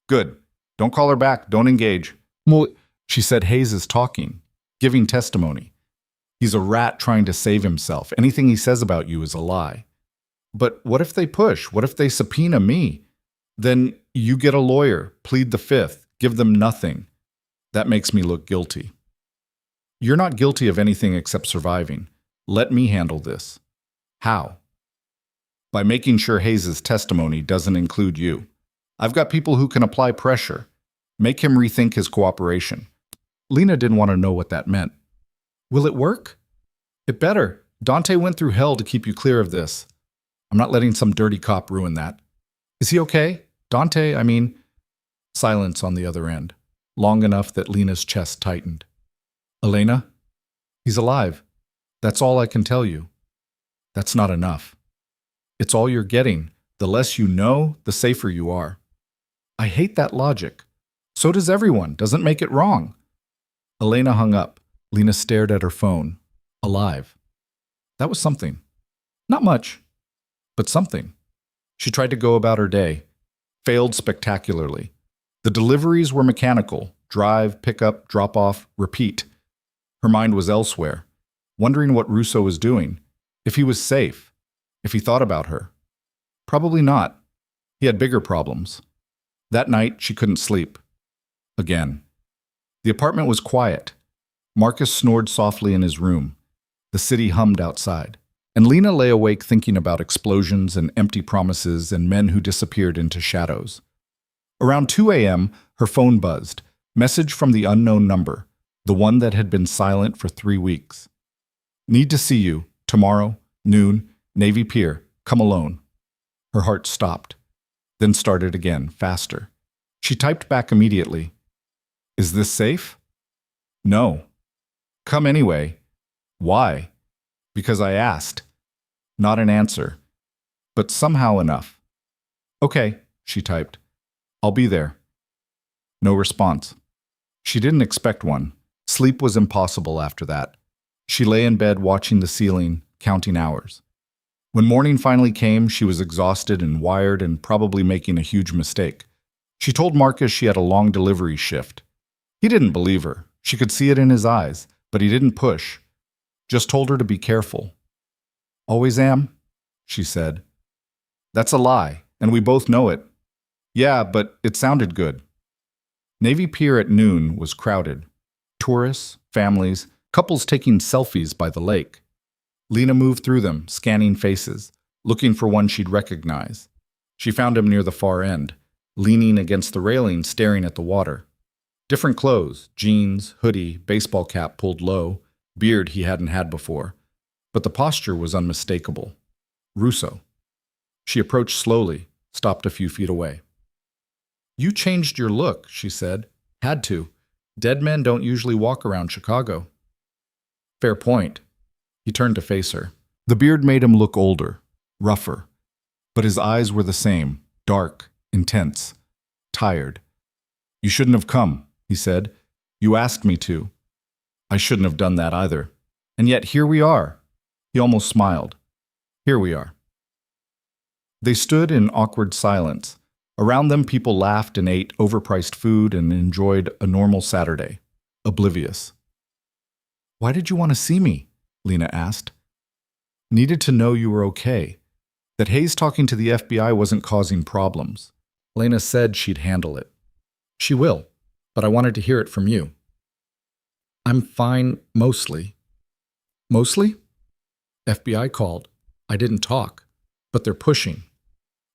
Good. Don't call her back. Don't engage. Well, she said Hayes is talking, giving testimony. He's a rat trying to save himself. Anything he says about you is a lie. But what if they push? What if they subpoena me? Then you get a lawyer, plead the fifth, give them nothing. That makes me look guilty. You're not guilty of anything except surviving. Let me handle this. How? By making sure Hayes' testimony doesn't include you. I've got people who can apply pressure. Make him rethink his cooperation. Lena didn't want to know what that meant. Will it work? It better. Dante went through hell to keep you clear of this. I'm not letting some dirty cop ruin that. Is he okay? Dante, I mean... Silence on the other end, long enough that Lena's chest tightened. Elena? He's alive. That's all I can tell you. That's not enough. It's all you're getting. The less you know, the safer you are. I hate that logic. So does everyone. Doesn't make it wrong. Elena hung up. Lena stared at her phone. Alive. That was something. Not much, but something. She tried to go about her day. Failed spectacularly. The deliveries were mechanical. Drive, pick up, drop off, repeat. Her mind was elsewhere, wondering what Russo was doing, if he was safe, if he thought about her. Probably not. He had bigger problems. That night, she couldn't sleep. Again. The apartment was quiet. Marcus snored softly in his room. The city hummed outside. And Lena lay awake thinking about explosions and empty promises and men who disappeared into shadows. Around 2 a.m., her phone buzzed. Message from the unknown number, the one that had been silent for 3 weeks. Need to see you. Tomorrow, noon, Navy Pier. Come alone. Her heart stopped, then started again, faster. She typed back immediately. Is this safe? No. Come anyway. Why? Because I asked. Not an answer, but somehow enough. Okay, she typed. I'll be there. No response. She didn't expect one. Sleep was impossible after that. She lay in bed watching the ceiling, counting hours. When morning finally came, she was exhausted and wired and probably making a huge mistake. She told Marcus she had a long delivery shift. He didn't believe her. She could see it in his eyes, but he didn't push. Just told her to be careful. Always am, she said. That's a lie, and we both know it. Yeah, but it sounded good. Navy Pier at noon was crowded. Tourists, families, couples taking selfies by the lake. Lena moved through them, scanning faces, looking for one she'd recognize. She found him near the far end, leaning against the railing, staring at the water. Different clothes, jeans, hoodie, baseball cap pulled low, beard he hadn't had before. But the posture was unmistakable. Russo. She approached slowly, stopped a few feet away. You changed your look, she said. Had to. Dead men don't usually walk around Chicago. Fair point. He turned to face her. The beard made him look older, rougher. But his eyes were the same, dark, intense, tired. You shouldn't have come, he said. You asked me to. I shouldn't have done that either. And yet here we are. He almost smiled. Here we are. They stood in awkward silence. Around them, people laughed and ate overpriced food and enjoyed a normal Saturday, oblivious. Why did you want to see me? Lena asked. Needed to know you were okay, that Hayes talking to the FBI wasn't causing problems. Lena said she'd handle it. She will, but I wanted to hear it from you. I'm fine, mostly. Mostly? FBI called. I didn't talk, but they're pushing.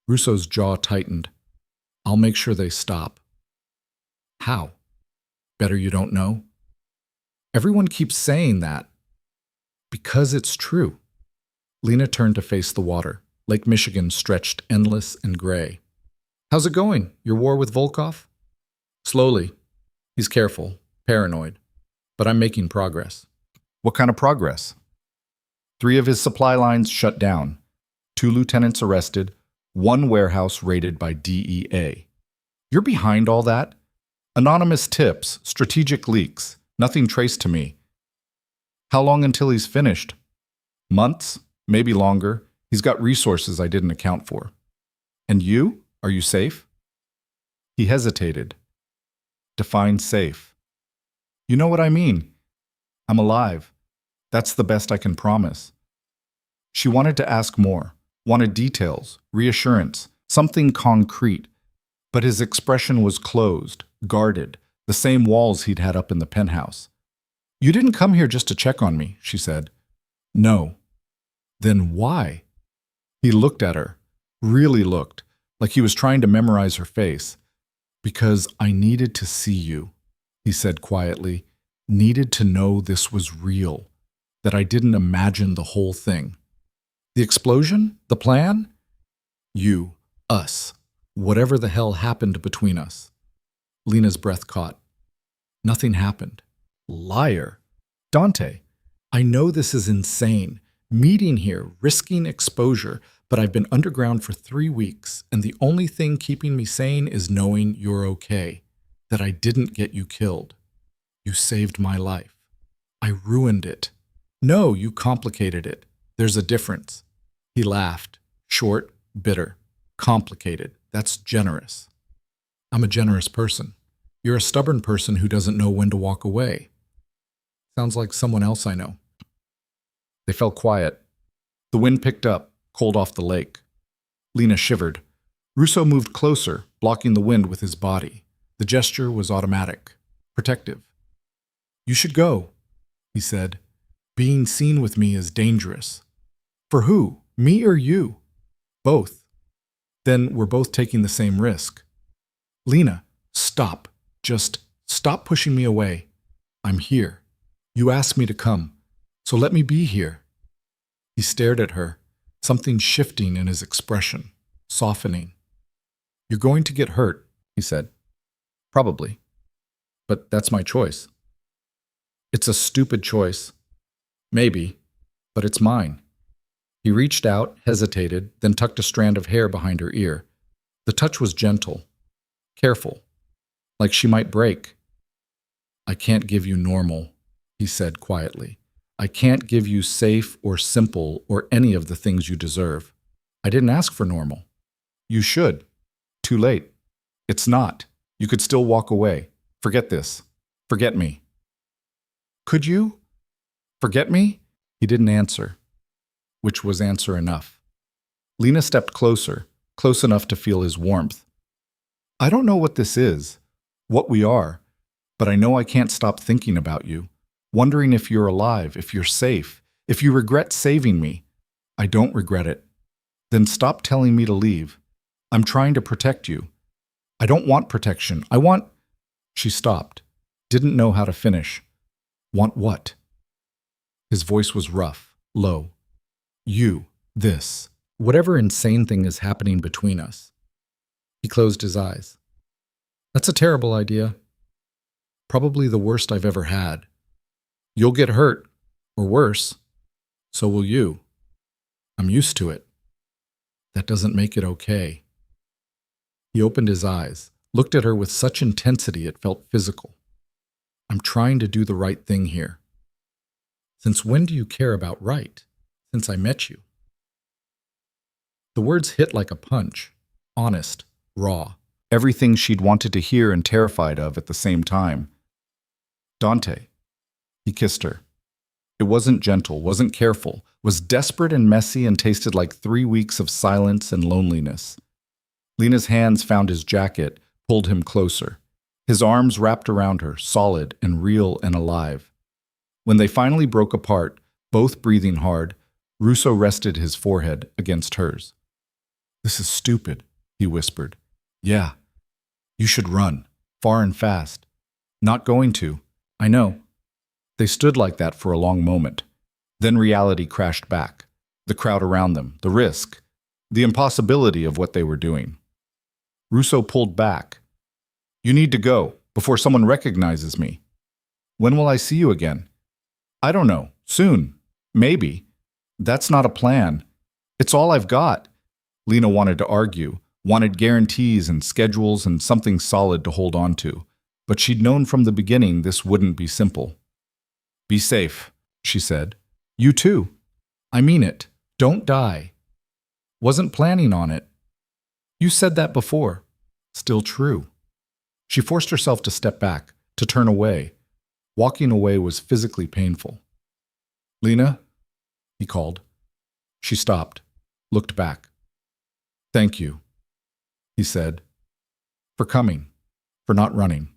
Russo's jaw tightened. I'll make sure they stop. How? Better you don't know? Everyone keeps saying that. Because it's true. Lena turned to face the water. Lake Michigan stretched endless and gray. How's it going, your war with Volkov? Slowly. He's careful, paranoid. But I'm making progress. What kind of progress? 3 of his supply lines shut down. 2 lieutenants arrested. 1 warehouse raided by DEA. You're behind all that? Anonymous tips, strategic leaks, nothing traced to me. How long until he's finished? Months, maybe longer. He's got resources I didn't account for. And you? Are you safe? He hesitated. Define safe. You know what I mean. I'm alive. That's the best I can promise. She wanted to ask more, wanted details, reassurance, something concrete. But his expression was closed, guarded, the same walls he'd had up in the penthouse. You didn't come here just to check on me, she said. No. Then why? He looked at her, really looked, like he was trying to memorize her face. Because I needed to see you, he said quietly, needed to know this was real, that I didn't imagine the whole thing. The explosion? The plan? You, us, whatever the hell happened between us. Lena's breath caught. Nothing happened. Liar. Dante, I know this is insane. Meeting here, risking exposure, but I've been underground for 3 weeks, and the only thing keeping me sane is knowing you're okay, that I didn't get you killed. You saved my life. I ruined it. No, you complicated it. There's a difference. He laughed, short, bitter. Complicated. That's generous. I'm a generous person. You're a stubborn person who doesn't know when to walk away. Sounds like someone else I know. They fell quiet. The wind picked up, cold off the lake. Lena shivered. Russo moved closer, blocking the wind with his body. The gesture was automatic, protective. You should go, he said. Being seen with me is dangerous. For who? Me or you? Both. Then we're both taking the same risk. Lena, stop. Just stop pushing me away. I'm here. You asked me to come, so let me be here. He stared at her, something shifting in his expression, softening. You're going to get hurt, he said. Probably. But that's my choice. It's a stupid choice. Maybe, but it's mine. He reached out, hesitated, then tucked a strand of hair behind her ear. The touch was gentle, careful, like she might break. I can't give you normal, he said quietly. I can't give you safe or simple or any of the things you deserve. I didn't ask for normal. You should. Too late. It's not. You could still walk away. Forget this. Forget me. Could you? Forget me? He didn't answer, which was answer enough. Lena stepped closer, close enough to feel his warmth. I don't know what this is, what we are, but I know I can't stop thinking about you, wondering if you're alive, if you're safe, if you regret saving me. I don't regret it. Then stop telling me to leave. I'm trying to protect you. I don't want protection. I want... She stopped, didn't know how to finish. Want what? His voice was rough, low. You, this, whatever insane thing is happening between us. He closed his eyes. That's a terrible idea. Probably the worst I've ever had. You'll get hurt, or worse. So will you. I'm used to it. That doesn't make it okay. He opened his eyes, looked at her with such intensity it felt physical. I'm trying to do the right thing here. Since when do you care about right? Since I met you. The words hit like a punch, honest, raw, everything she'd wanted to hear and terrified of at the same time. Dante. He kissed her. It wasn't gentle, wasn't careful, was desperate and messy and tasted like 3 weeks of silence and loneliness. Lena's hands found his jacket, pulled him closer. His arms wrapped around her, solid and real and alive. When they finally broke apart, both breathing hard, Russo rested his forehead against hers. This is stupid, he whispered. Yeah. You should run, far and fast. Not going to. I know. They stood like that for a long moment. Then reality crashed back. The crowd around them, the risk, the impossibility of what they were doing. Russo pulled back. You need to go, before someone recognizes me. When will I see you again? I don't know. Soon. Maybe. That's not a plan. It's all I've got. Lena wanted to argue, wanted guarantees and schedules and something solid to hold on to. But she'd known from the beginning this wouldn't be simple. Be safe, she said. You too. I mean it. Don't die. Wasn't planning on it. You said that before. Still true. She forced herself to step back, to turn away. Walking away was physically painful. Lena, he called. She stopped, looked back. Thank you, he said, for coming, for not running.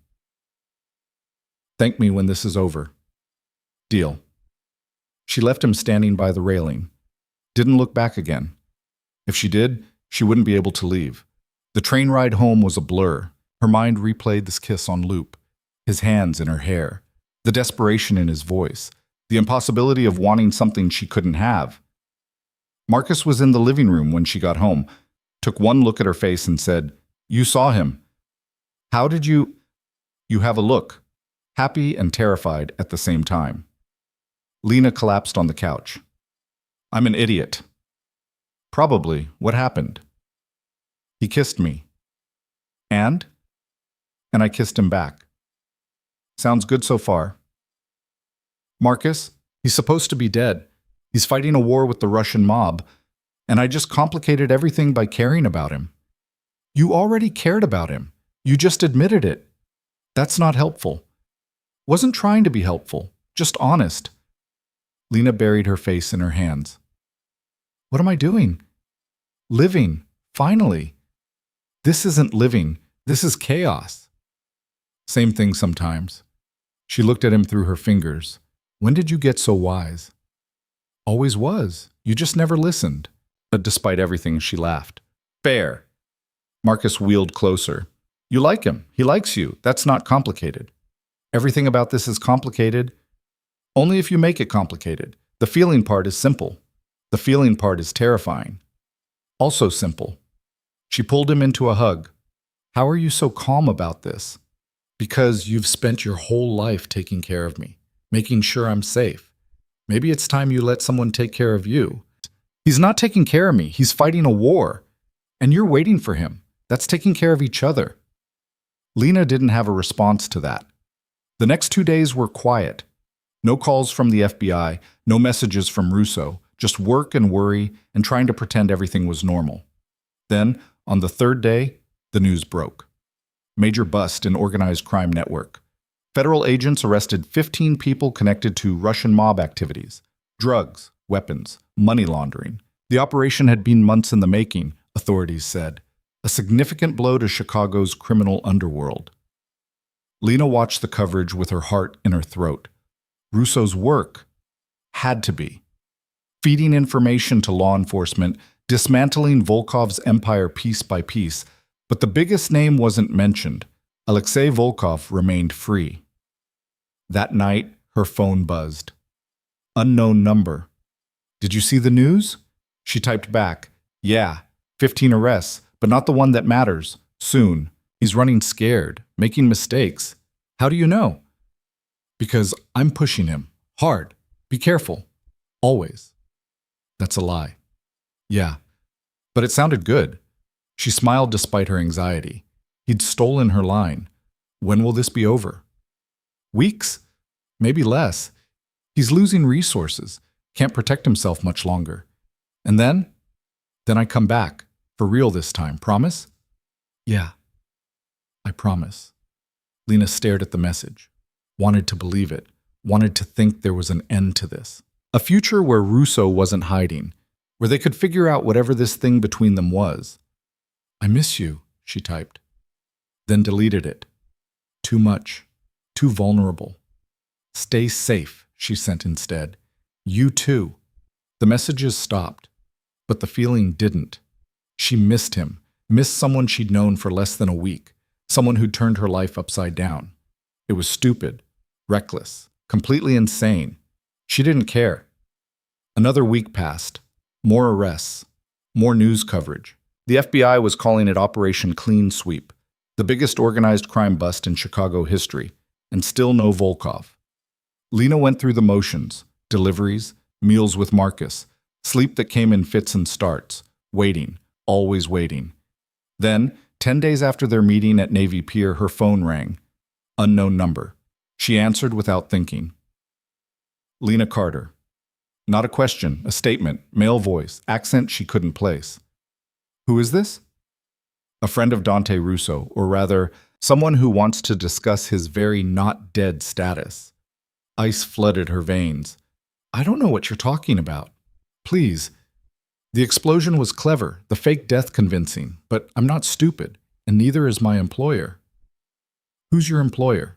Thank me when this is over. Deal. She left him standing by the railing. Didn't look back again. If she did, she wouldn't be able to leave. The train ride home was a blur. Her mind replayed this kiss on loop. His hands in her hair. The desperation in his voice. The impossibility of wanting something she couldn't have. Marcus was in the living room when she got home, took one look at her face and said, You saw him. How did you... You have a look. Happy and terrified at the same time. Lena collapsed on the couch. I'm an idiot. Probably. What happened? He kissed me. And? And I kissed him back. Sounds good so far. Marcus, he's supposed to be dead. He's fighting a war with the Russian mob, and I just complicated everything by caring about him. You already cared about him. You just admitted it. That's not helpful. Wasn't trying to be helpful, just honest. Lena buried her face in her hands. What am I doing? Living, finally. This isn't living. This is chaos. Same thing sometimes. She looked at him through her fingers. When did you get so wise? Always was. You just never listened. But despite everything, she laughed. Fair. Marcus wheeled closer. You like him. He likes you. That's not complicated. Everything about this is complicated. Only if you make it complicated. The feeling part is simple. The feeling part is terrifying. Also simple. She pulled him into a hug. How are you so calm about this? Because you've spent your whole life taking care of me, making sure I'm safe. Maybe it's time you let someone take care of you. He's not taking care of me. He's fighting a war. And you're waiting for him. That's taking care of each other. Lena didn't have a response to that. The next 2 days were quiet. No calls from the FBI, no messages from Russo, just work and worry and trying to pretend everything was normal. Then, on the third day, the news broke. Major bust in organized crime network. Federal agents arrested 15 people connected to Russian mob activities, drugs, weapons, money laundering. The operation had been months in the making, authorities said. A significant blow to Chicago's criminal underworld. Lena watched the coverage with her heart in her throat. Russo's work had to be. Feeding information to law enforcement, dismantling Volkov's empire piece by piece, but the biggest name wasn't mentioned. Alexei Volkov remained free. That night, her phone buzzed. Unknown number. Did you see the news? She typed back, yeah, 15 arrests, but not the one that matters. Soon. He's running scared, making mistakes. How do you know? Because I'm pushing him. Hard. Be careful. Always. That's a lie. Yeah. But it sounded good. She smiled despite her anxiety. He'd stolen her line. When will this be over? Weeks? Maybe less. He's losing resources. Can't protect himself much longer. And then? Then I come back. For real this time. Promise? Yeah. I promise. Lena stared at the message. Wanted to believe it. Wanted to think there was an end to this. A future where Russo wasn't hiding. Where they could figure out whatever this thing between them was. I miss you, she typed. Then deleted it. Too much. Too vulnerable. Stay safe, she sent instead. You too. The messages stopped. But the feeling didn't. She missed him. Missed someone she'd known for less than a week. Someone who'd turned her life upside down. It was stupid. Reckless. Completely insane. She didn't care. Another week passed. More arrests. More news coverage. The FBI was calling it Operation Clean Sweep, the biggest organized crime bust in Chicago history, and still no Volkov. Lena went through the motions, deliveries, meals with Marcus, sleep that came in fits and starts, waiting, always waiting. Then, 10 days after their meeting at Navy Pier, her phone rang. Unknown number. She answered without thinking. Lena Carter. Not a question, a statement, male voice, accent she couldn't place. Who is this? A friend of Dante Russo, or rather, someone who wants to discuss his very not dead status. Ice flooded her veins. I don't know what you're talking about. Please. The explosion was clever, the fake death convincing, but I'm not stupid, and neither is my employer. Who's your employer?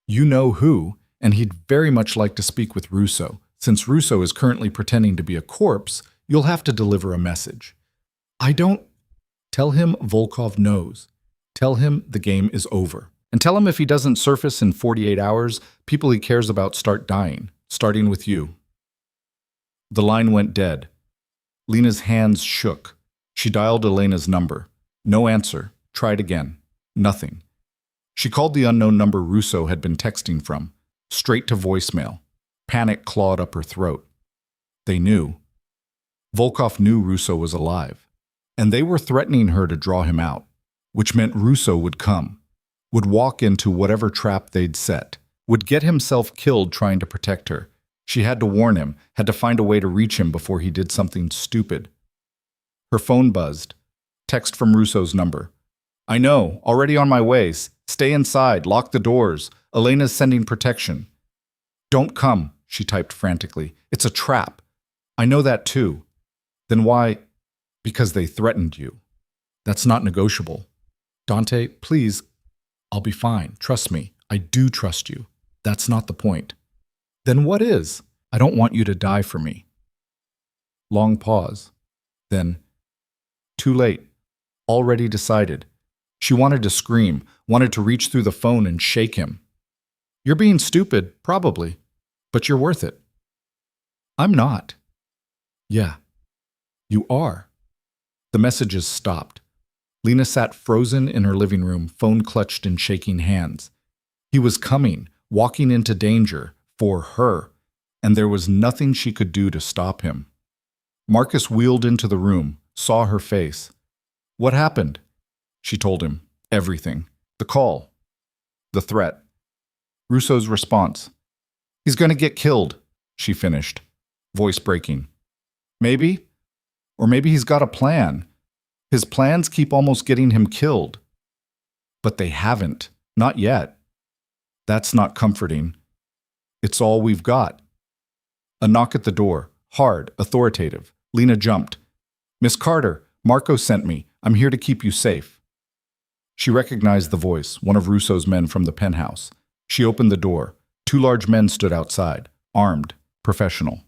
You know who, and he'd very much like to speak with Russo. Since Russo is currently pretending to be a corpse, you'll have to deliver a message. I don't... Tell him Volkov knows. Tell him the game is over. And tell him if he doesn't surface in 48 hours, people he cares about start dying, starting with you. The line went dead. Lena's hands shook. She dialed Elena's number. No answer. Tried again. Nothing. She called the unknown number Russo had been texting from. Straight to voicemail. Panic clawed up her throat. They knew. Volkov knew Russo was alive. And they were threatening her to draw him out, which meant Russo would come, would walk into whatever trap they'd set, would get himself killed trying to protect her. She had to warn him, had to find a way to reach him before he did something stupid. Her phone buzzed. Text from Russo's number. I know, already on my way. Stay inside, lock the doors. Elena's sending protection. Don't come, she typed frantically. It's a trap. I know that too. Then why? Because they threatened you. That's not negotiable. Dante, please, I'll be fine. Trust me. I do trust you. That's not the point. Then what is? I don't want you to die for me. Long pause. Then, too late. Already decided. She wanted to scream, wanted to reach through the phone and shake him. You're being stupid, probably, but you're worth it. I'm not. Yeah, you are. The messages stopped. Lena sat frozen in her living room, phone clutched in shaking hands. He was coming, walking into danger, for her, and there was nothing she could do to stop him. Marcus wheeled into the room, saw her face. What happened? She told him. Everything. The call. The threat. Russo's response. He's going to get killed, she finished, voice breaking. Maybe? Or maybe he's got a plan. His plans keep almost getting him killed. But they haven't. Not yet. That's not comforting. It's all we've got. A knock at the door. Hard, authoritative. Lena jumped. Miss Carter, Marco sent me. I'm here to keep you safe. She recognized the voice, one of Russo's men from the penthouse. She opened the door. Two large men stood outside, armed, professional.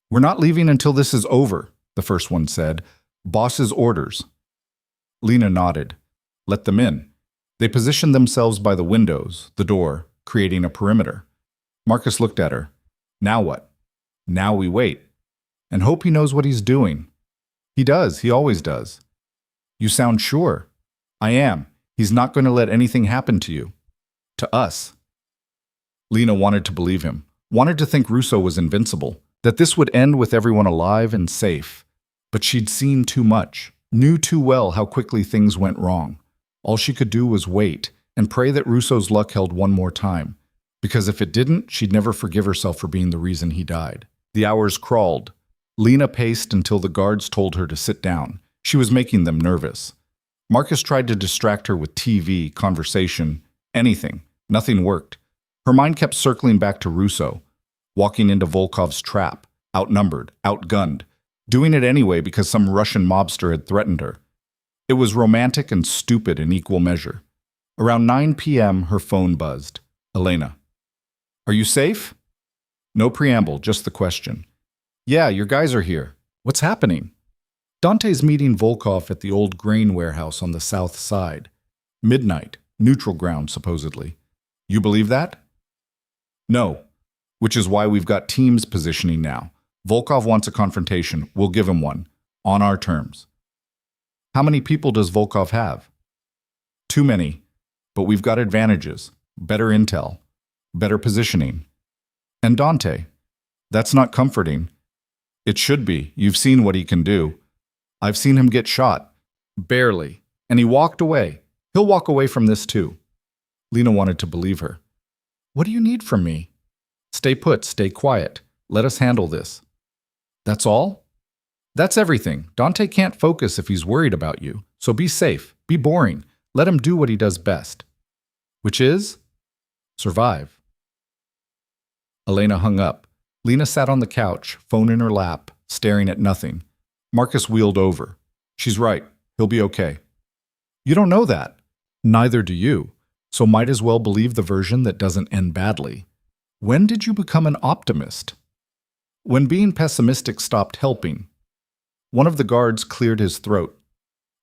We're not leaving until this is over, the first one said. Boss's orders. Lena nodded. Let them in. They positioned themselves by the windows, the door, creating a perimeter. Marcus looked at her. Now what? Now we wait. And hope he knows what he's doing. He does, he always does. You sound sure. I am. He's not going to let anything happen to you. To us. Lena wanted to believe him, wanted to think Russo was invincible, that this would end with everyone alive and safe. But she'd seen too much, knew too well how quickly things went wrong. All she could do was wait and pray that Russo's luck held one more time, because if it didn't, she'd never forgive herself for being the reason he died. The hours crawled. Lena paced until the guards told her to sit down. She was making them nervous. Marcus tried to distract her with TV, conversation, anything. Nothing worked. Her mind kept circling back to Russo, walking into Volkov's trap, outnumbered, outgunned, doing it anyway because some Russian mobster had threatened her. It was romantic and stupid in equal measure. Around 9 p.m., her phone buzzed. Elena. Are you safe? No preamble, just the question. Yeah, your guys are here. What's happening? Dante's meeting Volkov at the old grain warehouse on the south side. Midnight, neutral ground, supposedly. You believe that? No, which is why we've got teams positioning now. Volkov wants a confrontation. We'll give him one. On our terms. How many people does Volkov have? Too many. But we've got advantages. Better intel. Better positioning. And Dante. That's not comforting. It should be. You've seen what he can do. I've seen him get shot. Barely. And he walked away. He'll walk away from this too. Lena wanted to believe her. What do you need from me? Stay put, stay quiet. Let us handle this. That's all? That's everything. Dante can't focus if he's worried about you. So be safe, be boring. Let him do what he does best. Which is? Survive. Elena hung up. Lena sat on the couch, phone in her lap, staring at nothing. Marcus wheeled over. She's right. He'll be okay. You don't know that. Neither do you. So might as well believe the version that doesn't end badly. When did you become an optimist? When being pessimistic stopped helping. One of the guards cleared his throat.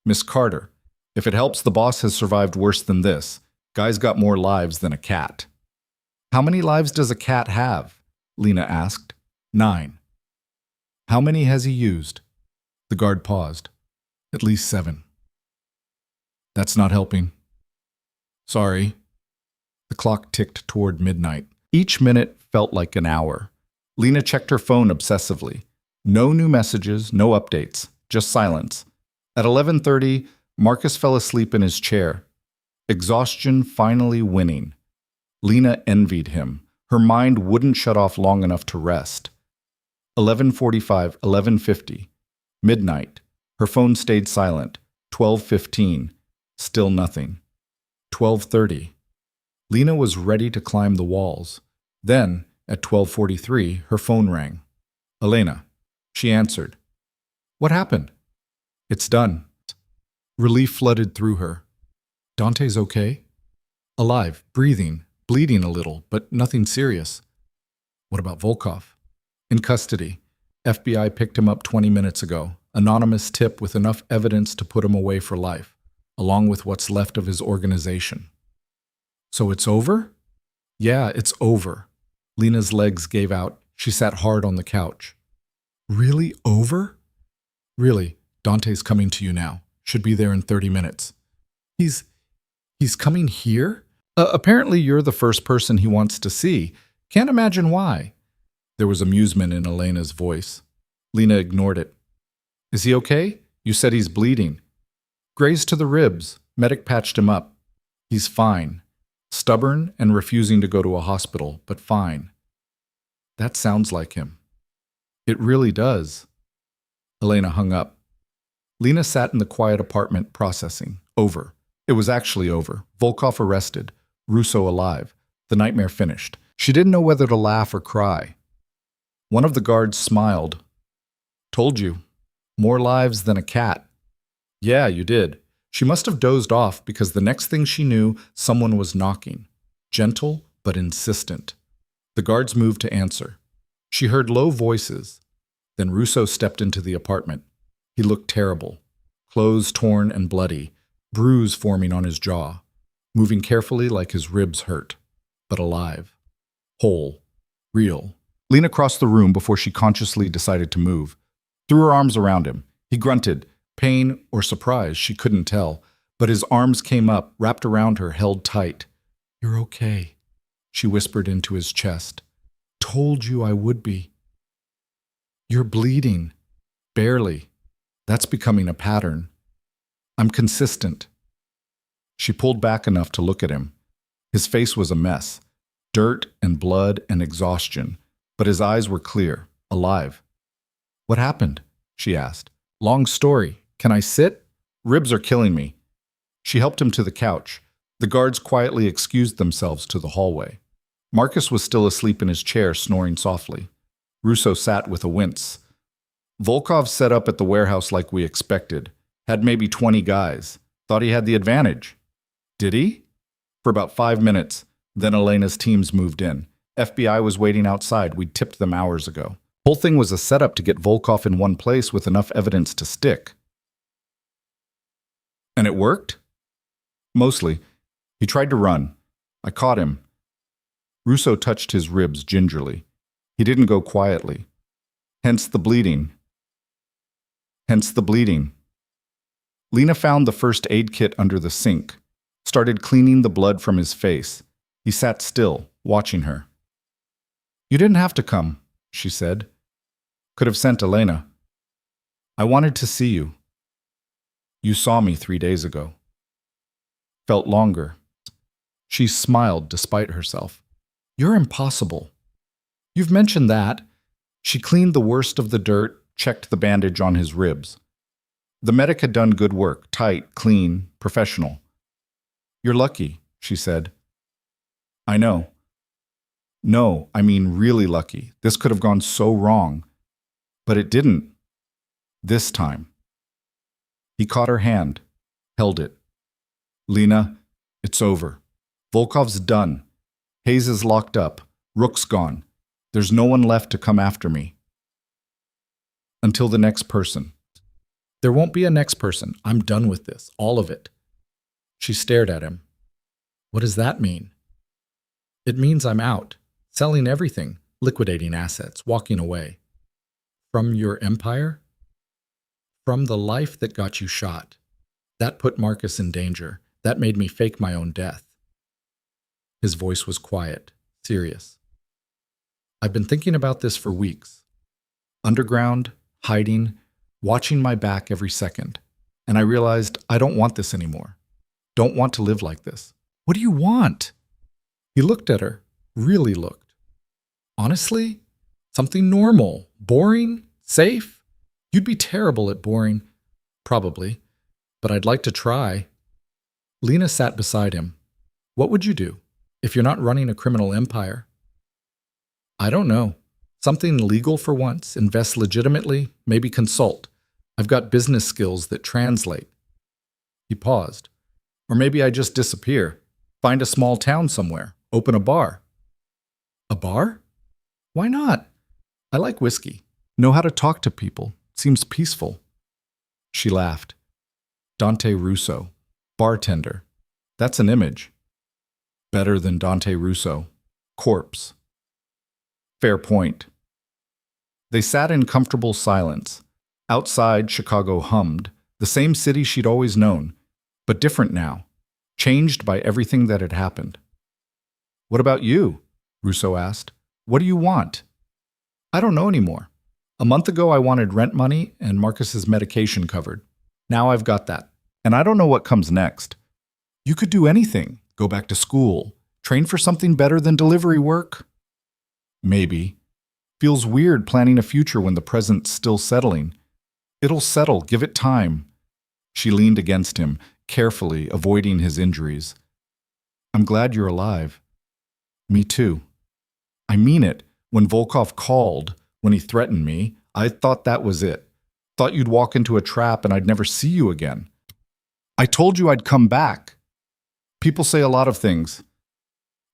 Miss Carter, if it helps, the boss has survived worse than this. Guy's got more lives than a cat. How many lives does a cat have? Lena asked. 9. How many has he used? The guard paused. At least 7. That's not helping. Sorry. The clock ticked toward midnight. Each minute felt like an hour. Lena checked her phone obsessively. No new messages, no updates, just silence. At 11:30, Marcus fell asleep in his chair. Exhaustion finally winning. Lena envied him. Her mind wouldn't shut off long enough to rest. 11:45, 11:50. Midnight. Her phone stayed silent. 12:15. Still nothing. 12:30. Lena was ready to climb the walls. Then, at 12:43, her phone rang. Elena. She answered. What happened? It's done. Relief flooded through her. Dante's okay? Alive, breathing, bleeding a little, but nothing serious. What about Volkov? In custody. FBI picked him up 20 minutes ago. Anonymous tip with enough evidence to put him away for life, along with what's left of his organization. So it's over? Yeah, it's over. Lena's legs gave out. She sat hard on the couch. Really over? Really, Dante's coming to you now. Should be there in 30 minutes. He's coming here? Apparently you're the first person he wants to see. Can't imagine why. There was amusement in Elena's voice. Lena ignored it. Is he okay? You said he's bleeding. Grazed to the ribs. Medic patched him up. He's fine. Stubborn and refusing to go to a hospital, but fine. That sounds like him. It really does. Elena hung up. Lena sat in the quiet apartment processing. Over. It was actually over. Volkov arrested. Russo alive. The nightmare finished. She didn't know whether to laugh or cry. One of the guards smiled. Told you. More lives than a cat. Yeah, you did. She must have dozed off because the next thing she knew, someone was knocking. Gentle but insistent. The guards moved to answer. She heard low voices. Then Russo stepped into the apartment. He looked terrible. Clothes torn and bloody, bruise forming on his jaw, moving carefully like his ribs hurt, but alive. Whole. Real. Lena crossed the room before she consciously decided to move. Threw her arms around him. He grunted. Pain or surprise, she couldn't tell, but his arms came up, wrapped around her, held tight. You're okay, she whispered into his chest. Told you I would be. You're bleeding. Barely. That's becoming a pattern. I'm consistent. She pulled back enough to look at him. His face was a mess. Dirt and blood and exhaustion, but his eyes were clear, alive. What happened? She asked. Long story. Can I sit? Ribs are killing me. She helped him to the couch. The guards quietly excused themselves to the hallway. Marcus was still asleep in his chair, snoring softly. Russo sat with a wince. Volkov set up at the warehouse like we expected. Had maybe 20 guys. Thought he had the advantage. Did he? For about 5 minutes. Then Elena's teams moved in. FBI was waiting outside. We'd tipped them hours ago. Whole thing was a setup to get Volkov in one place with enough evidence to stick. And it worked? Mostly. He tried to run. I caught him. Russo touched his ribs gingerly. He didn't go quietly. Hence the bleeding. Hence the bleeding. Lena found the first aid kit under the sink, started cleaning the blood from his face. He sat still, watching her. You didn't have to come, she said. Could have sent Elena. I wanted to see you. You saw me 3 days ago. Felt longer. She smiled despite herself. You're impossible. You've mentioned that. She cleaned the worst of the dirt, checked the bandage on his ribs. The medic had done good work, tight, clean, professional. You're lucky, she said. I know. No, I mean really lucky. This could have gone so wrong. But it didn't. This time. He caught her hand, held it. Lena, it's over. Volkov's done. Hayes is locked up. Rook's gone. There's no one left to come after me. Until the next person. There won't be a next person. I'm done with this. All of it. She stared at him. What does that mean? It means I'm out. Selling everything. Liquidating assets. Walking away. From your empire? From the life that got you shot. That put Marcus in danger. That made me fake my own death. His voice was quiet, serious. I've been thinking about this for weeks. Underground, hiding, watching my back every second. And I realized I don't want this anymore. Don't want to live like this. What do you want? He looked at her, really looked. Honestly, something normal, boring, safe. You'd be terrible at boring. Probably. But I'd like to try. Lena sat beside him. What would you do if you're not running a criminal empire? I don't know. Something legal for once, invest legitimately, maybe consult. I've got business skills that translate. He paused. Or maybe I just disappear. Find a small town somewhere. Open a bar. A bar? Why not? I like whiskey. Know how to talk to people. Seems peaceful. She laughed. Dante Russo. Bartender. That's an image. Better than Dante Russo. Corpse. Fair point. They sat in comfortable silence. Outside, Chicago hummed, the same city she'd always known, but different now, changed by everything that had happened. What about you? Russo asked. What do you want? I don't know anymore. A month ago, I wanted rent money and Marcus's medication covered. Now I've got that. And I don't know what comes next. You could do anything. Go back to school. Train for something better than delivery work. Maybe. Feels weird planning a future when the present's still settling. It'll settle. Give it time. She leaned against him, carefully avoiding his injuries. I'm glad you're alive. Me too. I mean it. When Volkov called, when he threatened me, I thought that was it. Thought you'd walk into a trap and I'd never see you again. I told you I'd come back. People say a lot of things.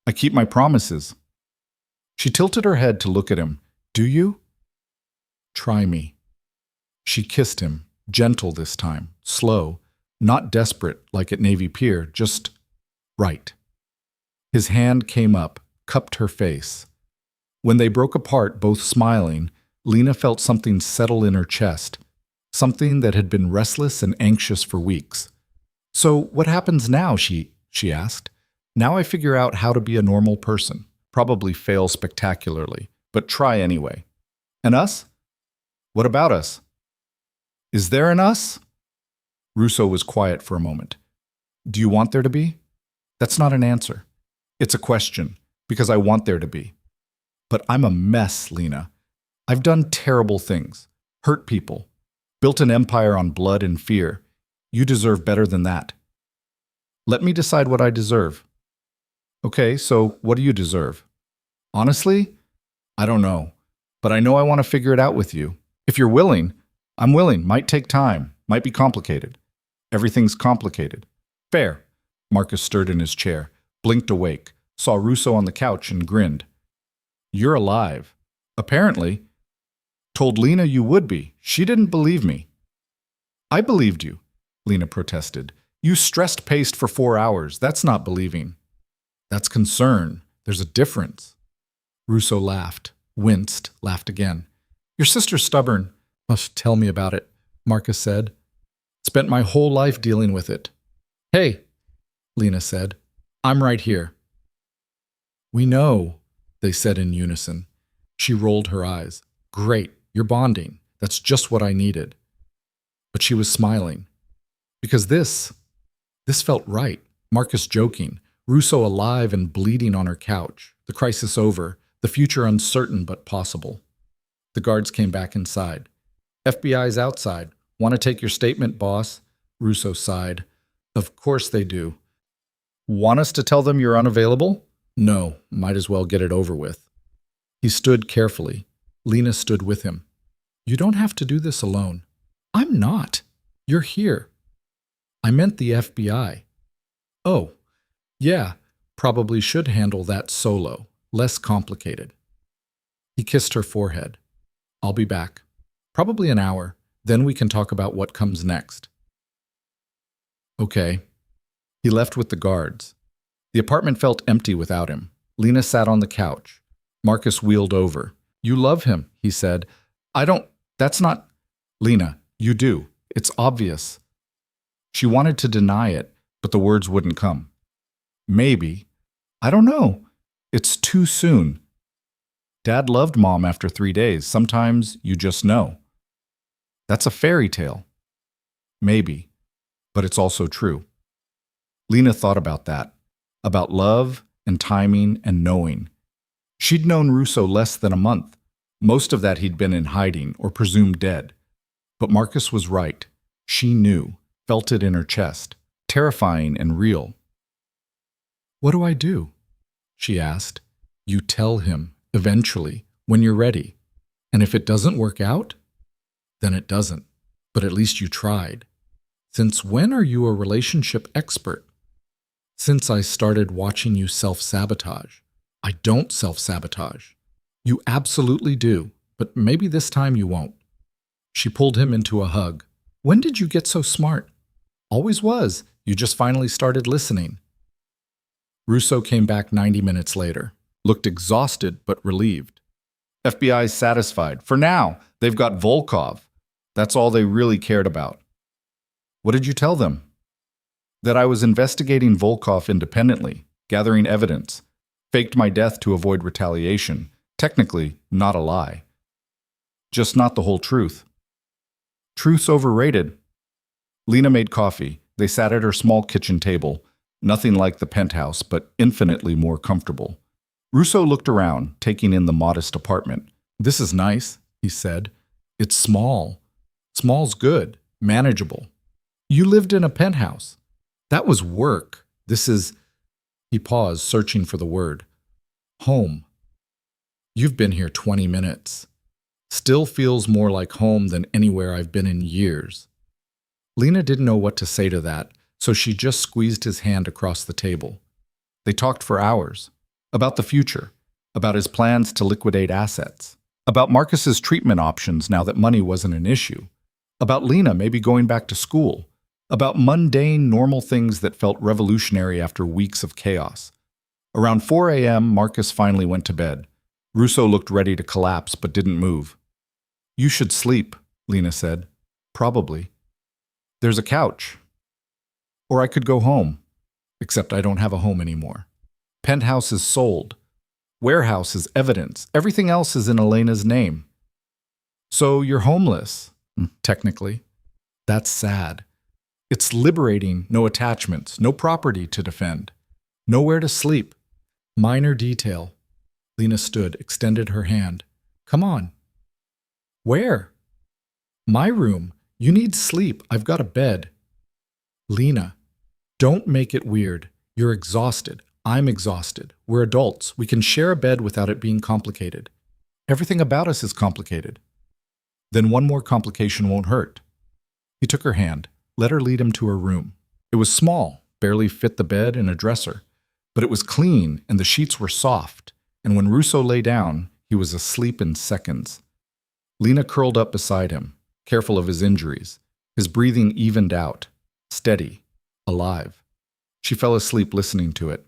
I keep my promises. She tilted her head to look at him. Do you? Try me. She kissed him, gentle this time, slow, not desperate like at Navy Pier, just right. His hand came up, cupped her face. When they broke apart, both smiling, Lena felt something settle in her chest, something that had been restless and anxious for weeks. So what happens now, she asked. Now I figure out how to be a normal person. Probably fail spectacularly, but try anyway. And us? What about us? Is there an us? Russo was quiet for a moment. Do you want there to be? That's not an answer. It's a question, because I want there to be. But I'm a mess, Lena. I've done terrible things, hurt people, built an empire on blood and fear. You deserve better than that. Let me decide what I deserve. Okay, so what do you deserve? Honestly, I don't know, but I know I want to figure it out with you. If you're willing, I'm willing. Might take time, might be complicated. Everything's complicated. Fair. Marcus stirred in his chair, blinked awake, saw Russo on the couch and grinned. You're alive. Apparently. Told Lena you would be. She didn't believe me. I believed you, Lena protested. You stressed-paced for 4 hours. That's not believing. That's concern. There's a difference. Russo laughed, winced, laughed again. Your sister's stubborn. Must tell me about it, Marcus said. Spent my whole life dealing with it. Hey, Lena said. I'm right here. We know, they said in unison. She rolled her eyes. Great, you're bonding. That's just what I needed. But she was smiling. Because this felt right. Marcus joking, Russo alive and bleeding on her couch, the crisis over, the future uncertain but possible. The guards came back inside. FBI's outside. Want to take your statement, boss? Russo sighed. Of course they do. Want us to tell them you're unavailable? No, might as well get it over with. He stood carefully. Lena stood with him. You don't have to do this alone. I'm not. You're here. I meant the FBI. Oh, yeah, probably should handle that solo, less complicated. He kissed her forehead. I'll be back. Probably an hour, then we can talk about what comes next. Okay. He left with the guards. The apartment felt empty without him. Lena sat on the couch. Marcus wheeled over. You love him, he said. That's not… Lena, you do. It's obvious. She wanted to deny it, but the words wouldn't come. Maybe. I don't know. It's too soon. Dad loved Mom after 3 days. Sometimes you just know. That's a fairy tale. Maybe. But it's also true. Lena thought about that. About love and timing and knowing. She'd known Russo less than a month. Most of that he'd been in hiding or presumed dead. But Marcus was right. She knew, felt it in her chest. Terrifying and real. What do I do? She asked. You tell him, eventually, when you're ready. And if it doesn't work out, then it doesn't. But at least you tried. Since when are you a relationship expert? Since I started watching you self-sabotage. I don't self-sabotage. You absolutely do, but maybe this time you won't. She pulled him into a hug. When did you get so smart? Always was. You just finally started listening. Russo came back 90 minutes later. Looked exhausted but relieved. FBI's satisfied. For now, they've got Volkov. That's all they really cared about. What did you tell them? That I was investigating Volkov independently, gathering evidence. Faked my death to avoid retaliation. Technically, not a lie. Just not the whole truth. Truth's overrated. Lena made coffee. They sat at her small kitchen table. Nothing like the penthouse, but infinitely more comfortable. Russo looked around, taking in the modest apartment. This is nice, he said. It's small. Small's good. Manageable. You lived in a penthouse. That was work. This is… He paused, searching for the word. Home. You've been here 20 minutes. Still feels more like home than anywhere I've been in years. Lena didn't know what to say to that, so she just squeezed his hand across the table. They talked for hours. About the future. About his plans to liquidate assets. About Marcus's treatment options now that money wasn't an issue. About Lena maybe going back to school. About mundane, normal things that felt revolutionary after weeks of chaos. Around 4 a.m., Marcus finally went to bed. Russo looked ready to collapse but didn't move. You should sleep, Lena said. Probably. There's a couch. Or I could go home. Except I don't have a home anymore. Penthouse is sold. Warehouse is evidence. Everything else is in Elena's name. So you're homeless, technically. That's sad. It's liberating, no attachments, no property to defend. Nowhere to sleep. Minor detail. Lena stood, extended her hand. Come on. Where? My room. You need sleep. I've got a bed. Lena, don't make it weird. You're exhausted. I'm exhausted. We're adults. We can share a bed without it being complicated. Everything about us is complicated. Then one more complication won't hurt. He took her hand, let her lead him to her room. It was small, barely fit the bed and a dresser, but it was clean and the sheets were soft, and when Russo lay down, he was asleep in seconds. Lena curled up beside him, careful of his injuries. His breathing evened out, steady, alive. She fell asleep listening to it.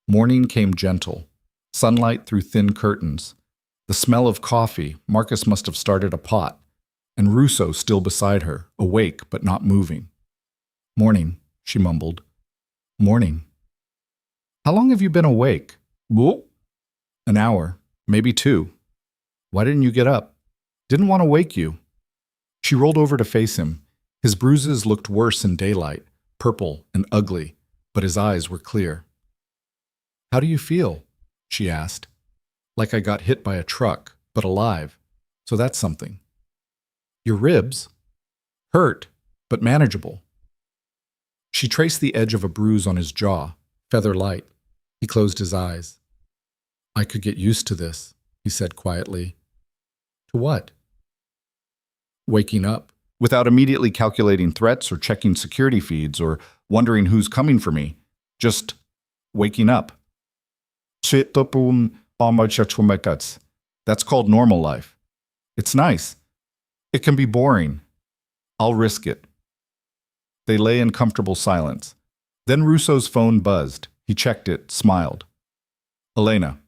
Morning came gentle, sunlight through thin curtains. The smell of coffee, Marcus must have started a pot, and Russo still beside her, awake but not moving. "Morning," she mumbled. "Morning." "How long have you been awake?" "Whoa." "An hour, maybe 2. Why didn't you get up?" "Didn't want to wake you." She rolled over to face him. His bruises looked worse in daylight, purple and ugly, but his eyes were clear. "How do you feel?" she asked. "Like I got hit by a truck, but alive, so that's something." "Your ribs?" "Hurt, but manageable." She traced the edge of a bruise on his jaw, feather light. He closed his eyes. "I could get used to this," he said quietly. "To what?" "Waking up, without immediately calculating threats or checking security feeds or wondering who's coming for me. Just waking up. That's called normal life. It's nice. It can be boring. I'll risk it." They lay in comfortable silence. Then Russo's phone buzzed. He checked it, smiled. "Elena,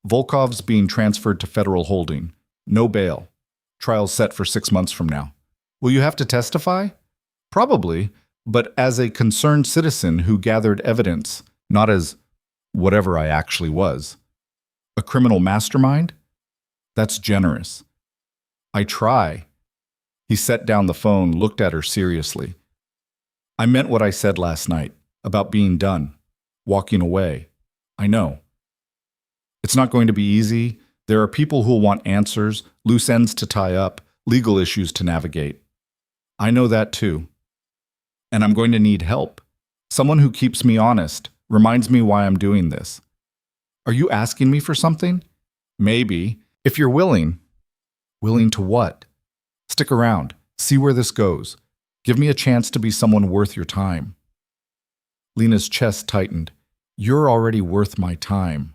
Volkov's being transferred to federal holding. No bail. Trial set for 6 months from now. Will you have to testify?" "Probably, but as a concerned citizen who gathered evidence, not as whatever I actually was. A criminal mastermind? That's generous." "I try." He set down the phone, looked at her seriously. "I meant what I said last night, about being done, walking away. I know. It's not going to be easy. There are people who'll want answers, loose ends to tie up, legal issues to navigate. I know that too. And I'm going to need help. Someone who keeps me honest, reminds me why I'm doing this." "Are you asking me for something?" "Maybe. If you're willing." "Willing to what?" "Stick around. See where this goes. Give me a chance to be someone worth your time." Lena's chest tightened. "You're already worth my time.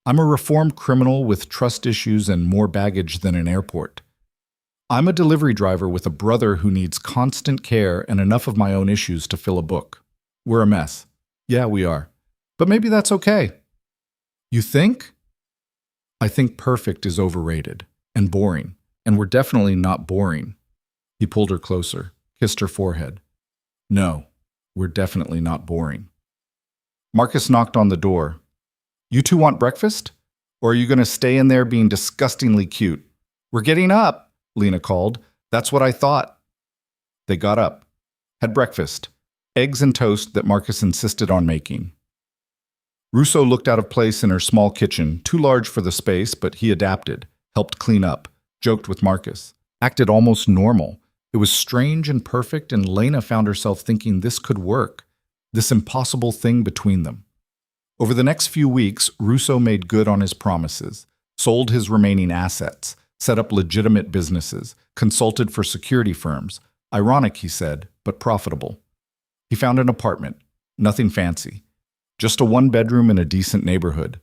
I'm a reformed criminal with trust issues and more baggage than an airport. I'm a delivery driver with a brother who needs constant care and enough of my own issues to fill a book. We're a mess. Yeah, we are. But maybe that's okay." "You think?" "I think perfect is overrated and boring, and we're definitely not boring." He pulled her closer, kissed her forehead. "No, we're definitely not boring." Marcus knocked on the door. "You two want breakfast? Or are you going to stay in there being disgustingly cute?" "We're getting up," Lena called. "That's what I thought." They got up, had breakfast, eggs and toast that Marcus insisted on making. Russo looked out of place in her small kitchen, too large for the space, but he adapted, helped clean up, joked with Marcus, acted almost normal. It was strange and perfect, and Lena found herself thinking this could work, this impossible thing between them. Over the next few weeks, Russo made good on his promises, sold his remaining assets, set up legitimate businesses, consulted for security firms. Ironic, he said, but profitable. He found an apartment, nothing fancy, just a 1-bedroom in a decent neighborhood.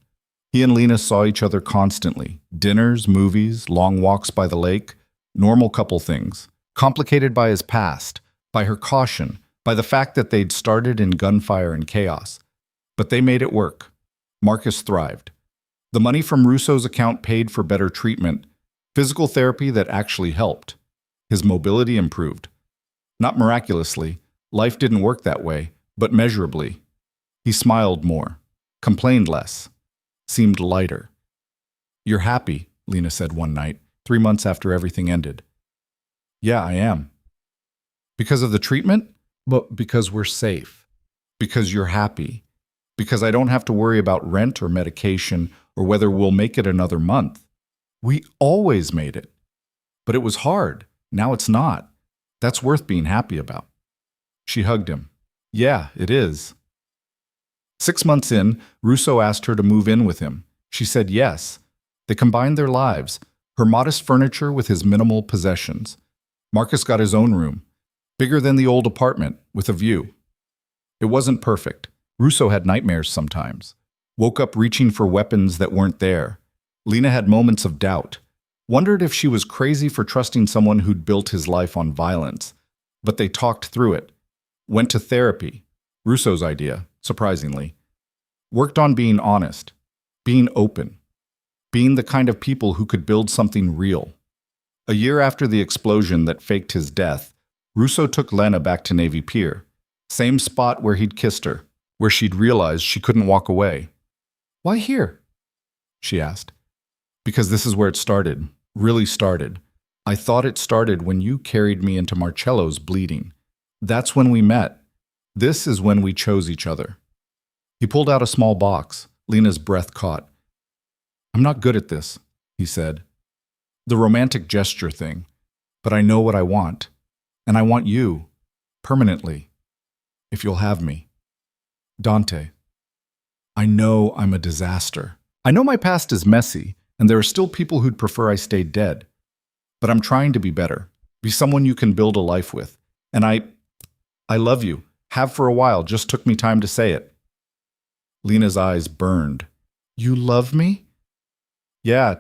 He and Lena saw each other constantly, dinners, movies, long walks by the lake, normal couple things, complicated by his past, by her caution, by the fact that they'd started in gunfire and chaos. But they made it work. Marcus thrived. The money from Russo's account paid for better treatment, physical therapy that actually helped. His mobility improved. Not miraculously, life didn't work that way, but measurably. He smiled more, complained less, seemed lighter. "You're happy," Lena said one night, 3 months after everything ended. "Yeah, I am." "Because of the treatment?" "But because we're safe. Because you're happy. Because I don't have to worry about rent or medication or whether we'll make it another month. We always made it. But it was hard. Now it's not. That's worth being happy about." She hugged him. "Yeah, it is." 6 months in, Russo asked her to move in with him. She said yes. They combined their lives, her modest furniture with his minimal possessions. Marcus got his own room, bigger than the old apartment, with a view. It wasn't perfect. Russo had nightmares sometimes. Woke up reaching for weapons that weren't there. Lena had moments of doubt. Wondered if she was crazy for trusting someone who'd built his life on violence. But they talked through it. Went to therapy. Russo's idea, surprisingly. Worked on being honest. Being open. being the kind of people who could build something real. A year after the explosion that faked his death, Russo took Lena back to Navy Pier. Same spot where he'd kissed her, where she'd realized she couldn't walk away. "Why here?" she asked. "Because this is where it started, really started. I thought it started when you carried me into Marcello's bleeding. That's when we met. This is when we chose each other." He pulled out a small box. Lena's breath caught. "I'm not good at this," he said. "The romantic gesture thing. But I know what I want. And I want you. Permanently. If you'll have me. Dante. I know I'm a disaster. I know my past is messy, and there are still people who'd prefer I stayed dead. But I'm trying to be better. Be someone you can build a life with. And I love you. Have for a while. Just took me time to say it." Lena's eyes burned. "You love me?" "Yeah,